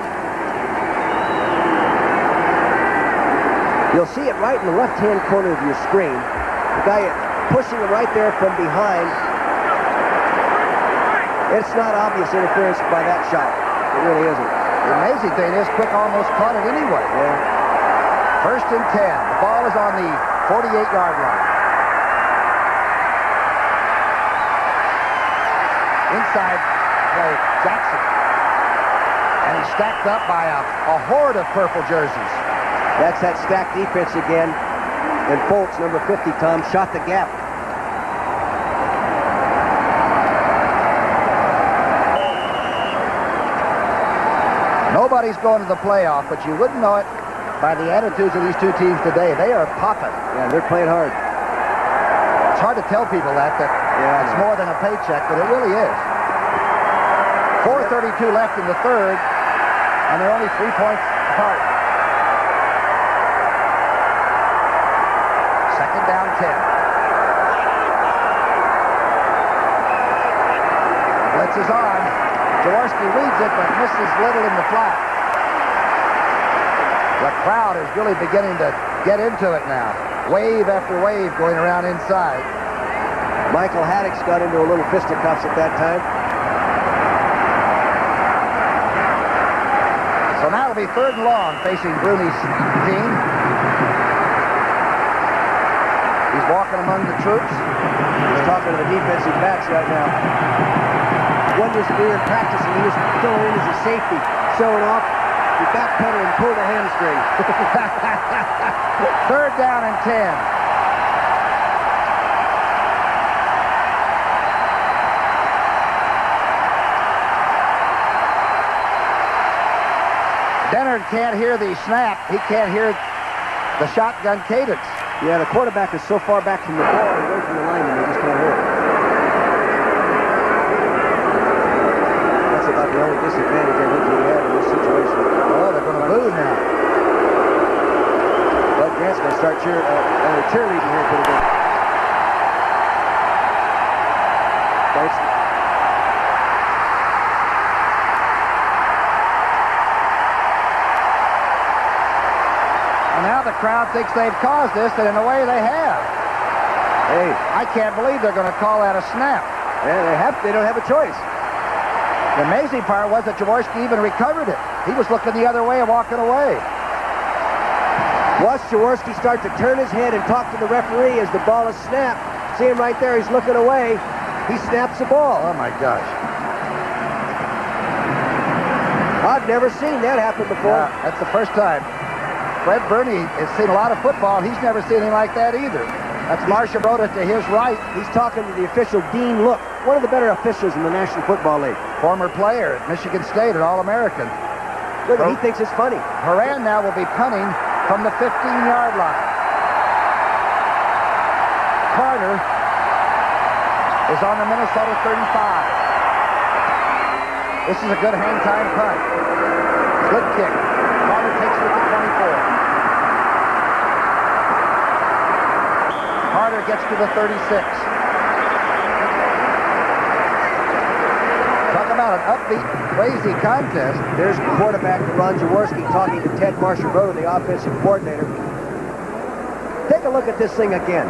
You'll see it right in the left-hand corner of your screen. The guy pushing him right there from behind. It's not obvious interference by that shot. It really isn't. The amazing thing is Quick almost caught it anyway. Yeah. First and 10. The ball is on the 48-yard line. Inside Jackson. And he's stacked up by a horde of purple jerseys. That's that stacked defense again. And Foltz, number 50, Tom, shot the gap. Nobody's going to the playoff, but you wouldn't know it by the attitudes of these two teams today. They are popping. Yeah, they're playing hard. It's hard to tell people that it's more than a paycheck, but it really is. 4:32 left in the third, and they're only 3 points apart. Second down 10. blitz is on. Jaworski reads it, but misses Little in the flat. The crowd is really beginning to get into it now. Wave after wave going around inside. Michael Haddock's got into a little fisticuffs at that time. So now it'll be 3rd and long facing Bruni's team. He's walking among the troops. He's talking to the defensive backs right now. One year in practicing, he was thrown in as a safety, showing off. He backpedaled and pulled a hamstring. 3rd down and 10. Dennard can't hear the snap. He can't hear the shotgun cadence. Yeah, the quarterback is so far back from the ball and away from the lineman, they just can't hear it. That's about the only disadvantage I think he had in this situation. Oh, they're going to boo now. Bud Grant's going to start cheerleading here pretty good. Starts. And now the crowd thinks they've caused this, and in a way they have. Hey, I can't believe they're going to call that a snap. yeah, they don't have a choice. The amazing part was that Jaworski even recovered it. He was looking the other way and walking away. Watch Jaworski start to turn his head and talk to the referee as the ball is snapped. See him right there. He's looking away. He snaps the ball. Oh, my gosh. I've never seen that happen before. Yeah, that's the first time. Fred Burney has seen a lot of football, and he's never seen anything like that either. That's Marcia Broda to his right. He's talking to the official, Dean Look, one of the better officials in the National Football League. Former player at Michigan State, an All-American. Look, he thinks it's funny. Horan now will be punting from the 15-yard line. Carter is on the Minnesota 35. This is a good hang-time punt. Good kick. Carter takes it to 24. Carter gets to the 36. Talk about an upbeat, crazy contest. There's quarterback Ron Jaworski talking to Ted Marshall-Broda, the offensive coordinator. Take a look at this thing again.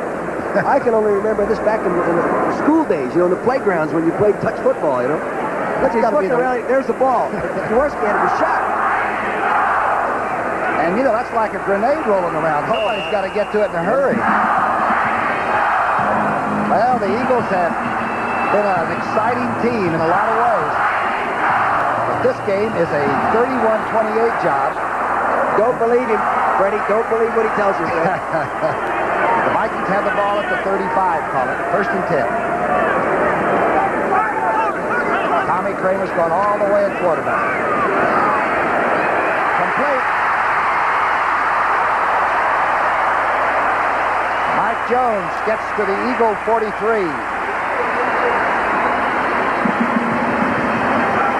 I can only remember this back in the school days, in the playgrounds when you played touch football, Look, he's looking around. There's the ball. Jaworski had a shot. And, that's like a grenade rolling around. Somebody's got to get to it in a hurry. Well, the Eagles have been an exciting team in a lot of ways. But this game is a 31-28 job. Don't believe him, Freddie. Don't believe what he tells you, Fred. The Vikings have the ball at the 35, call it. 1st and 10. Tommy Kramer's gone all the way at quarterback. Complete. Mike Jones gets to the Eagle 43.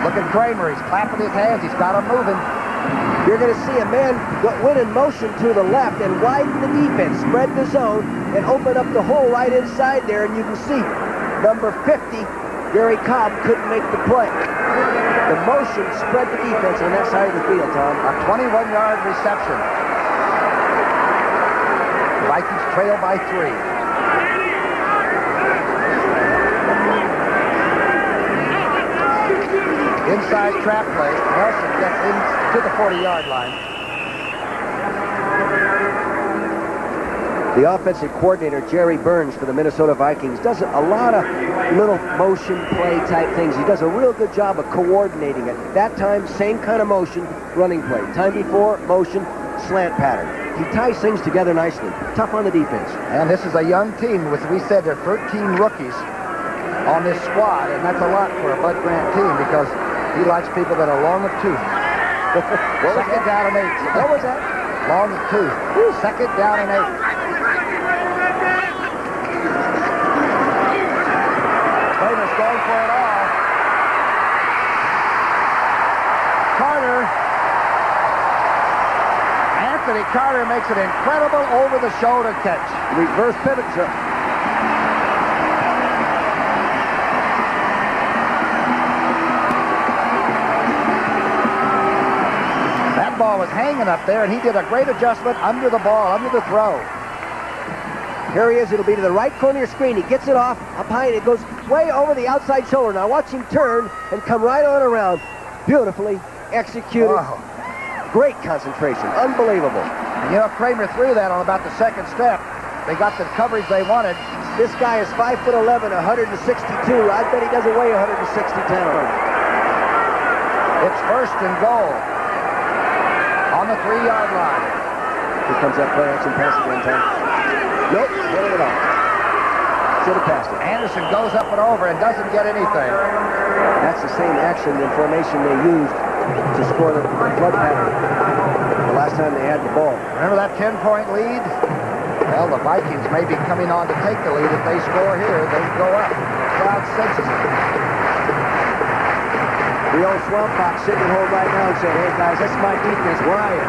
Look at Kramer. He's clapping his hands. He's got him moving. You're going to see a man win in motion to the left and widen the defense, spread the zone, and open up the hole right inside there, and you can see number 50, Gary Cobb, couldn't make the play. The motion spread the defense on that side of the field, Tom. A 21-yard reception. The Vikings trail by 3. Inside trap play. Nelson gets into the 40-yard line. The offensive coordinator, Jerry Burns, for the Minnesota Vikings, does a lot of little motion play type things. He does a real good job of coordinating it. That time, same kind of motion, running play. Time before, motion, slant pattern. He ties things together nicely. Tough on the defense. And this is a young team with, we said, there are 13 rookies on this squad, and that's a lot for a Bud Grant team because he likes people that are long of tooth. Second down and 8. What was that? Long of tooth. Second down and 8. Kramer's going for it all. Carter. Anthony Carter makes an incredible over-the-shoulder catch. Reverse pivot, sir. hanging up there, and he did a great adjustment under the ball, under the throw. Here he is. It'll be to the right corner of your screen. He gets it off up high, and it goes way over the outside shoulder. Now watch him turn and come right on around. Beautifully executed. Wow. Great concentration. Unbelievable. And you know, Kramer threw that on about the second step. They got the coverage they wanted. This guy is 5'11", 162. I bet he doesn't weigh 160 pounds. It's first and goal on the 3-yard line. Here comes that play action pass again, Tom. Nope, hit it off. Should have passed it. Anderson goes up and over and doesn't get anything. That's the same action and formation they used to score the flood pattern the last time they had the ball. Remember that 10-point lead? Well, the Vikings may be coming on to take the lead. If they score here, they go up. The crowd senses it. The old Swamp Fox sitting at home right now and saying, hey, guys, that's my defense. Where are you?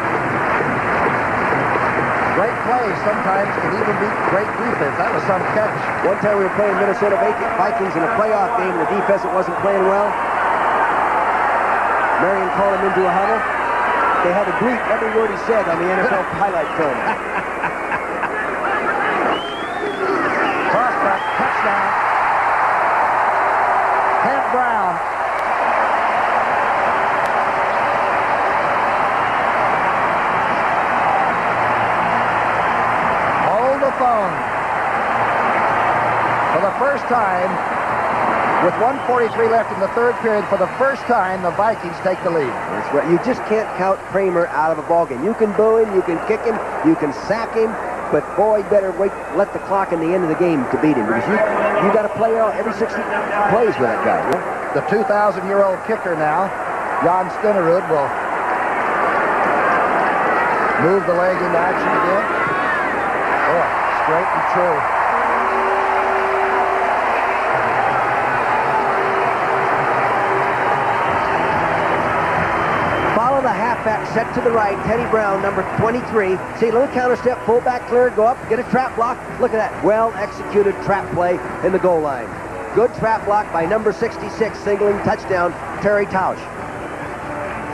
Great plays sometimes can even be great defense. That was some catch. One time we were playing Minnesota Vikings in a playoff game, and the defense that wasn't playing well. Marion called him into a huddle. They had to bleep every word he said on the NFL highlight film. Crossback, touchdown. Ted Brown. Hold the phone. For the first time, with 1:43 left in the third period, for the first time, the Vikings take the lead. That's right. You just can't count Kramer out of a ballgame. You can boo him, you can kick him, you can sack him, but boy, you better wait, let the clock in the end of the game to beat him, because you got to play out every 60 plays with that guy. You know? The 2,000-year-old kicker now, Jan Stenerud, will move the leg into action again. Oh, straight and true. Follow the halfback set to the right, Teddy Brown, number 23. See, a little counter step, fullback clear, go up, get a trap block. Look at that, well-executed trap play in the goal line. Good trap block by number 66, singling touchdown, Terry Tausch.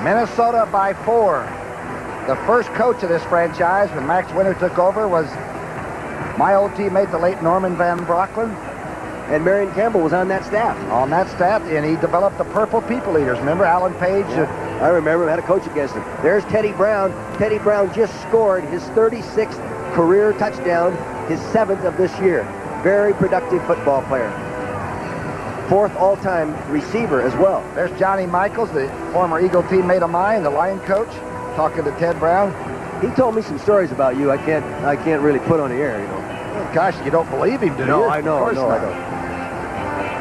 Minnesota by 4. The first coach of this franchise, when Max Winter took over, was my old teammate, the late Norman Van Brocklin. And Marion Campbell was on that staff. On that staff, and he developed the Purple People Eaters. Remember Alan Page? Yeah. I remember him, had a coach against him. There's Teddy Brown. Teddy Brown just scored his 36th career touchdown, his 7th of this year. Very productive football player. 4th all-time receiver as well. There's Johnny Michaels, the former Eagle teammate of mine, the line coach, talking to Ted Brown. He told me some stories about you I can't really put on the air, you know. Oh, gosh, you don't believe him, do you? No, I know, Of course not. I know.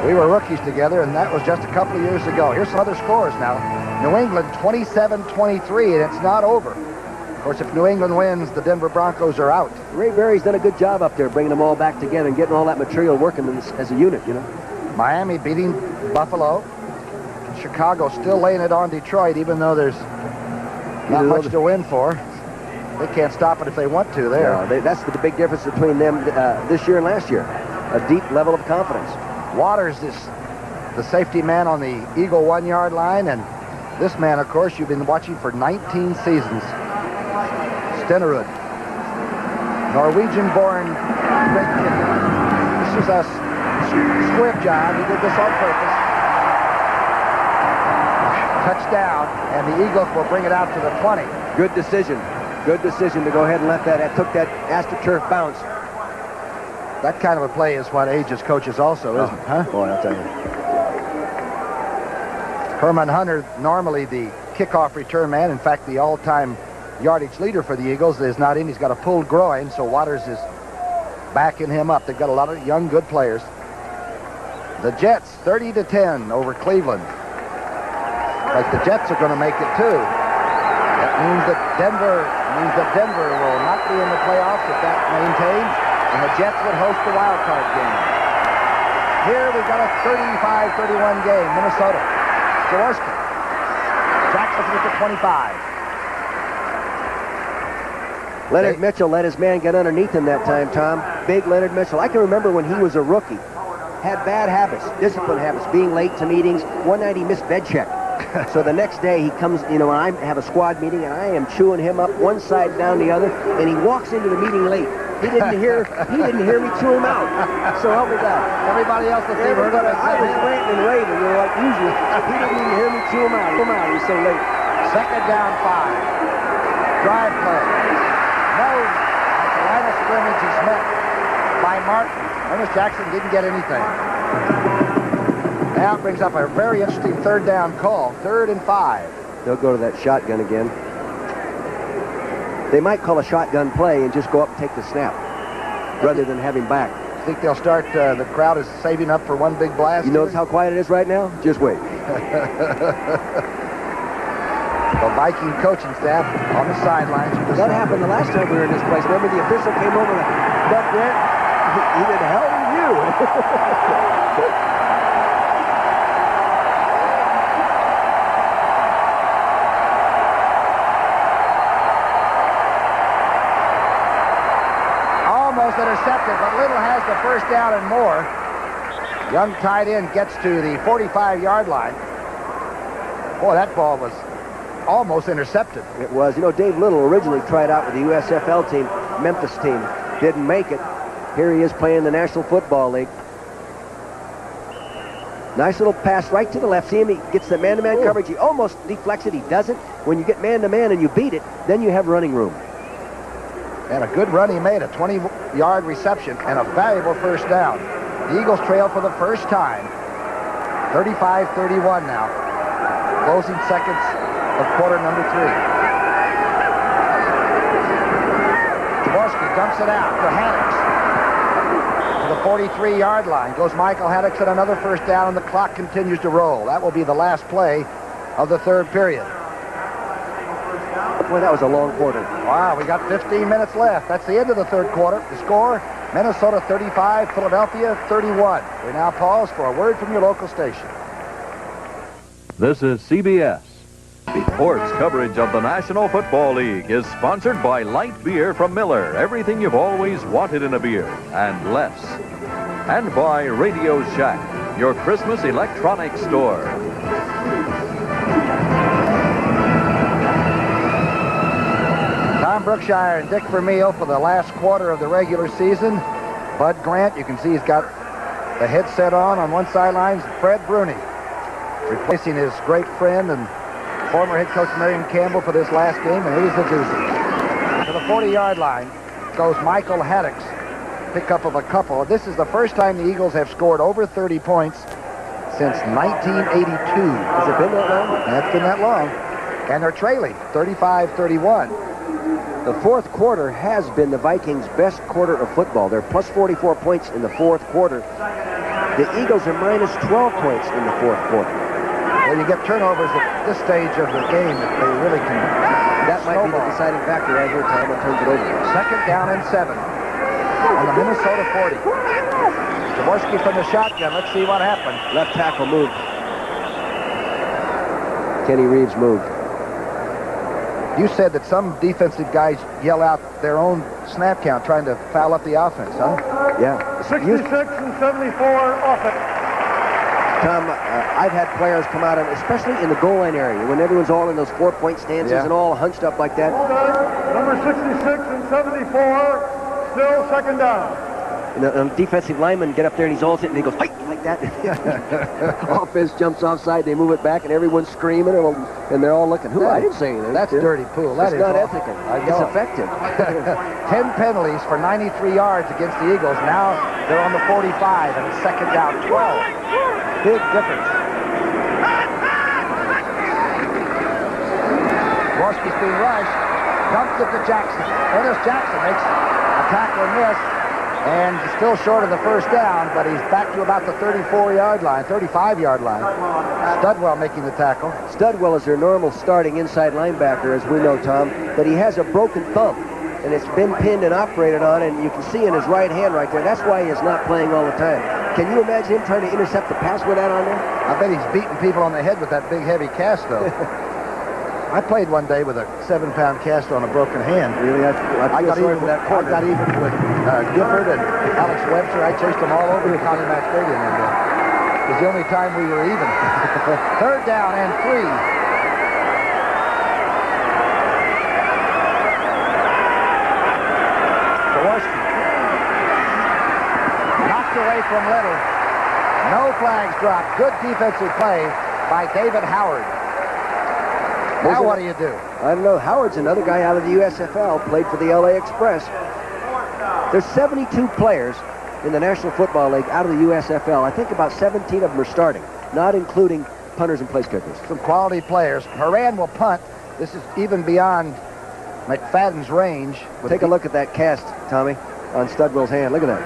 We were rookies together, and that was just a couple of years ago. Here's some other scores now. New England 27-23, and it's not over. Of course, if New England wins, the Denver Broncos are out. Ray Berry's done a good job up there bringing them all back together and getting all that material working as a unit, you know. Miami beating Buffalo. Chicago still laying it on Detroit, even though there's not much to win for. They can't stop it if they want to there. No, that's the big difference between them this year and last year. A deep level of confidence. Waters is the safety man on the Eagle 1-yard line, and this man, of course, you've been watching for 19 seasons. Stenerud, Norwegian-born great kicker. This is a squib job. He did this on purpose. Touchdown, and the Eagles will bring it out to the 20. Good decision. Good decision to go ahead and let that, took that AstroTurf bounce. That kind of a play is what ages coaches also, isn't it? Huh? Boy, I'll tell you. Herman Hunter, normally the kickoff return man, in fact, the all-time yardage leader for the Eagles, is not in. He's got a pulled groin, so Waters is backing him up. They've got a lot of young, good players. The Jets, 30-10 over Cleveland. Like the Jets are going to make it, too. That means that Denver will not be in the playoffs if that maintains, and the Jets would host the wild card game. Here we've got a 35-31 game, Minnesota. Jaworski. Jackson with the 25. Leonard Mitchell let his man get underneath him that time, Tom. Big Leonard Mitchell. I can remember when he was a rookie. Had bad habits, discipline habits, being late to meetings. One night he missed bed check. So the next day he comes, you know, and I have a squad meeting, and I am chewing him up one side down the other, and he walks into the meeting late. He didn't hear me chew him out. So help me God. Everybody else was heard him. I was ranting and raving, you know, like usual. He didn't even hear me chew him out. He was so late. Second down 5. Drive play. No. At the line of scrimmage is met by Martin. Ernest Jackson didn't get anything. Now it brings up a very interesting third down call. 3rd and 5. They'll go to that shotgun again. They might call a shotgun play and just go up and take the snap rather than have him back. Think they'll start, the crowd is saving up for one big blast? You notice how quiet it is right now? Just wait. The Viking coaching staff on the sidelines. That happened the last time we were in this place. Remember the official came over and Buck Grant? He did hell with you. Almost intercepted, but Little has the first down and more. Young tight end gets to the 45-yard line. Boy, that ball was almost intercepted. It was. You know, Dave Little originally tried out with the USFL team, Memphis team. Didn't make it. Here he is playing the National Football League. Nice little pass right to the left. See him? He gets the man-to-man coverage. He almost deflects it. He doesn't. When you get man-to-man and you beat it, then you have running room. And a good run he made, a 20-yard reception and a valuable first down. The Eagles trail for the first time. 35-31 now. Closing seconds of quarter number 3. Jaworski dumps it out to Haddix. To the 43-yard line goes Michael Haddix at another first down, and the clock continues to roll. That will be the last play of the third period. Boy, that was a long quarter. Wow, we got 15 minutes left. That's the end of the third quarter. The score, Minnesota 35, Philadelphia 31. We now pause for a word from your local station. This is CBS. Sports coverage of the National Football League is sponsored by light beer from Miller. Everything you've always wanted in a beer, and less. And by Radio Shack, your Christmas electronics store. Tom Brookshire and Dick Vermeil for the last quarter of the regular season. Bud Grant, you can see he's got the headset on one sideline. Fred Bruni replacing his great friend and former head coach Marion Campbell for this last game, and here's the doozy. To the 40-yard line goes Michael Haddix. Pickup of a couple. This is the first time the Eagles have scored over 30 points since 1982. Has it been that long? That's been that long. And they're trailing 35-31. The fourth quarter has been the Vikings' best quarter of football. They're plus 44 points in the fourth quarter. The Eagles are minus 12 points in the fourth quarter. Well, you get turnovers at this stage of the game that they really can. That might be the deciding factor right here, Tom. It turns it over. Second down and 7 on the Minnesota 40. Jaworski from the shotgun. Let's see what happened. Left tackle moved. Kenny Reeves moved. You said that some defensive guys yell out their own snap count trying to foul up the offense, huh? Yeah. 66 and 74 offense. Tom, I've had players come out, especially in the goal line area, when everyone's all in those 4-point stances and all hunched up like that. Number 66 and 74, still second down. And the defensive lineman get up there and he's all sitting and he goes, fight, like that. Offense jumps offside, they move it back, and everyone's screaming, and they're all looking. Who? I didn't say anything. That's dirty pool. That's not ethical. It's effective. 10 penalties for 93 yards against the Eagles. Now they're on the 45, and it's second down 12. Big difference. Jaworski's being rushed. Dumps it to Jackson. Ernest Jackson makes a tackle and miss. And still short of the first down, but he's back to about the 34-yard line, 35-yard line. Studwell making the tackle. Studwell is their normal starting inside linebacker, as we know, Tom, but he has a broken thumb, and it's been pinned and operated on, and you can see in his right hand right there. That's why he is not playing all the time. Can you imagine him trying to intercept the pass with that on there? I bet he's beating people on the head with that big, heavy cast, though. I played one day with a 7-pound cast on a broken hand. Really? I got even with that corner. I got even with Gifford and Alex Webster. I chased them all over the County Match Stadium one day. was the only time we were even. Third down and 3. Jaworski. Knocked away from Little. No flags dropped. Good defensive play by David Howard. Now what do you do? I don't know. Howard's another guy out of the USFL, played for the LA Express. There's 72 players in the National Football League out of the USFL. I think about 17 of them are starting, not including punters and place kickers. Some quality players. Horan will punt. This is even beyond McFadden's range. Take a look at that cast, Tommy, on Studwell's hand. Look at that.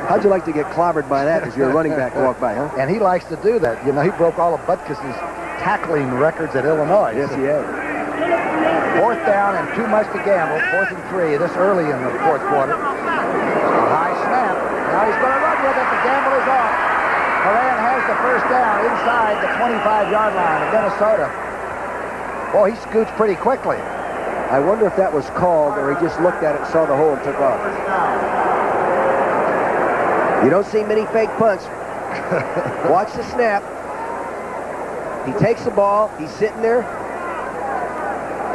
How'd you like to get clobbered by that as your running back walk by, huh? And he likes to do that. You know, he broke all of Butkus's tackling records at Illinois. Yes, he has. Fourth down and too much to gamble. 4th and 3, this early in the fourth quarter. A high snap. Now he's going to run with it. The gamble is off. Horan has the first down inside the 25-yard line of Minnesota. Boy, he scoots pretty quickly. I wonder if that was called or he just looked at it, saw the hole, and took off. You don't see many fake punts. Watch the snap. He takes the ball. He's sitting there.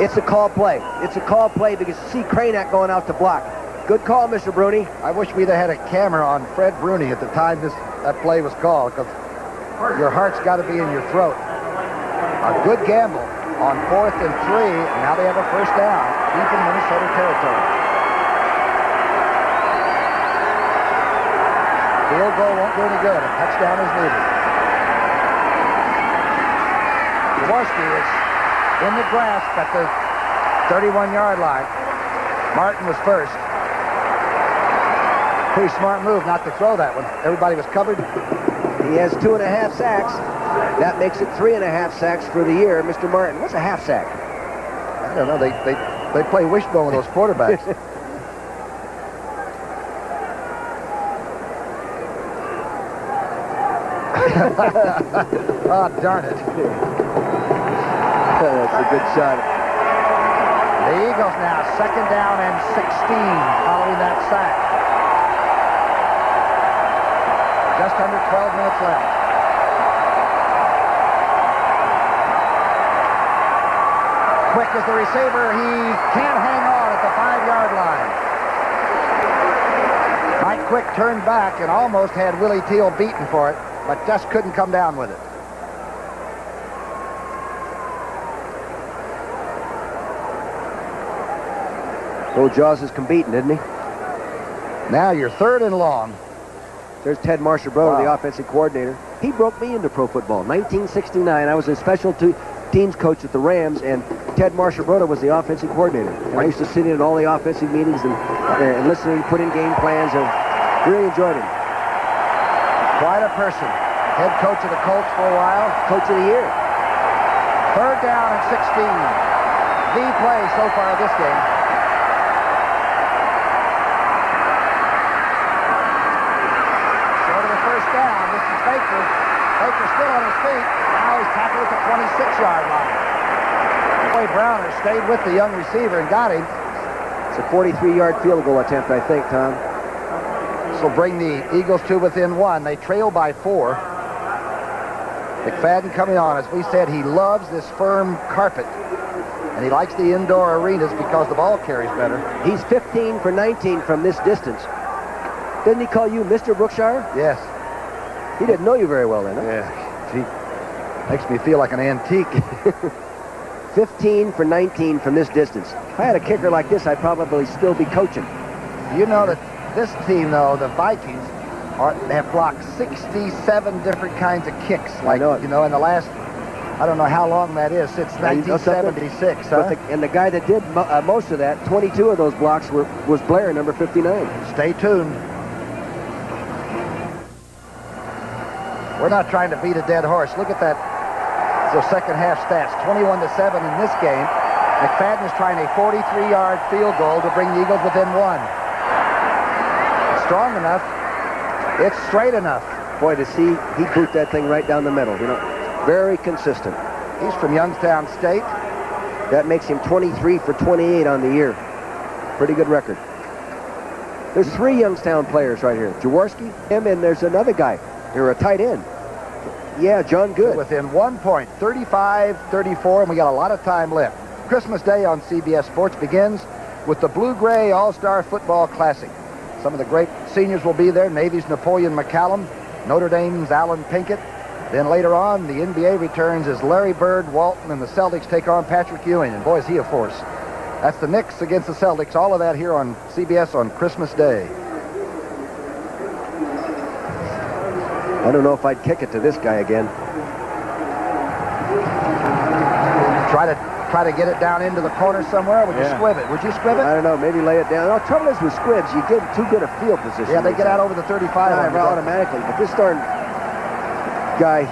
It's a call play. It's a call play because you see Cranack going out to block. Good call, Mr. Bruni. I wish we'd have had a camera on Fred Bruni at the time that play was called, because your heart's got to be in your throat. A good gamble on 4th and 3. And now they have a first down, deep in Minnesota territory. Field goal won't do any good. A touchdown is needed. Jaworski is in the grasp at the 31-yard line. Martin was first. Pretty smart move not to throw that one. Everybody was covered. He has 2.5 sacks. That makes it 3.5 sacks for the year. Mr. Martin, what's a half sack? I don't know. They play wishbone with those quarterbacks. Oh, darn it. That's a good shot. The Eagles now, 2nd down and 16 following that sack. Just under 12 minutes left. Quick as the receiver. He can't hang on at the 5-yard line. Mike Quick turned back and almost had Willie Teal beaten for it, but just couldn't come down with it. Old Jaws is competing, isn't he? Now you're 3rd and long. There's Ted Marshall-Broder, Wow. the offensive coordinator. He broke me into pro football. 1969, I was a special teams coach at the Rams, and Ted Marshall-Broder was the offensive coordinator. And I used to sit in all the offensive meetings and listen and put in game plans. And really enjoyed him. Quite a person. Head coach of the Colts for a while. Coach of the year. 3rd down and 16. The play so far this game. Down. This is Baker. Baker still on his feet. Now he's tackled at the 26-yard line. Boy, Browner stayed with the young receiver and got him. It's a 43-yard field goal attempt, I think, Tom. This will bring the Eagles to within 1. They trail by 4. McFadden coming on. As we said, he loves this firm carpet. And he likes the indoor arenas because the ball carries better. He's 15 for 19 from this distance. Didn't he call you Mr. Brookshire? Yes. He didn't know you very well then, huh? Yeah. He makes me feel like an antique. 15 for 19 from this distance. If I had a kicker like this, I'd probably still be coaching. You know that this team, though, the Vikings, have blocked 67 different kinds of kicks. I know it. You know, in the last, I don't know how long that is, since 1976. Huh? And the guy that did most of that, 22 of those blocks, was Blair, number 59. Stay tuned. We're not trying to beat a dead horse. Look at that. The second half stats, 21-7 in this game. McFadden is trying a 43-yard field goal to bring the Eagles within 1. It's strong enough. It's straight enough. Boy, to see he boot that thing right down the middle. You know, very consistent. He's from Youngstown State. That makes him 23 for 28 on the year. Pretty good record. There's 3 Youngstown players right here. Jaworski, him, and there's another guy. They're a tight end. Yeah, John Good. Within 1 point, 35-34, and we got a lot of time left. Christmas Day on CBS Sports begins with the Blue-Gray All-Star Football Classic. Some of the great seniors will be there. Navy's Napoleon McCallum, Notre Dame's Alan Pinkett. Then later on, the NBA returns as Larry Bird, Walton, and the Celtics take on Patrick Ewing. And boy, is he a force. That's the Knicks against the Celtics. All of that here on CBS on Christmas Day. I don't know if I'd kick it to this guy again. Try to get it down into the corner somewhere. Would you squib it? Would you squib it? I don't know. Maybe lay it down. The trouble is with squibs, you get too good a field position. Yeah, they get out over the 35 automatically. But this darn guy,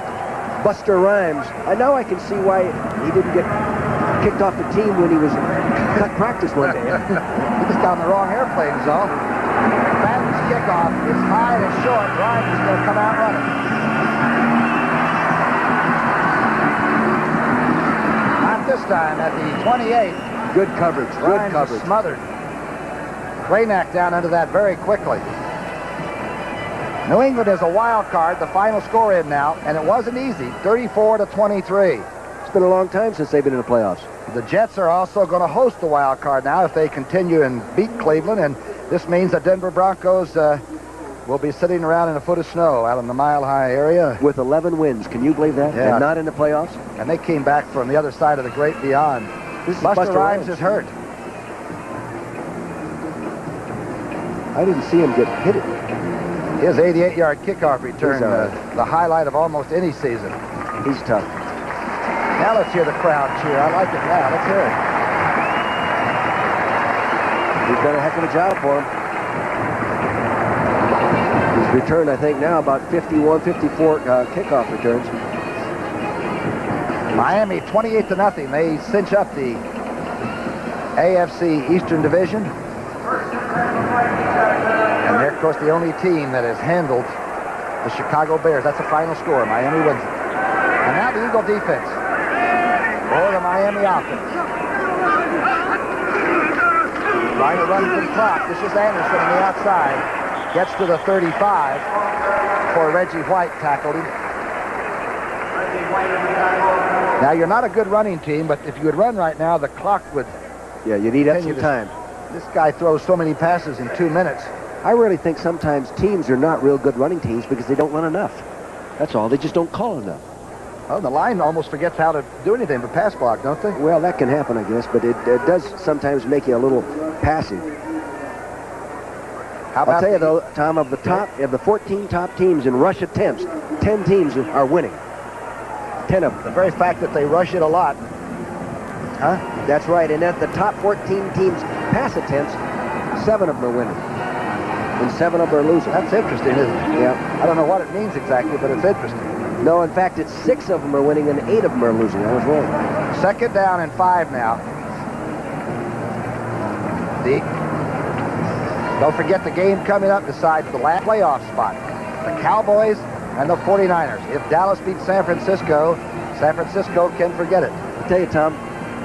Buster Rhymes, now I can see why he didn't get kicked off the team when he was cut practice one day. He just got on the wrong airplane, is all. Madden's kickoff is high and short. Rhymes is going to come out running. Not this time at the 28. Good coverage. Rhymes Good coverage. Smothered. Craynack down under that very quickly. New England is a wild card. The final score in now, and it wasn't easy. 34-23. It's been a long time since they've been in the playoffs. The Jets are also going to host the wild card now if they continue and beat Cleveland, and this means the Denver Broncos will be sitting around in a foot of snow out in the Mile High area. With 11 wins. Can you believe that? Yeah. And not in the playoffs? And they came back from the other side of the great beyond. This is Buster Rhymes is hurt. I didn't see him get hit. His 88-yard kickoff return, the highlight of almost any season. He's tough. Now let's hear the crowd cheer. I like it now. Let's hear it. He's done a heck of a job for him. He's returned, I think, now about 51, 54 kickoff returns. Miami 28-0. They cinch up the AFC Eastern Division. And they're, of course, the only team that has handled the Chicago Bears. That's the final score. Miami wins it. And now the Eagle defense. Or the Miami offense. Trying to run for the clock. This is Anderson on the outside. Gets to the 35 before Reggie White tackled him. Now, you're not a good running team, but if you would run right now, the clock would... Yeah, you need up some time. This guy throws so many passes in 2 minutes. I really think sometimes teams are not real good running teams because they don't run enough. That's all. They just don't call enough. Well, the line almost forgets how to do anything but pass block, don't they? Well, that can happen, I guess, but it does sometimes make you a little passive. How about I'll tell you, though, Tom, of the 14 top teams in rush attempts, 10 teams are winning. 10 of them. The very fact that they rush it a lot. Huh? That's right. And at the top 14 teams' pass attempts, 7 of them are winning. And 7 of them are losing. That's interesting, isn't it? Yeah. I don't know what it means exactly, but it's interesting. No, in fact, it's 6 of them are winning and 8 of them are losing. I was wrong. Second down and 5 now. Don't forget the game coming up decides the last playoff spot. The Cowboys and the 49ers. If Dallas beats San Francisco can forget it. I'll tell you, Tom,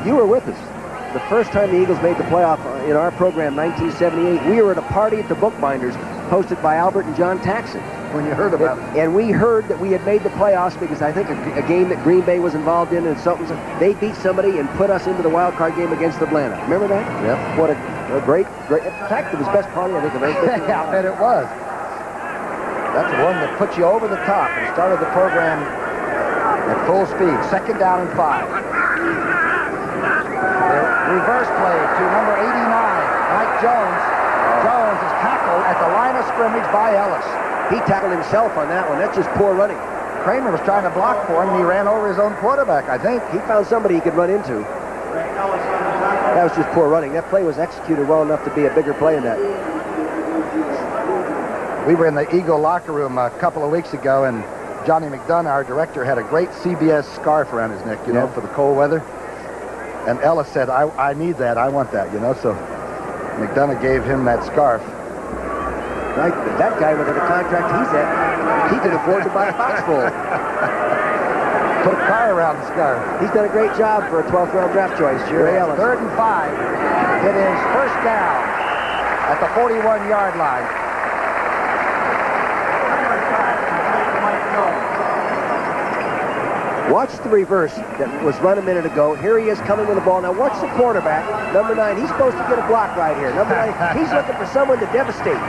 you were with us. The first time the Eagles made the playoff in our program, 1978, we were at a party at the Bookbinders hosted by Albert and John Taxon. When you heard about it. And we heard that we had made the playoffs because I think a game that Green Bay was involved in and something, they beat somebody and put us into the wild card game against Atlanta. Remember that? Yep. What a great, in fact, it was the best party I think I've ever been to. Yeah, I bet it was. That's the one that put you over the top and started the program at full speed. Second down and 5. The reverse play to number 89, Mike Jones. Jones is tackled at the line of scrimmage by Ellis. He tackled himself on that one. That's just poor running. Kramer was trying to block for him, and he ran over his own quarterback, I think. He found somebody he could run into. That was just poor running. That play was executed well enough to be a bigger play than that. We were in the Eagle locker room a couple of weeks ago, and Johnny McDonough, our director, had a great CBS scarf around his neck, you know, for the cold weather. And Ellis said, I need that. I want that, you know. So McDonough gave him that scarf. Right, but that guy with the contract he's at, he can afford to buy a box full. Put a car around the scarf. He's done a great job for a 12th round draft choice, Jerry Ellis. Third and 5. It is first down at the 41-yard line. Watch the reverse that was run a minute ago. Here he is coming with the ball. Now watch the quarterback, number 9. He's supposed to get a block right here. Number 9, he's looking for someone to devastate.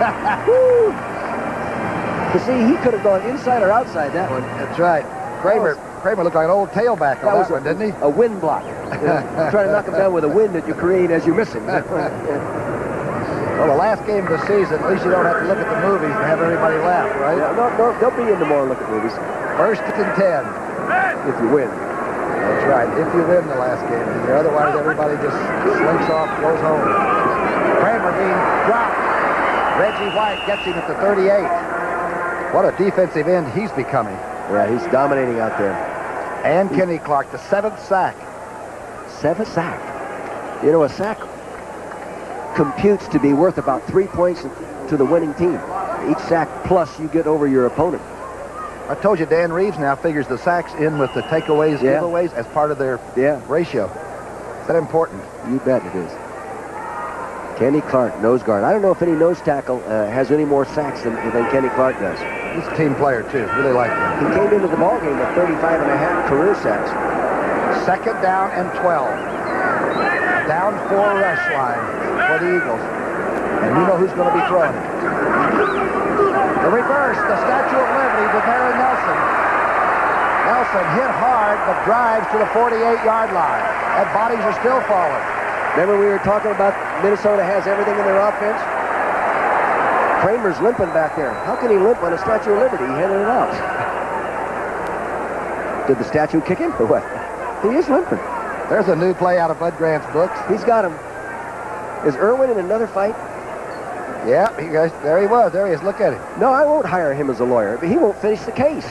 Woo! You see, he could have gone inside or outside that one. That's right. Kramer looked like an old tailback on that one, didn't he? A wind block. You know, trying to knock him down with a wind that you create as you miss him. Well, the last game of the season, at least you don't have to look at the movies and have everybody laugh, right? Yeah, no, they'll be into more look at movies. First and 10. If you win. That's right. If you win the last game. Otherwise, everybody just slinks off, goes home. Kramer being dropped. Reggie White gets him at the 38. What a defensive end he's becoming. Yeah, he's dominating out there. And Kenny Clark, the 7th sack. 7th sack. You know, a sack computes to be worth about 3 points to the winning team. Each sack plus you get over your opponent. I told you Dan Reeves now figures the sacks in with the takeaways, giveaways as part of their ratio. Is that important? You bet it is. Kenny Clark, nose guard. I don't know if any nose tackle has any more sacks than Kenny Clark does. He's a team player, too. Really like him. He came into the ballgame with 35.5 career sacks. 2nd down and 12. Down 4 rush line for the Eagles. And you know who's going to be throwing it. The reverse, the Statue of Liberty to Barry Nelson. Nelson hit hard, but drives to the 48-yard line. And bodies are still falling. Remember we were talking about Minnesota has everything in their offense? Kramer's limping back there. How can he limp on a Statue of Liberty? He handed it off. Did the statue kick him or what? He is limping. There's a new play out of Bud Grant's books. He's got him. Is Irwin in another fight? Yeah, there he was. There he is. Look at him. No, I won't hire him as a lawyer, but he won't finish the case.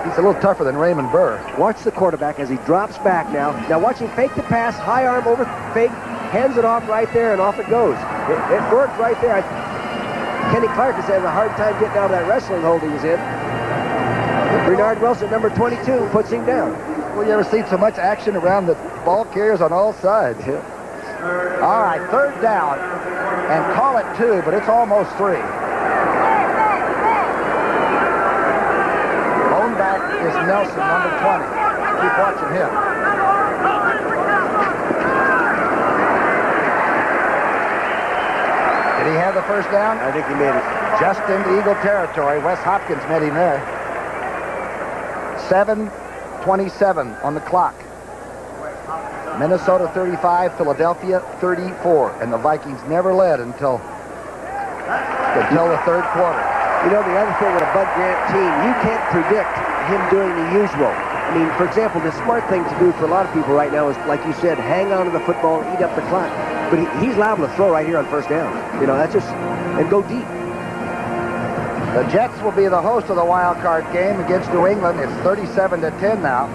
He's a little tougher than Raymond Burr. Watch the quarterback as he drops back now. Now watch him fake the pass, high arm over fake, hands it off right there, and off it goes. It worked right there. Kenny Clark is having a hard time getting out of that wrestling hold he was in. Bernard Wilson, number 22, puts him down. Well, you ever seen so much action around the ball carriers on all sides? Yeah. All right, 3rd down, and call it 2, but it's almost 3. Home back is Nelson, number 20. Keep watching him. Did he have the first down? I think he made it. Just into Eagle territory. Wes Hopkins met him there. 7:27 on the clock. Minnesota 35, Philadelphia 34, and the Vikings never led until the 3rd quarter. You know, the other thing with a Bud Grant team, you can't predict him doing the usual. I mean, for example, the smart thing to do for a lot of people right now is, like you said, hang on to the football, eat up the clock. But he's liable to throw right here on 1st down. You know, that's just, and go deep. The Jets will be the host of the wild card game against New England. It's 37-10 now.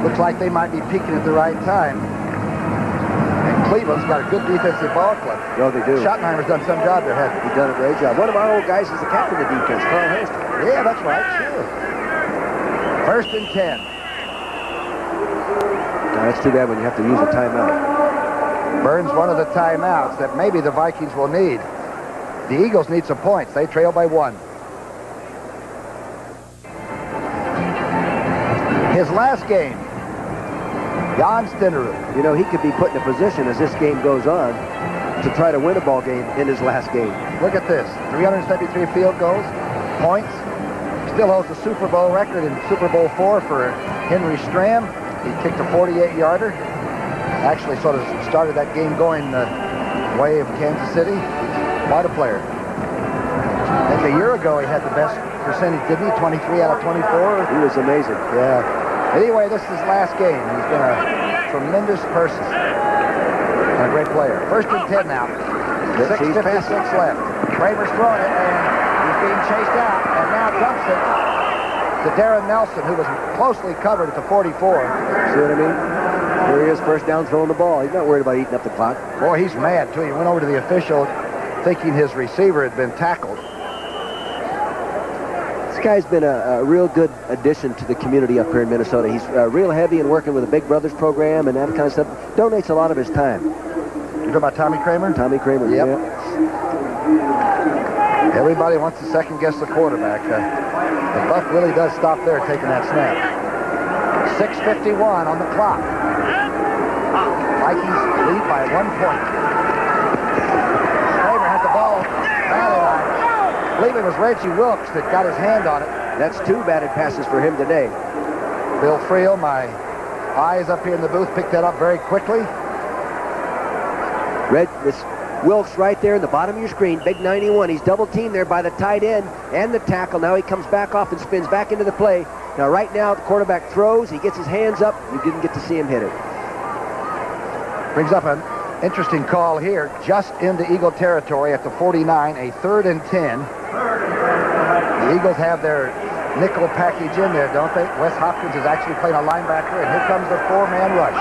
Looks like they might be peaking at the right time. And Cleveland's got a good defensive ball club. No, they do. Schottenheimer's done some job there, hasn't he? He's done a great job. One of our old guys is the captain of the defense, Carl Hairston. Yeah, that's right, sure. 1st and 10. Now, that's too bad when you have to use a timeout. Burns one of the timeouts that maybe the Vikings will need. The Eagles need some points. They trail by 1. His last game, Jan Stenerud. You know, he could be put in a position as this game goes on to try to win a ball game in his last game. Look at this, 373 field goals, points. Still holds the Super Bowl record in Super Bowl IV for Henry Stram. He kicked a 48-yarder. Actually sort of started that game going the way of Kansas City. Quite a player. I think a year ago he had the best percentage, didn't he? 23 out of 24. He was amazing. Yeah. Anyway, this is his last game. He's been a tremendous person and a great player. 1st and 10 now. 6:56 left. Kramer's throwing it, and he's being chased out, and now dumps it to Darren Nelson, who was closely covered at the 44. See what I mean? Here he is, 1st down, throwing the ball. He's not worried about eating up the clock. Boy, he's mad, too. He went over to the official thinking his receiver had been tackled. This guy's been a real good addition to the community up here in Minnesota. He's real heavy in working with the Big Brothers program and that kind of stuff. Donates a lot of his time. You talking about Tommy Kramer? Tommy Kramer, yep. Yeah. Everybody wants to second-guess the quarterback. The Buck really does stop there taking that snap. 6:51 on the clock. Vikings lead by 1 point. Kramer has the ball. I believe it was Reggie Wilkes that got his hand on it. That's 2 batted passes for him today. Bill Friel, my eyes up here in the booth, picked that up very quickly. This Wilkes right there in the bottom of your screen, big 91. He's double teamed there by the tight end and the tackle. Now he comes back off and spins back into the play. Now right now the quarterback throws. He gets his hands up. You didn't get to see him hit it. Brings up an interesting call here, just into Eagle territory at the 49, a 3rd and 10. The Eagles have their nickel package in there, don't they? Wes Hopkins is actually playing a linebacker, and here comes the 4-man rush.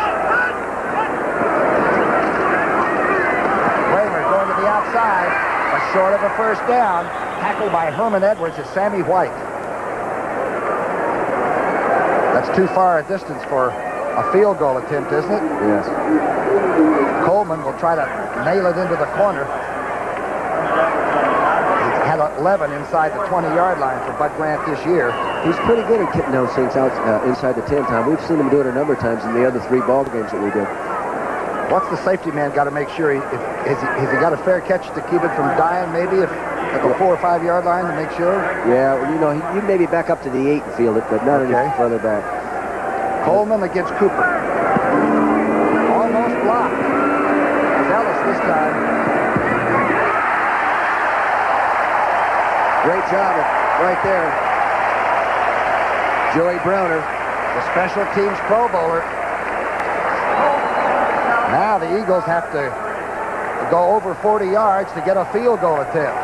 Kramer going to the outside, but short of a first down. Tackled by Herman Edwards is Sammy White. That's too far a distance for a field goal attempt, isn't it? Yes. Coleman will try to nail it into the corner. He's had 11 inside the 20-yard line for Bud Grant this year. He's pretty good at getting those things out inside the 10, Tom. We've seen him do it a number of times in the other 3 ball games that we did. What's the safety man got to make sure? Has he got a fair catch to keep it from dying, maybe, at the 4 or 5 yard line to make sure? Yeah, well, you know, you maybe back up to the 8 and field it, but not any further back. Coleman against Cooper. Almost blocked. Ellis this time. Great job right there. Joey Browner, the special teams Pro Bowler. Now the Eagles have to go over 40 yards to get a field goal attempt.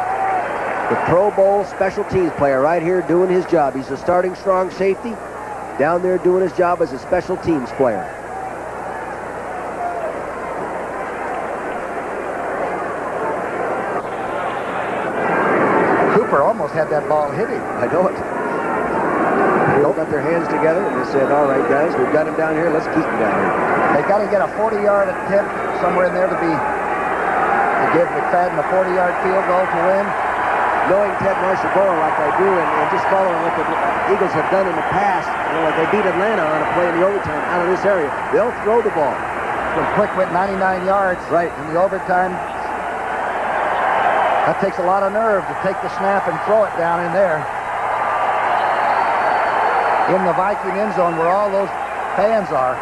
The Pro Bowl special teams player right here doing his job. He's a starting strong safety, down there doing his job as a special teams player. Cooper almost had that ball hit him. I know it. They all got their hands together and they said, all right, guys, we've got him down here. Let's keep him down here. They got to get a 40-yard attempt somewhere in there to give McFadden a 40-yard field goal to win. Knowing Ted Marshall-Burrow like I do and just following what the Eagles have done in the past, you know, like they beat Atlanta on a play in the overtime out of this area, they'll throw the ball. When Quick went 99 yards in the overtime, that takes a lot of nerve to take the snap and throw it down in there. In the Viking end zone where all those fans are.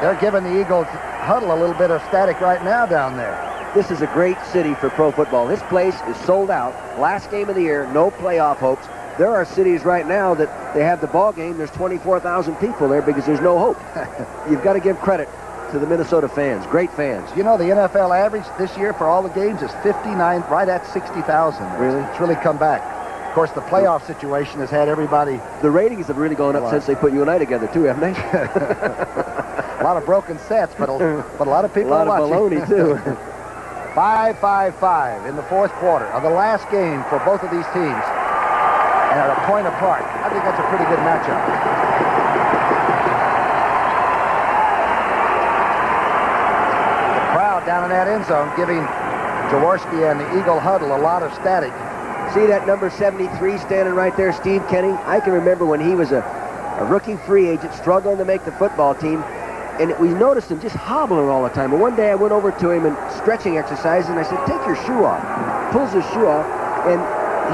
They're giving the Eagles huddle a little bit of static right now down there. This is a great city for pro football. This place is sold out. Last game of the year, no playoff hopes. There are cities right now that they have the ball game. There's 24,000 people there because there's no hope. You've got to give credit to the Minnesota fans. Great fans. You know, the NFL average this year for all the games is 59, right at 60,000. Really? It's really come back. Of course, the playoff situation has had everybody... The ratings have really gone up since they put you and I together, too, haven't they? A lot of broken sets, but a lot of people are watching. A lot of baloney, too. 5-5-5 in the 4th quarter of the last game for both of these teams. And at a point apart. I think that's a pretty good matchup. The crowd down in that end zone giving Jaworski and the Eagle huddle a lot of static. See that number 73 standing right there, Steve Kenny? I can remember when he was a rookie free agent struggling to make the football team. And we noticed him just hobbling all the time. But one day I went over to him in stretching exercise and I said, take your shoe off. Pulls his shoe off and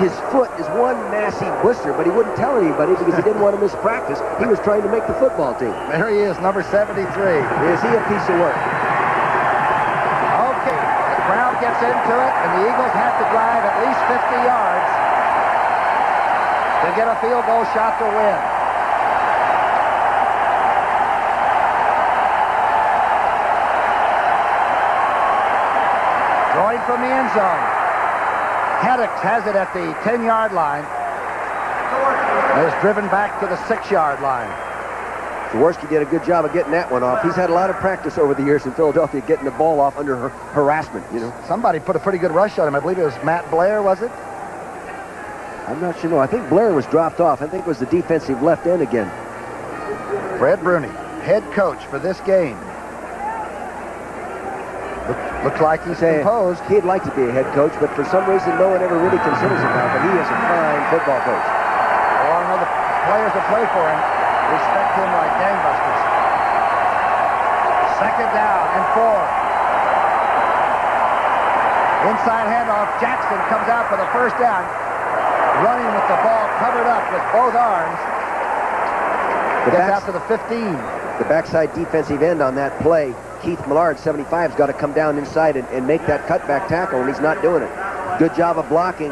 his foot is one massive blister, but he wouldn't tell anybody because he didn't want to miss practice. He was trying to make the football team. There he is, number 73. Is he a piece of work? Okay, the crowd gets into it and the Eagles have to drive at least 50 yards to get a field goal shot to win. Throwing from the end zone. Haddix has it at the 10-yard line. And is driven back to the 6-yard line. Jaworski did a good job of getting that one off. He's had a lot of practice over the years in Philadelphia getting the ball off under harassment, you know. Somebody put a pretty good rush on him. I believe it was Matt Blair, was it? I'm not sure. No, I think Blair was dropped off. I think it was the defensive left end again. Fred Bruni, head coach for this game. Looks like he's Saying composed. he'd like to be a head coach, but for some reason, no one ever really considers him now. But he is a fine football coach. Along with the players that play for him, respect him like gangbusters. Second down and 4. Inside handoff. Jackson comes out for the first down, running with the ball covered up with both arms. Gets out to the 15. The backside defensive end on that play, Keith Millard, 75, has got to come down inside and make that cutback tackle, and he's not doing it. Good job of blocking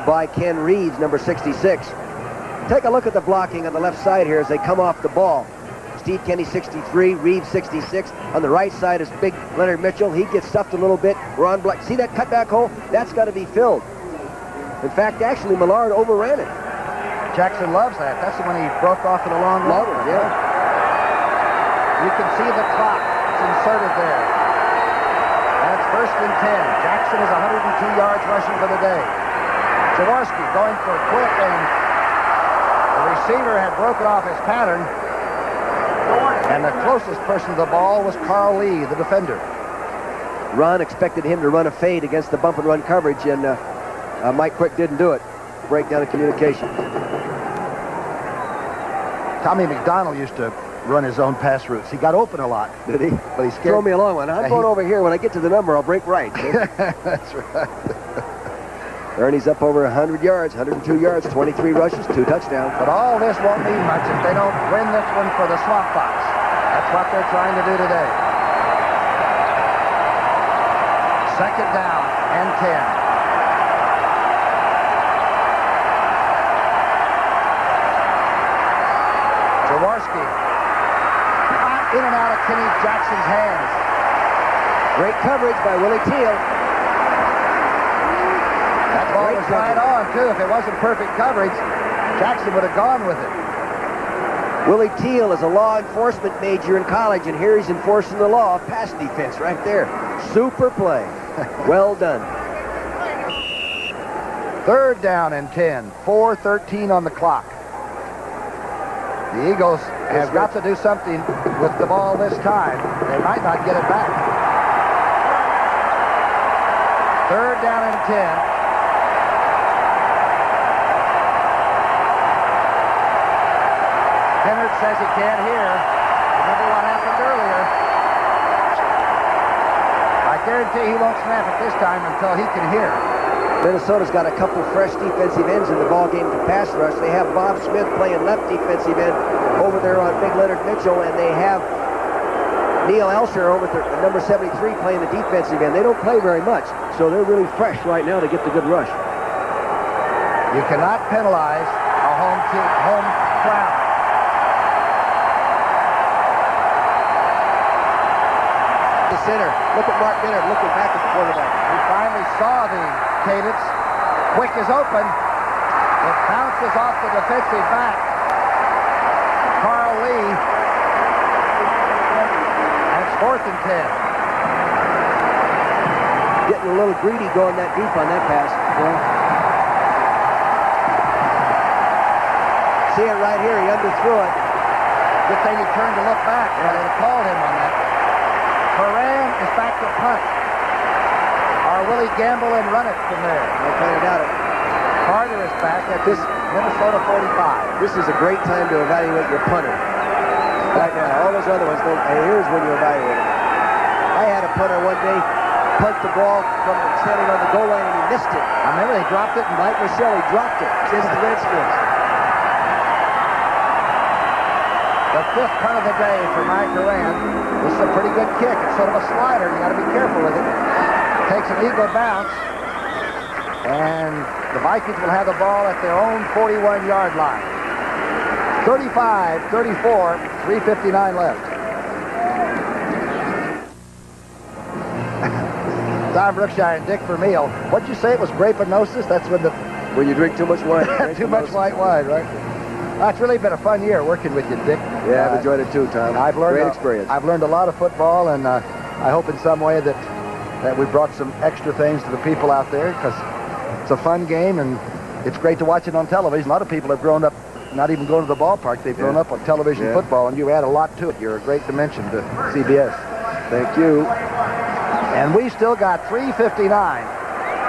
by Ken Reeves, number 66. Take a look at the blocking on the left side here as they come off the ball. Steve Kenny, 63, Reeves, 66. On the right side is big Leonard Mitchell. He gets stuffed a little bit. Ron Black. See that cutback hole? That's got to be filled. In fact, actually, Millard overran it. Jackson loves that. That's when he broke off in a long run. Yeah. You can see the clock. It's inserted there. And it's 1st and 10. Jackson is 102 yards rushing for the day. Jaworski going for a quick, and the receiver had broken off his pattern. And the closest person to the ball was Carl Lee, the defender. Ron expected him to run a fade against the bump and run coverage, and Mike Quick didn't do it. Breakdown of communication. Tommy McDonald used to run his own pass routes. He got open a lot. Did he? But he scared. Throw me a long one. I'm going over here. When I get to the number, I'll break right. That's right. Ernie's up over 100 yards, 102 yards, 23 rushes, 2 touchdowns. But all this won't mean much if they don't win this one for the swamp box. That's what they're trying to do today. Second down and 10. Jaworski. In and out of Kenny Jackson's hands. Great coverage by Willie Teal. That ball was right on, too. If it wasn't perfect coverage, Jackson would have gone with it. Willie Teal is a law enforcement major in college, and here he's enforcing the law of pass defense right there. Super play. Well done. Third down and 10. 4:13 on the clock. The Eagles have got to do something with the ball this time. They might not get it back. Third down and 10. Kennard says he can't hear. Remember what happened earlier. I guarantee he won't snap it this time until he can hear. Minnesota's got a couple fresh defensive ends in the ball game to pass rush. They have Bob Smith playing left defensive end over there on Big Leonard Mitchell, and they have Neil Elsher over at number 73 playing the defensive end. They don't play very much, so they're really fresh right now to get the good rush. You cannot penalize a home crowd. The center. Look at Mark Bennett looking back at the quarterback. He finally saw the cadence. Quick is open. It bounces off the defensive back. Carl Lee. And it's 4th and 10. Getting a little greedy going that deep on that pass. Yeah. See it right here. He underthrew it. Good thing he turned to look back. Yeah, they called him on that. Moran is back to punt. Or will he gamble and run it from there? I kind of doubt it. Carter is back at this Minnesota 45. This is a great time to evaluate your punter. Right now, all those other ones don't. And here's when you evaluate it. I had a punter one day punt the ball from standing on the goal line, and he missed it. I remember they dropped it, and Mike Michelle, he dropped it against the Redskins. The 5th punt of the day for Mike Duran. This is a pretty good kick. It's sort of a slider. You got to be careful with it. Takes an eagle bounce. And the Vikings will have the ball at their own 41-yard line. 35-34, 3:59 left. Tom Brookshire and Dick Vermeil. What'd you say? It was grapenosis? That's when you drink too much wine. Too much white wine, right? It's really been a fun year working with you, Dick. Yeah, I've enjoyed it too, Tom. Great experience. I've learned a lot of football, and I hope in some way that we brought some extra things to the people out there, because it's a fun game, and it's great to watch it on television. A lot of people have grown up not even going to the ballpark. They've grown up on television football, and you add a lot to it. You're a great dimension to CBS. Thank you. And we still got 3:59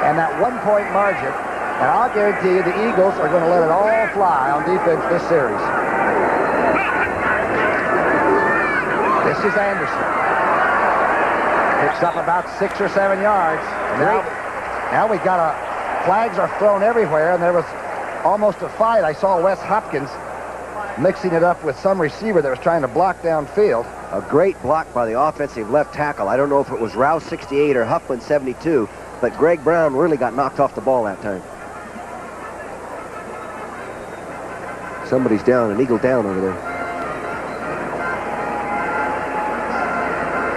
and that one-point margin. And I'll guarantee you the Eagles are going to let it all fly on defense this series. This is Anderson. Picks up about 6 or 7 yards. Now we got flags are thrown everywhere, and there was almost a fight. I saw Wes Hopkins mixing it up with some receiver that was trying to block downfield. A great block by the offensive left tackle. I don't know if it was Rouse 68 or Huffman 72, but Greg Brown really got knocked off the ball that time. Somebody's down, an Eagle down over there.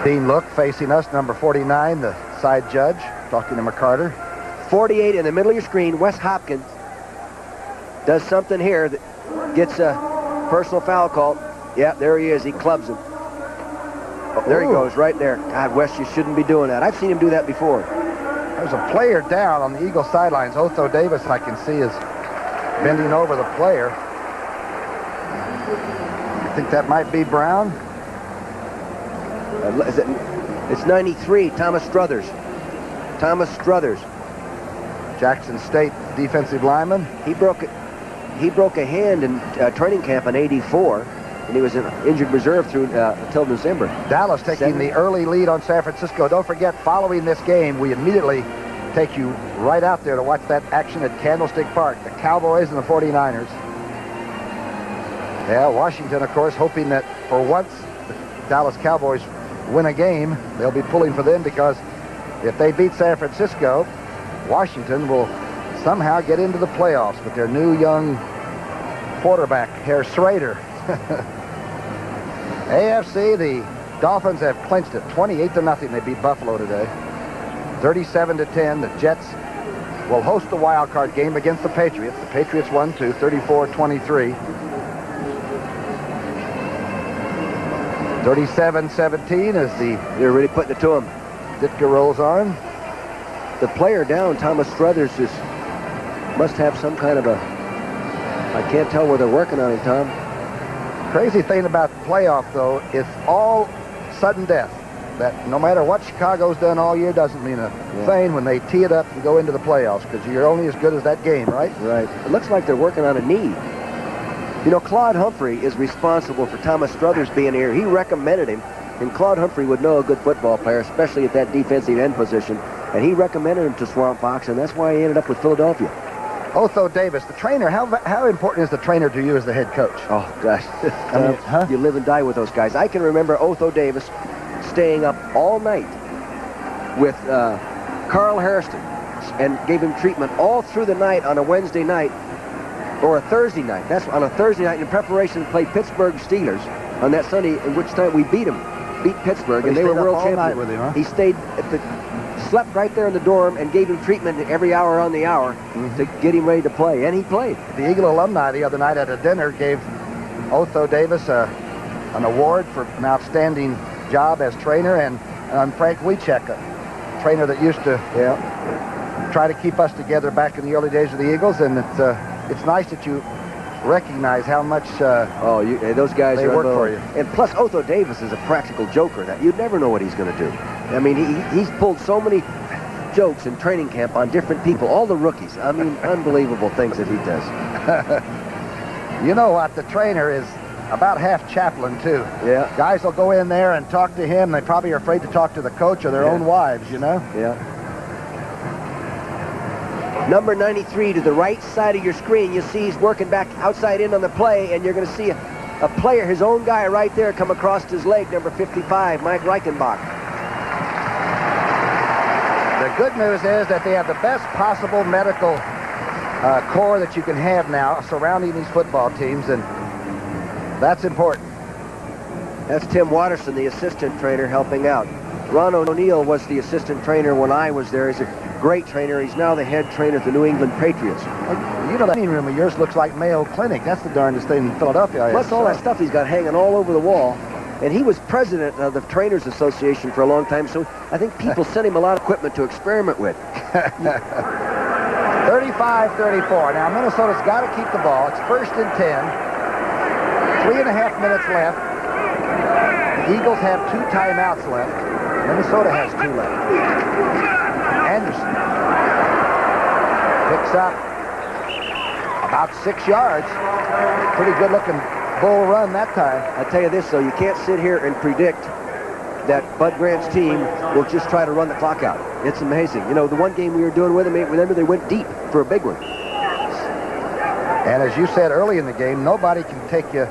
Dean Look facing us, number 49, the side judge, talking to McCarter. 48 in the middle of your screen, Wes Hopkins does something here that gets a personal foul call. Yeah, there he is. He clubs him. Oh, there he goes, right there. God, Wes, you shouldn't be doing that. I've seen him do that before. There's a player down on the Eagle sidelines. Otho Davis, I can see, is bending over the player. I think that might be Brown. It's 93, Thomas Struthers. Thomas Struthers. Jackson State defensive lineman. He broke a hand in training camp in '84, and he was in injured reserve through until December. Dallas taking the early lead on San Francisco. Don't forget, following this game, we immediately take you right out there to watch that action at Candlestick Park. The Cowboys and the 49ers. Yeah, Washington, of course, hoping that for once the Dallas Cowboys win a game. They'll be pulling for them because if they beat San Francisco, Washington will somehow get into the playoffs with their new young quarterback, Herr Schrader. AFC, the Dolphins have clinched it 28-0. They beat Buffalo today. 37-10. The Jets will host the wild card game against the Patriots. The Patriots won to 34-23. 37-17 as they're really putting it to him. Ditka rolls on. The player down, Thomas Struthers, must have some kind of I can't tell where they're working on him, Tom. Crazy thing about the playoff, though, it's all sudden death. That no matter what Chicago's done all year doesn't mean a thing when they tee it up and go into the playoffs, because you're only as good as that game, right? Right. It looks like they're working on a knee. You know, Claude Humphrey is responsible for Thomas Struthers being here. He recommended him, and Claude Humphrey would know a good football player, especially at that defensive end position, and he recommended him to Swamp Fox, and that's why he ended up with Philadelphia. Otho Davis, the trainer, how important is the trainer to you as the head coach? Oh, gosh. You live and die with those guys. I can remember Otho Davis staying up all night with Carl Hairston and gave him treatment all through the night on a Wednesday night or a Thursday night. That's on a Thursday night in preparation to play Pittsburgh Steelers on that Sunday, in which time we beat Pittsburgh, and they were world champions. With him, huh? He stayed slept right there in the dorm and gave him treatment every hour on the hour to get him ready to play, and he played. The Eagle alumni the other night at a dinner gave Otho Davis an award for an outstanding job as trainer, and Frank Wiechek, a trainer that used to try to keep us together back in the early days of the Eagles, and it's nice that you recognize how much those guys they work for you. And plus, Otho Davis is a practical joker. That you'd never know what he's going to do. I mean, he's pulled so many jokes in training camp on different people, all the rookies. I mean, unbelievable things that he does. You know what? The trainer is about half chaplain, too. Yeah. Guys will go in there and talk to him. They probably are afraid to talk to the coach or their own wives, you know? Yeah. Number 93 to the right side of your screen. You see he's working back outside in on the play, and you're going to see a player, his own guy right there, come across his leg, number 55, Mike Reichenbach. The good news is that they have the best possible medical corps that you can have now surrounding these football teams, and that's important. That's Tim Watterson, the assistant trainer, helping out. Ron O'Neill was the assistant trainer when I was there. He's a great trainer. He's now the head trainer at the New England Patriots. You know, that training room of yours looks like Mayo Clinic. That's the darndest thing in Philadelphia. Plus all that stuff he's got hanging all over the wall. And he was president of the Trainers Association for a long time, so I think people sent him a lot of equipment to experiment with. 35-34. Now, Minnesota's got to keep the ball. It's 1st and 10. 3.5 minutes left. The Eagles have 2 timeouts left. Minnesota has 2 left. Anderson picks up about 6 yards. Pretty good-looking bull run that time. I tell you this, though, you can't sit here and predict that Bud Grant's team will just try to run the clock out. It's amazing. You know, the one game we were doing with them, remember they went deep for a big one. And as you said early in the game, nobody can take you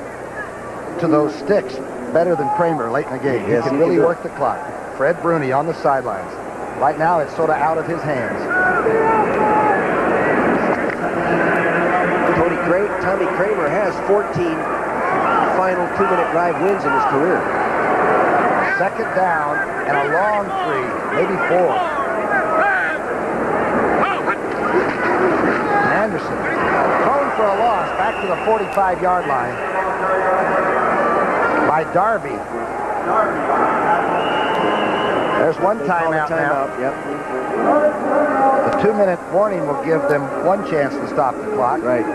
to those sticks better than Kramer late in the game. Yes, he can really work the clock. Fred Bruni on the sidelines. Right now, it's sort of out of his hands. Tommy Kramer has 14 final 2-minute drive wins in his career. Second down and a long 3, maybe 4. Anderson thrown for a loss back to the 45-yard line by Darby. There's one timeout now. Yep. The 2-minute warning will give them one chance to stop the clock. Right.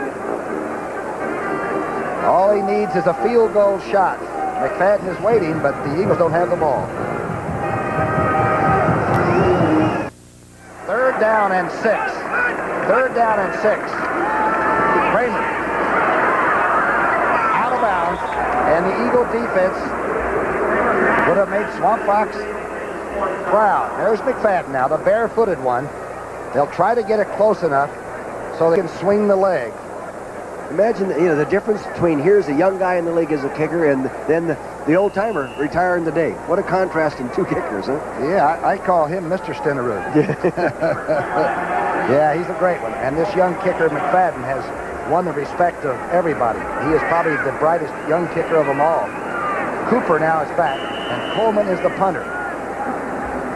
All he needs is a field goal shot. McFadden is waiting, but the Eagles don't have the ball. 3rd down and 6. 3rd down and 6. Kramer out of bounds, and the Eagle defense would have made Swamp Fox proud. There's McFadden now, the barefooted one. They'll try to get it close enough so they can swing the leg. Imagine, the difference between here's a young guy in the league as a kicker and then the old-timer retiring today. What a contrast in 2 kickers, huh? Yeah, I call him Mr. Stenerud. Yeah, he's a great one. And this young kicker, McFadden, has won the respect of everybody. He is probably the brightest young kicker of them all. Cooper now is back, and Coleman is the punter.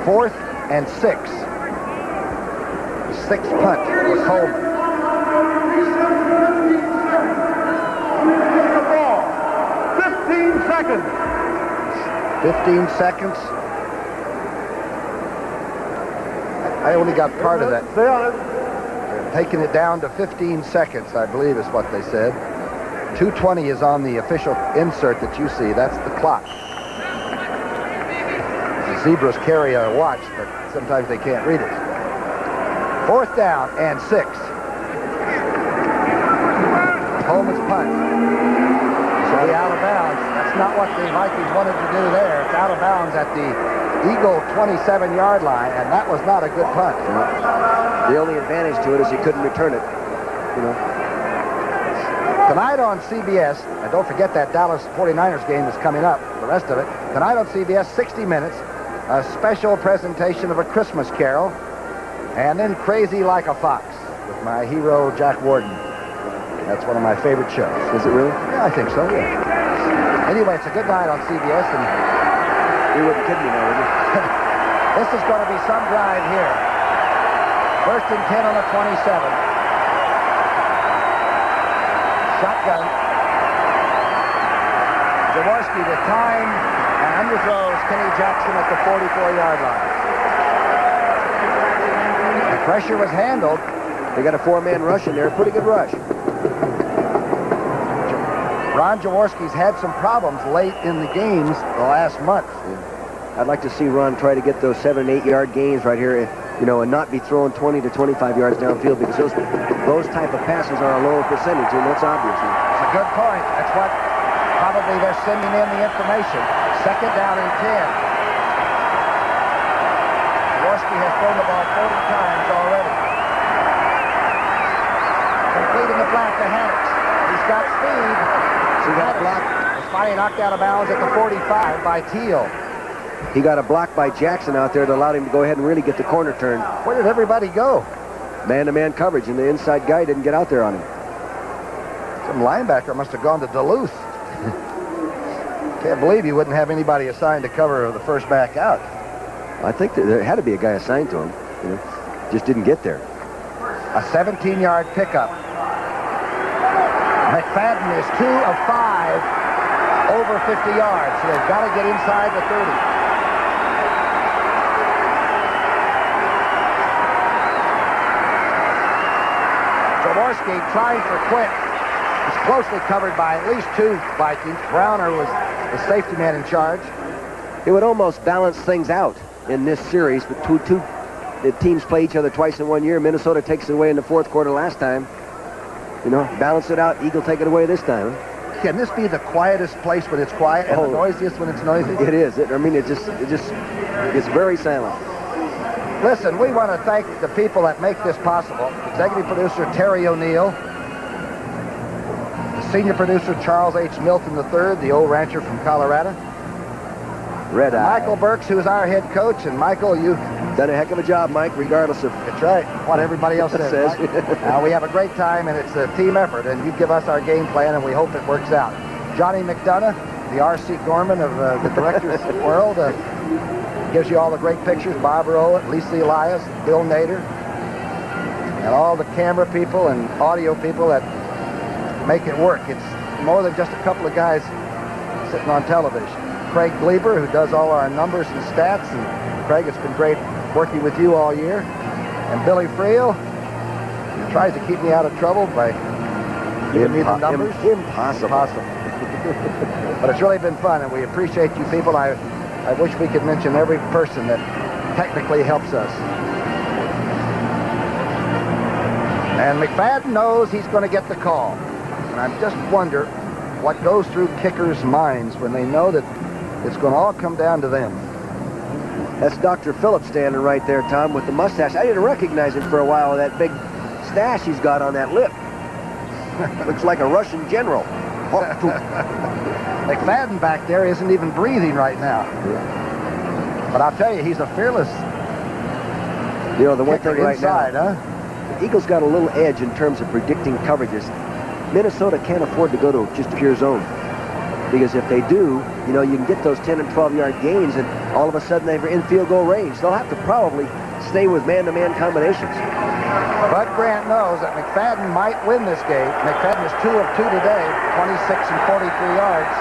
4th and 6. The 6th punt for Coleman. The ball. 15 seconds. 15 seconds. I only got part of that. Stay on it. Taking it down to 15 seconds, I believe is what they said. 2:20 is on the official insert that you see. That's the clock. The zebras carry a watch, but sometimes they can't read it. 4th down and 6. Coleman's punt. So the out of bounds. That's not what the Vikings wanted to do there. It's out of bounds at the Eagle 27-yard line, and that was not a good punt. The only advantage to it is he couldn't return it. Tonight on CBS, and don't forget that Dallas 49ers game is coming up, the rest of it. Tonight on CBS, 60 Minutes, a special presentation of A Christmas Carol, and then Crazy Like a Fox with my hero, Jack Warden. That's one of my favorite shows. Is it really? Yeah, I think so, yeah. Anyway, it's a good night on CBS, and You wouldn't kid me now, would you? this is going to be some drive here. 1st and 10 on the 27. Shotgun. Jaworski with time and underthrows Kenny Jackson at the 44-yard line. The pressure was handled. They got a 4-man rush in there. Pretty good rush. Ron Jaworski's had some problems late in the games the last month. I'd like to see Ron try to get those 7- and 8-yard gains right here, and not be throwing 20 to 25 yards downfield, because those type of passes are a lower percentage, and that's obvious. It's a good point. That's what probably they're sending in the information. 2nd down and 10. Jaworski has thrown the ball 40 times already. Completing the flat to Hannix. He's got speed. So he got a block. It's finally knocked out of bounds at the 45 by Teal. He got a block by Jackson out there that allowed him to go ahead and really get the corner turn. Where did everybody go? Man-to-man coverage, and the inside guy didn't get out there on him. Some linebacker must have gone to Duluth. Can't believe he wouldn't have anybody assigned to cover the first back out. I think there had to be a guy assigned to him. Just didn't get there. A 17-yard pickup. McFadden is 2 of 5 over 50 yards, so they've got to get inside the 30. Jaworski trying for quick. He's closely covered by at least 2 Vikings. Browner was the safety man in charge. It would almost balance things out. in this series. But the teams play each other twice in 1 year. Minnesota takes it away in the fourth quarter last time. You know, balance it out. Eagle take it away this time. Can this be the quietest place when it's quiet and the noisiest when it's noisy? It is. I mean, it's very silent. Listen, we want to thank the people that make this possible. Executive producer Terry O'Neill, the senior producer Charles H. Milton III, the old rancher from Colorado. Red Eye. Michael Burks, who is our head coach. And Michael, you've done a heck of a job, Mike, regardless of... That's right. What everybody else says. Right? We have a great time, and it's a team effort. And you give us our game plan, and we hope it works out. Johnny McDonough, the R.C. Gorman of the director's world, gives you all the great pictures. Bob Rowett, Lisa Elias, Bill Nader, and all the camera people and audio people that make it work. It's more than just a couple of guys sitting on television. Craig Gleber, who does all our numbers and stats, and Craig, it's been great working with you all year. And Billy Friel, who tries to keep me out of trouble by giving me the numbers. Impossible. But it's really been fun, and we appreciate you people. I wish we could mention every person that technically helps us. And McFadden knows he's going to get the call. And I just wonder what goes through kickers' minds when they know that it's going to all come down to them. That's Dr. Phillips standing right there, Tom, with the mustache. I didn't recognize him for a while, that big stash he's got on that lip. Looks like a Russian general. McFadden back there isn't even breathing right now. But I'll tell you, he's a fearless You know, the one thing right inside, now, the Eagles got a little edge in terms of predicting coverages. Minnesota can't afford to go to just pure zone. Because if they do, you know, you can get those 10 and 12-yard gains, and all of a sudden they're in field goal range. They'll have to probably stay with man-to-man combinations. Bud Grant knows that McFadden might win this game. McFadden is 2 of 2 today, 26 and 43 yards.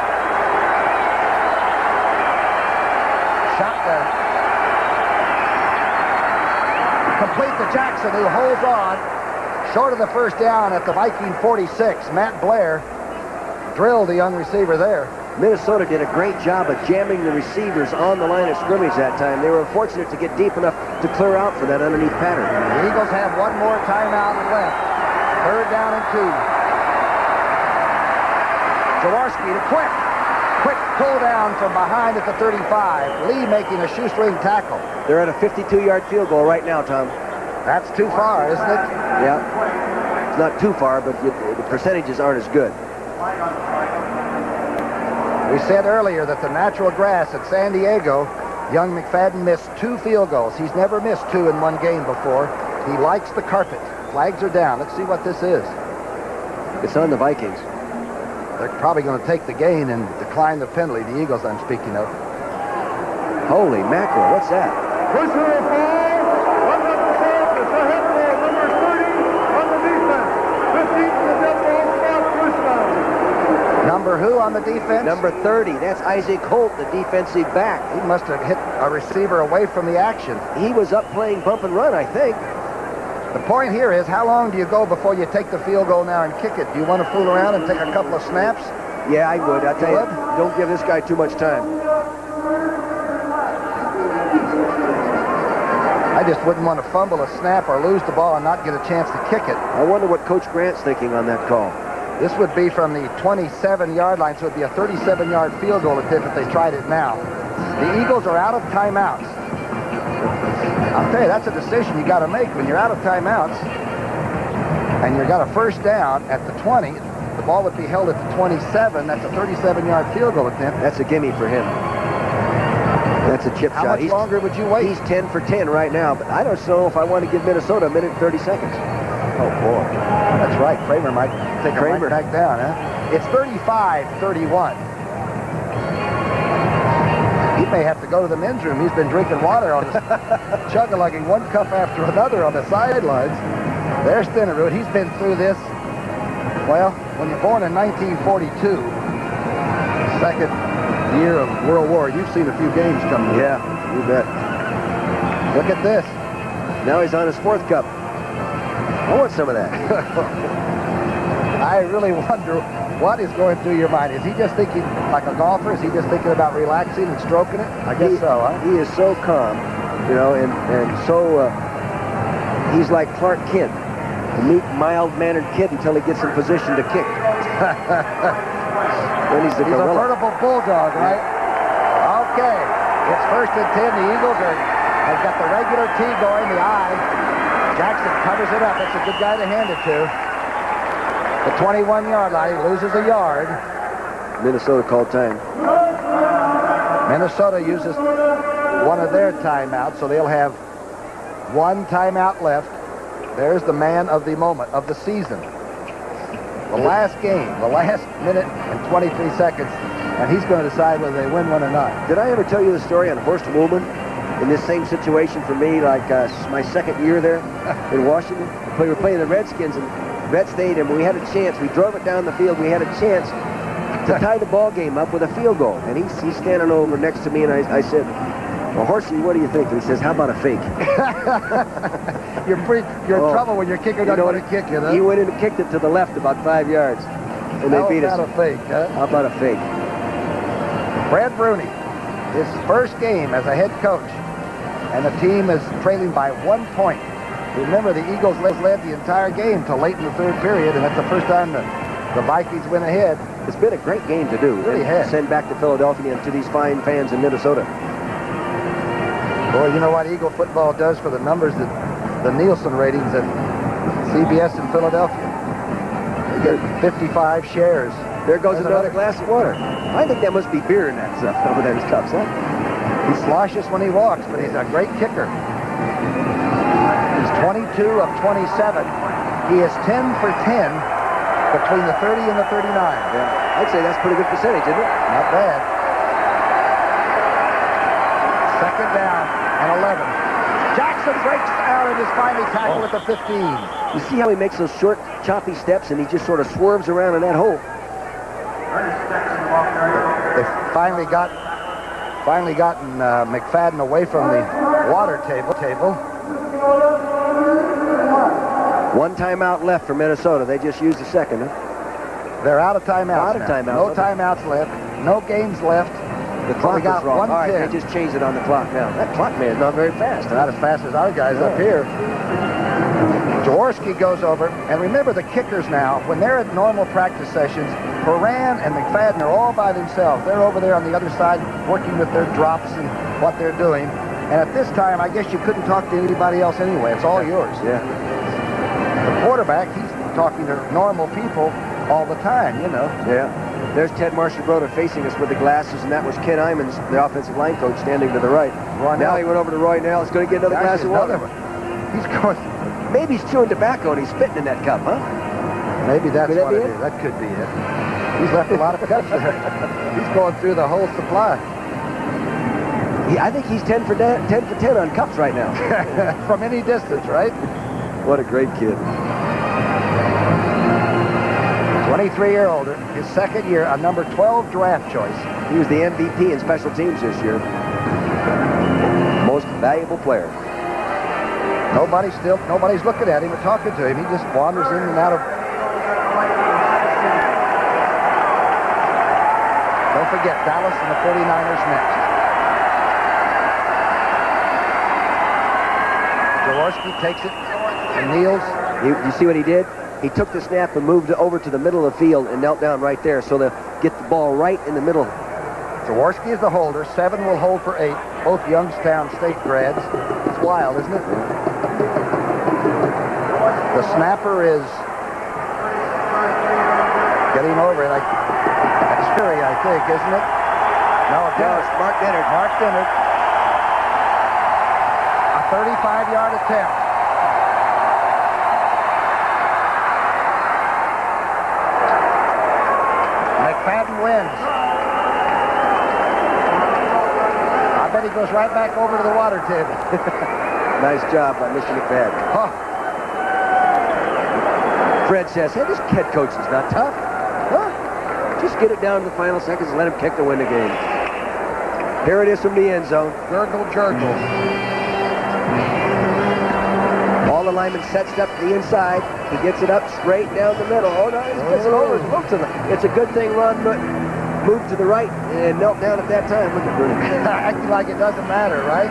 Shotgun. Complete to Jackson, who holds on. Short of the first down at the Viking 46. Matt Blair drilled the young receiver there. Minnesota did a great job of jamming the receivers on the line of scrimmage that time. They were fortunate to get deep enough to clear out for that underneath pattern. The Eagles have one more timeout left. 3rd down and 2. Jaworski to Quick. Quick pull down from behind at the 35. Lee making a shoestring tackle. They're at a 52-yard field goal right now, Tom. That's too far, isn't it? Yeah. It's not too far, but the percentages aren't as good. We said earlier that the natural grass at San Diego, young McFadden missed 2 field goals. He's never missed 2 in one game before. He likes the carpet. Flags are down. Let's see what this is. It's on the Vikings. They're probably going to take the gain and decline the penalty, the Eagles I'm speaking of. Holy mackerel, what's that? Personal foul. One up the ball. It's a head ball. Number 30 on the defense. 15 to the dead ball spot. First down. Number who on the defense? Number 30. That's Isaac Holt, the defensive back. He must have hit a receiver away from the action. He was up playing bump and run, I think. The point here is, how long do you go before you take the field goal now and kick it? Do you want to fool around and take a couple of snaps? Yeah, I would. I'll tell you, don't give this guy too much time. I just wouldn't want to fumble a snap or lose the ball and not get a chance to kick it. I wonder what Coach Grant's thinking on that call. This would be from the 27-yard line, so it would be a 37-yard field goal attempt if they tried it now. The Eagles are out of timeouts. I'll tell you, that's a decision you got to make when you're out of timeouts and you've got a first down at the 20. The ball would be held at the 27. That's a 37-yard field goal attempt. That's a gimme for him. That's a chip How shot. much longer would you wait? He's 10 for 10 right now, but I don't know if I want to give Minnesota a minute and 30 seconds. Oh, boy. That's right. Kramer might take a right back down, huh? It's 35-31. He may have to go to the men's room. He's been drinking water on the chug-a-lugging one cup after another on the sidelines. There's Stenerud. He's been through this. Well, when you're born in 1942, second year of World War, you've seen a few games come through. Yeah, you bet. Look at this. Now he's on his 4th cup. I want some of that. I really wonder what is going through your mind. Is he just thinking like a golfer? Is he just thinking about relaxing and stroking it? I guess so, huh? He is so calm. You know, and so he's like Clark Kent, a meek, mild-mannered kid until he gets in position to kick. Then he's a gorilla. veritable bulldog, right? Okay, it's 1st and 10. The Eagles have got the regular T going, the I. Jackson covers it up. That's a good guy to hand it to. The 21-yard line, he loses a yard. Minnesota called time. Minnesota uses one of their timeouts, so they'll have one timeout left. There's the man of the moment, of the season. The last game, the last minute and 23 seconds, and he's going to decide whether they win one or not. Did I ever tell you the story on Horst Woolman? In this same situation for me, like my second year there in Washington. We were playing the Redskins in Vet Stadium, and we had a chance. We drove it down the field. We had a chance to tie the ball game up with a field goal. And he's standing over next to me, and I said, well, Horsey, what do you think? And he says, how about a fake? You're in trouble when your kicker doesn't want to kick you, huh? He went in and kicked it to the left about 5 yards, and they beat us. How about a fake, huh? How about a fake? Brad Bruni, his first game as a head coach, and the team is trailing by 1 point. Remember, the Eagles led the entire game till late in the third period, and that's the first time the Vikings went ahead. It's been a great game to do. It really has. Send back to Philadelphia and to these fine fans in Minnesota. Boy, you know what Eagle football does for the numbers, the Nielsen ratings at CBS in Philadelphia. They get 55 shares. There goes another glass of water. I think that must be beer in that stuff over there in his cups, huh? He sloshes when he walks, but he's a great kicker. He's 22 of 27. He is 10 for 10 between the 30 and the 39. Yeah, I'd say that's a pretty good percentage, isn't it? Not bad. Second down and 11. Jackson breaks out and is finally tackled at the 15. You see how he makes those short, choppy steps, and he just sort of swerves around in that hole. They finally gotten McFadden away from the water table. One timeout left for Minnesota. They just used the second. Huh? They're out of timeouts. Out of timeouts. No timeouts left. No games left. The clock got is wrong. one All right, pin. they just changed it on the clock now. That clock man is not very fast. Not as fast as our guys up here. Jaworski goes over, and remember the kickers now, when they're at normal practice sessions, Horan and McFadden are all by themselves. They're over there on the other side working with their drops and what they're doing. And at this time, I guess you couldn't talk to anybody else anyway. It's all yours. Yeah. The quarterback, he's talking to normal people all the time, you know. Yeah. There's Ted Marshall-Broder facing us with the glasses, and that was Ken Imons, the offensive line coach, standing to the right. Now he went over to Roy Nell. He's going to get another glass of water. He's going. Maybe he's chewing tobacco and he's spitting in that cup, huh? Maybe that's Could that what be it it? is. That could be it. He's left a lot of cups there. He's going through the whole supply. I think he's 10 for 10 on cups right now. From any distance, right? What a great kid. 23-year-old, his second year, a number 12 draft choice. He was the MVP in special teams this year. Most valuable player. Nobody's looking at him or talking to him. He just wanders in and out of. Don't forget, Dallas and the 49ers next. Jaworski takes it and kneels. You see what he did? He took the snap and moved over to the middle of the field and knelt down right there, so they'll get the ball right in the middle. Jaworski is the holder. 7 will hold for 8. Both Youngstown State grads. It's wild, isn't it? The snapper is getting over it. That's Fury, I think, isn't it? No, it's Mark Dennard. Mark Dennard. A 35-yard attempt. McFadden wins. I bet he goes right back over to the water table. Nice job by Mr. McFadden. Huh. Fred says, hey, this head coach is not tough. Huh? Just get it down to the final seconds and let him kick to win the game. Here it is from the end zone. Gurgle, gurgle. All the linemen sets up to the inside. He gets it up straight down the middle. Oh, no, he gets it over. It's a good thing Ron moved to the right and knelt down at that time. Look at Bruni. Acting like it doesn't matter, right?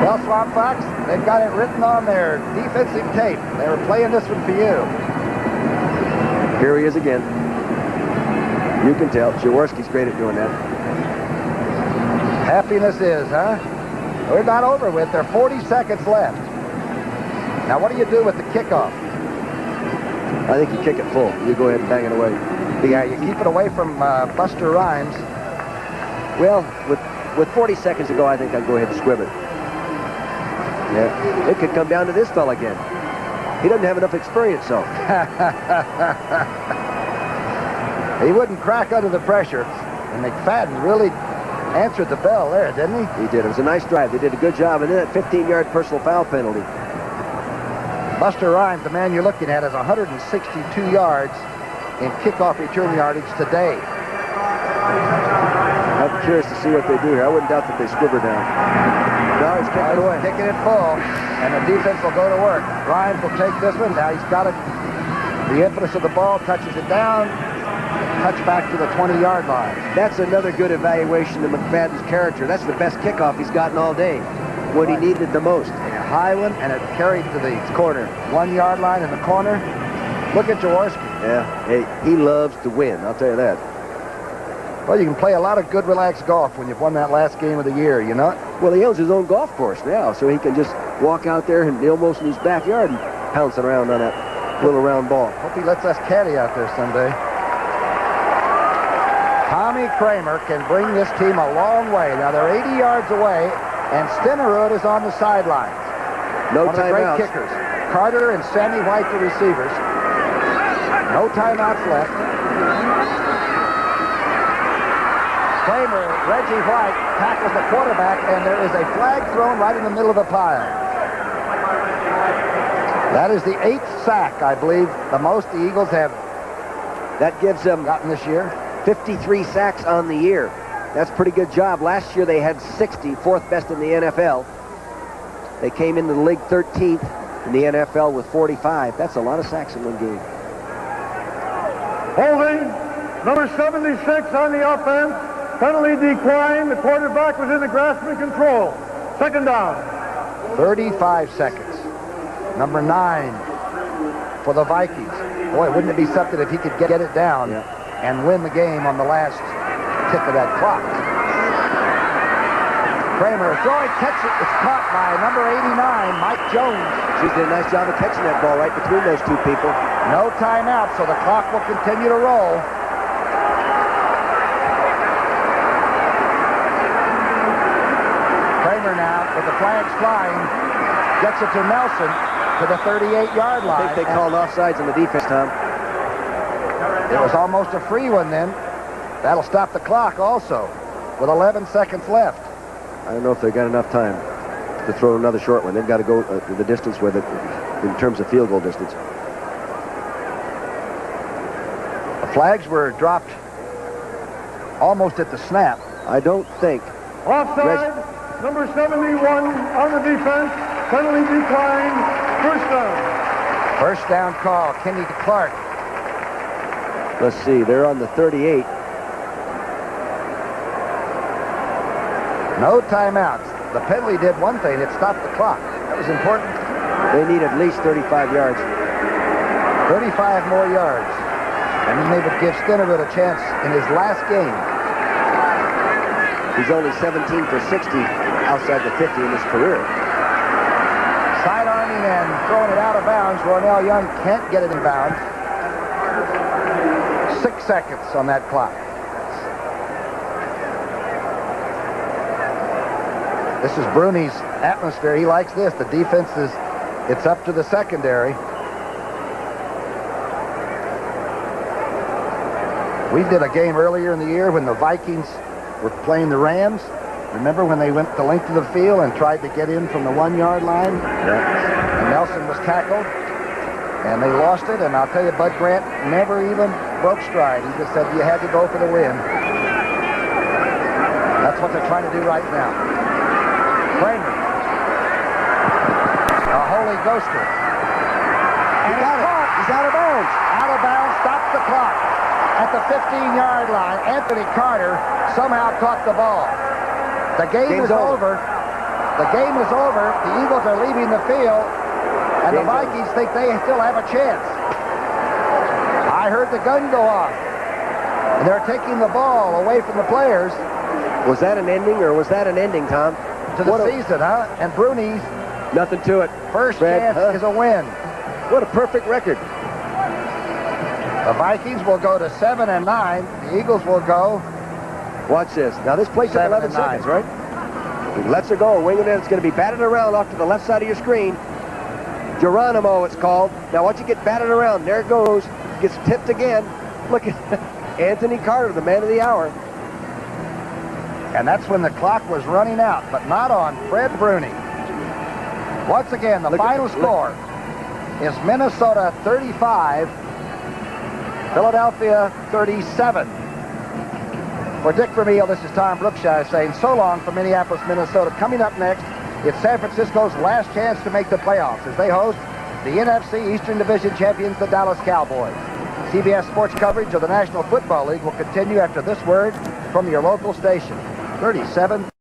Well, Swamp Fox, they've got it written on their defensive tape. They were playing this one for you. Here he is again. You can tell. Jaworski's great at doing that. Happiness is, huh? We're not over with. There are 40 seconds left. Now, what do you do with the kickoff? I think you kick it full. You go ahead and bang it away. Yeah, you keep it away from Buster Rhymes. Well, with 40 seconds to go, I think I'd go ahead and squib it. Yeah, it could come down to this fella again. He doesn't have enough experience, so. He wouldn't crack under the pressure. And McFadden really answered the bell there, didn't he? He did. It was a nice drive. They did a good job. And then that 15-yard personal foul penalty. Buster Rhymes, the man you're looking at, has 162 yards in kickoff return yardage today. I'm curious to see what they do here. I wouldn't doubt that they squibber down. No, he's kicking it away. Kicking it full, and the defense will go to work. Rhymes will take this one. Now he's got it. The impetus of the ball touches it down. Touch back to the 20-yard line. That's another good evaluation of McFadden's character. That's the best kickoff he's gotten all day. When he needed it the most. A high one, and it carried to the corner. 1-yard line in the corner. Look at Jaworski. Yeah, hey, he loves to win, I'll tell you that. Well, you can play a lot of good, relaxed golf when you've won that last game of the year, you know? Well, he owns his own golf course now, so he can just walk out there and almost in his backyard and pouncing around on that little round ball. Hope he lets us caddy out there someday. Tommy Kramer can bring this team a long way. Now, they're 80 yards away, and Stenerud is on the sidelines. No One of the great kickers. Carter and Sammy White, the receivers. No timeouts left. Kramer, Reggie White tackles the quarterback, and there is a flag thrown right in the middle of the pile. That is the 8th sack, I believe, the most the Eagles have. That gives them gotten this year. 53 sacks on the year. That's a pretty good job. Last year they had 60, 4th best in the NFL. They came into the league 13th in the NFL with 45. That's a lot of sacks in one game. Holding, number 76 on the offense. Penalty declined. The quarterback was in the grasp and control. Second down. 35 seconds. Number 9 for the Vikings. Boy, wouldn't it be something if he could get it down and win the game on the last tick of that clock. Kramer throwing, catch it. It's caught by number 89, Mike Jones. She did a nice job of catching that ball right between those two people. No timeout, so the clock will continue to roll. Kramer now, with the flags flying, gets it to Nelson to the 38-yard line. I think they called offsides on the defense, Tom. It was almost a free one then. That'll stop the clock also with 11 seconds left. I don't know if they got enough time to throw another short one. They've got to go the distance with it in terms of field goal distance. The flags were dropped almost at the snap. I don't think. Offside, number 71 on the defense. Penalty declined. First down. First down call, Kenny Clark. Let's see, they're on the 38. No timeouts. The penalty did one thing. It stopped the clock. That was important. They need at least 35 yards. 35 more yards. And then they would give Stenerud a chance in his last game. He's only 17 for 60 outside the 50 in his career. Sidearming and throwing it out of bounds. Ronell Young can't get it in bounds. 6 seconds on that clock. This is Bruni's atmosphere. He likes this. The defense is, it's up to the secondary. We did a game earlier in the year when the Vikings were playing the Rams. Remember when they went the length of the field and tried to get in from the 1-yard line? Yeah. And Nelson was tackled, and they lost it. And I'll tell you, Bud Grant never even broke stride. He just said you had to go for the win. That's what they're trying to do right now. Kramer. A holy ghoster. And he's caught. He's out of bounds. Out of bounds. Stops the clock. At the 15-yard line, Anthony Carter somehow caught the ball. The game is over. The game is over. The Eagles are leaving the field, and the Vikings think they still have a chance. I heard the gun go off, and they're taking the ball away from the players. Was that an ending, or was that an ending, Tom? To the season, huh? And Bruni's nothing to it. First chance is a win. What a perfect record. The Vikings will go to 7-9. The Eagles will go. Watch this. Now this plays at 11 seconds, right? He lets her go, winging it. It's going to be batted around off to the left side of your screen. Geronimo, it's called. Now watch it get batted around. There it goes. Gets tipped again. Look at Anthony Carter, the man of the hour. And that's when the clock was running out, but not on Fred Bruni. Once again, the final score is Minnesota 35, Philadelphia 37. For Dick Vermeil, this is Tom Brookshire saying so long from Minneapolis, Minnesota. Coming up next, it's San Francisco's last chance to make the playoffs as they host the NFC Eastern Division champions, the Dallas Cowboys. CBS Sports coverage of the National Football League will continue after this word from your local station. 37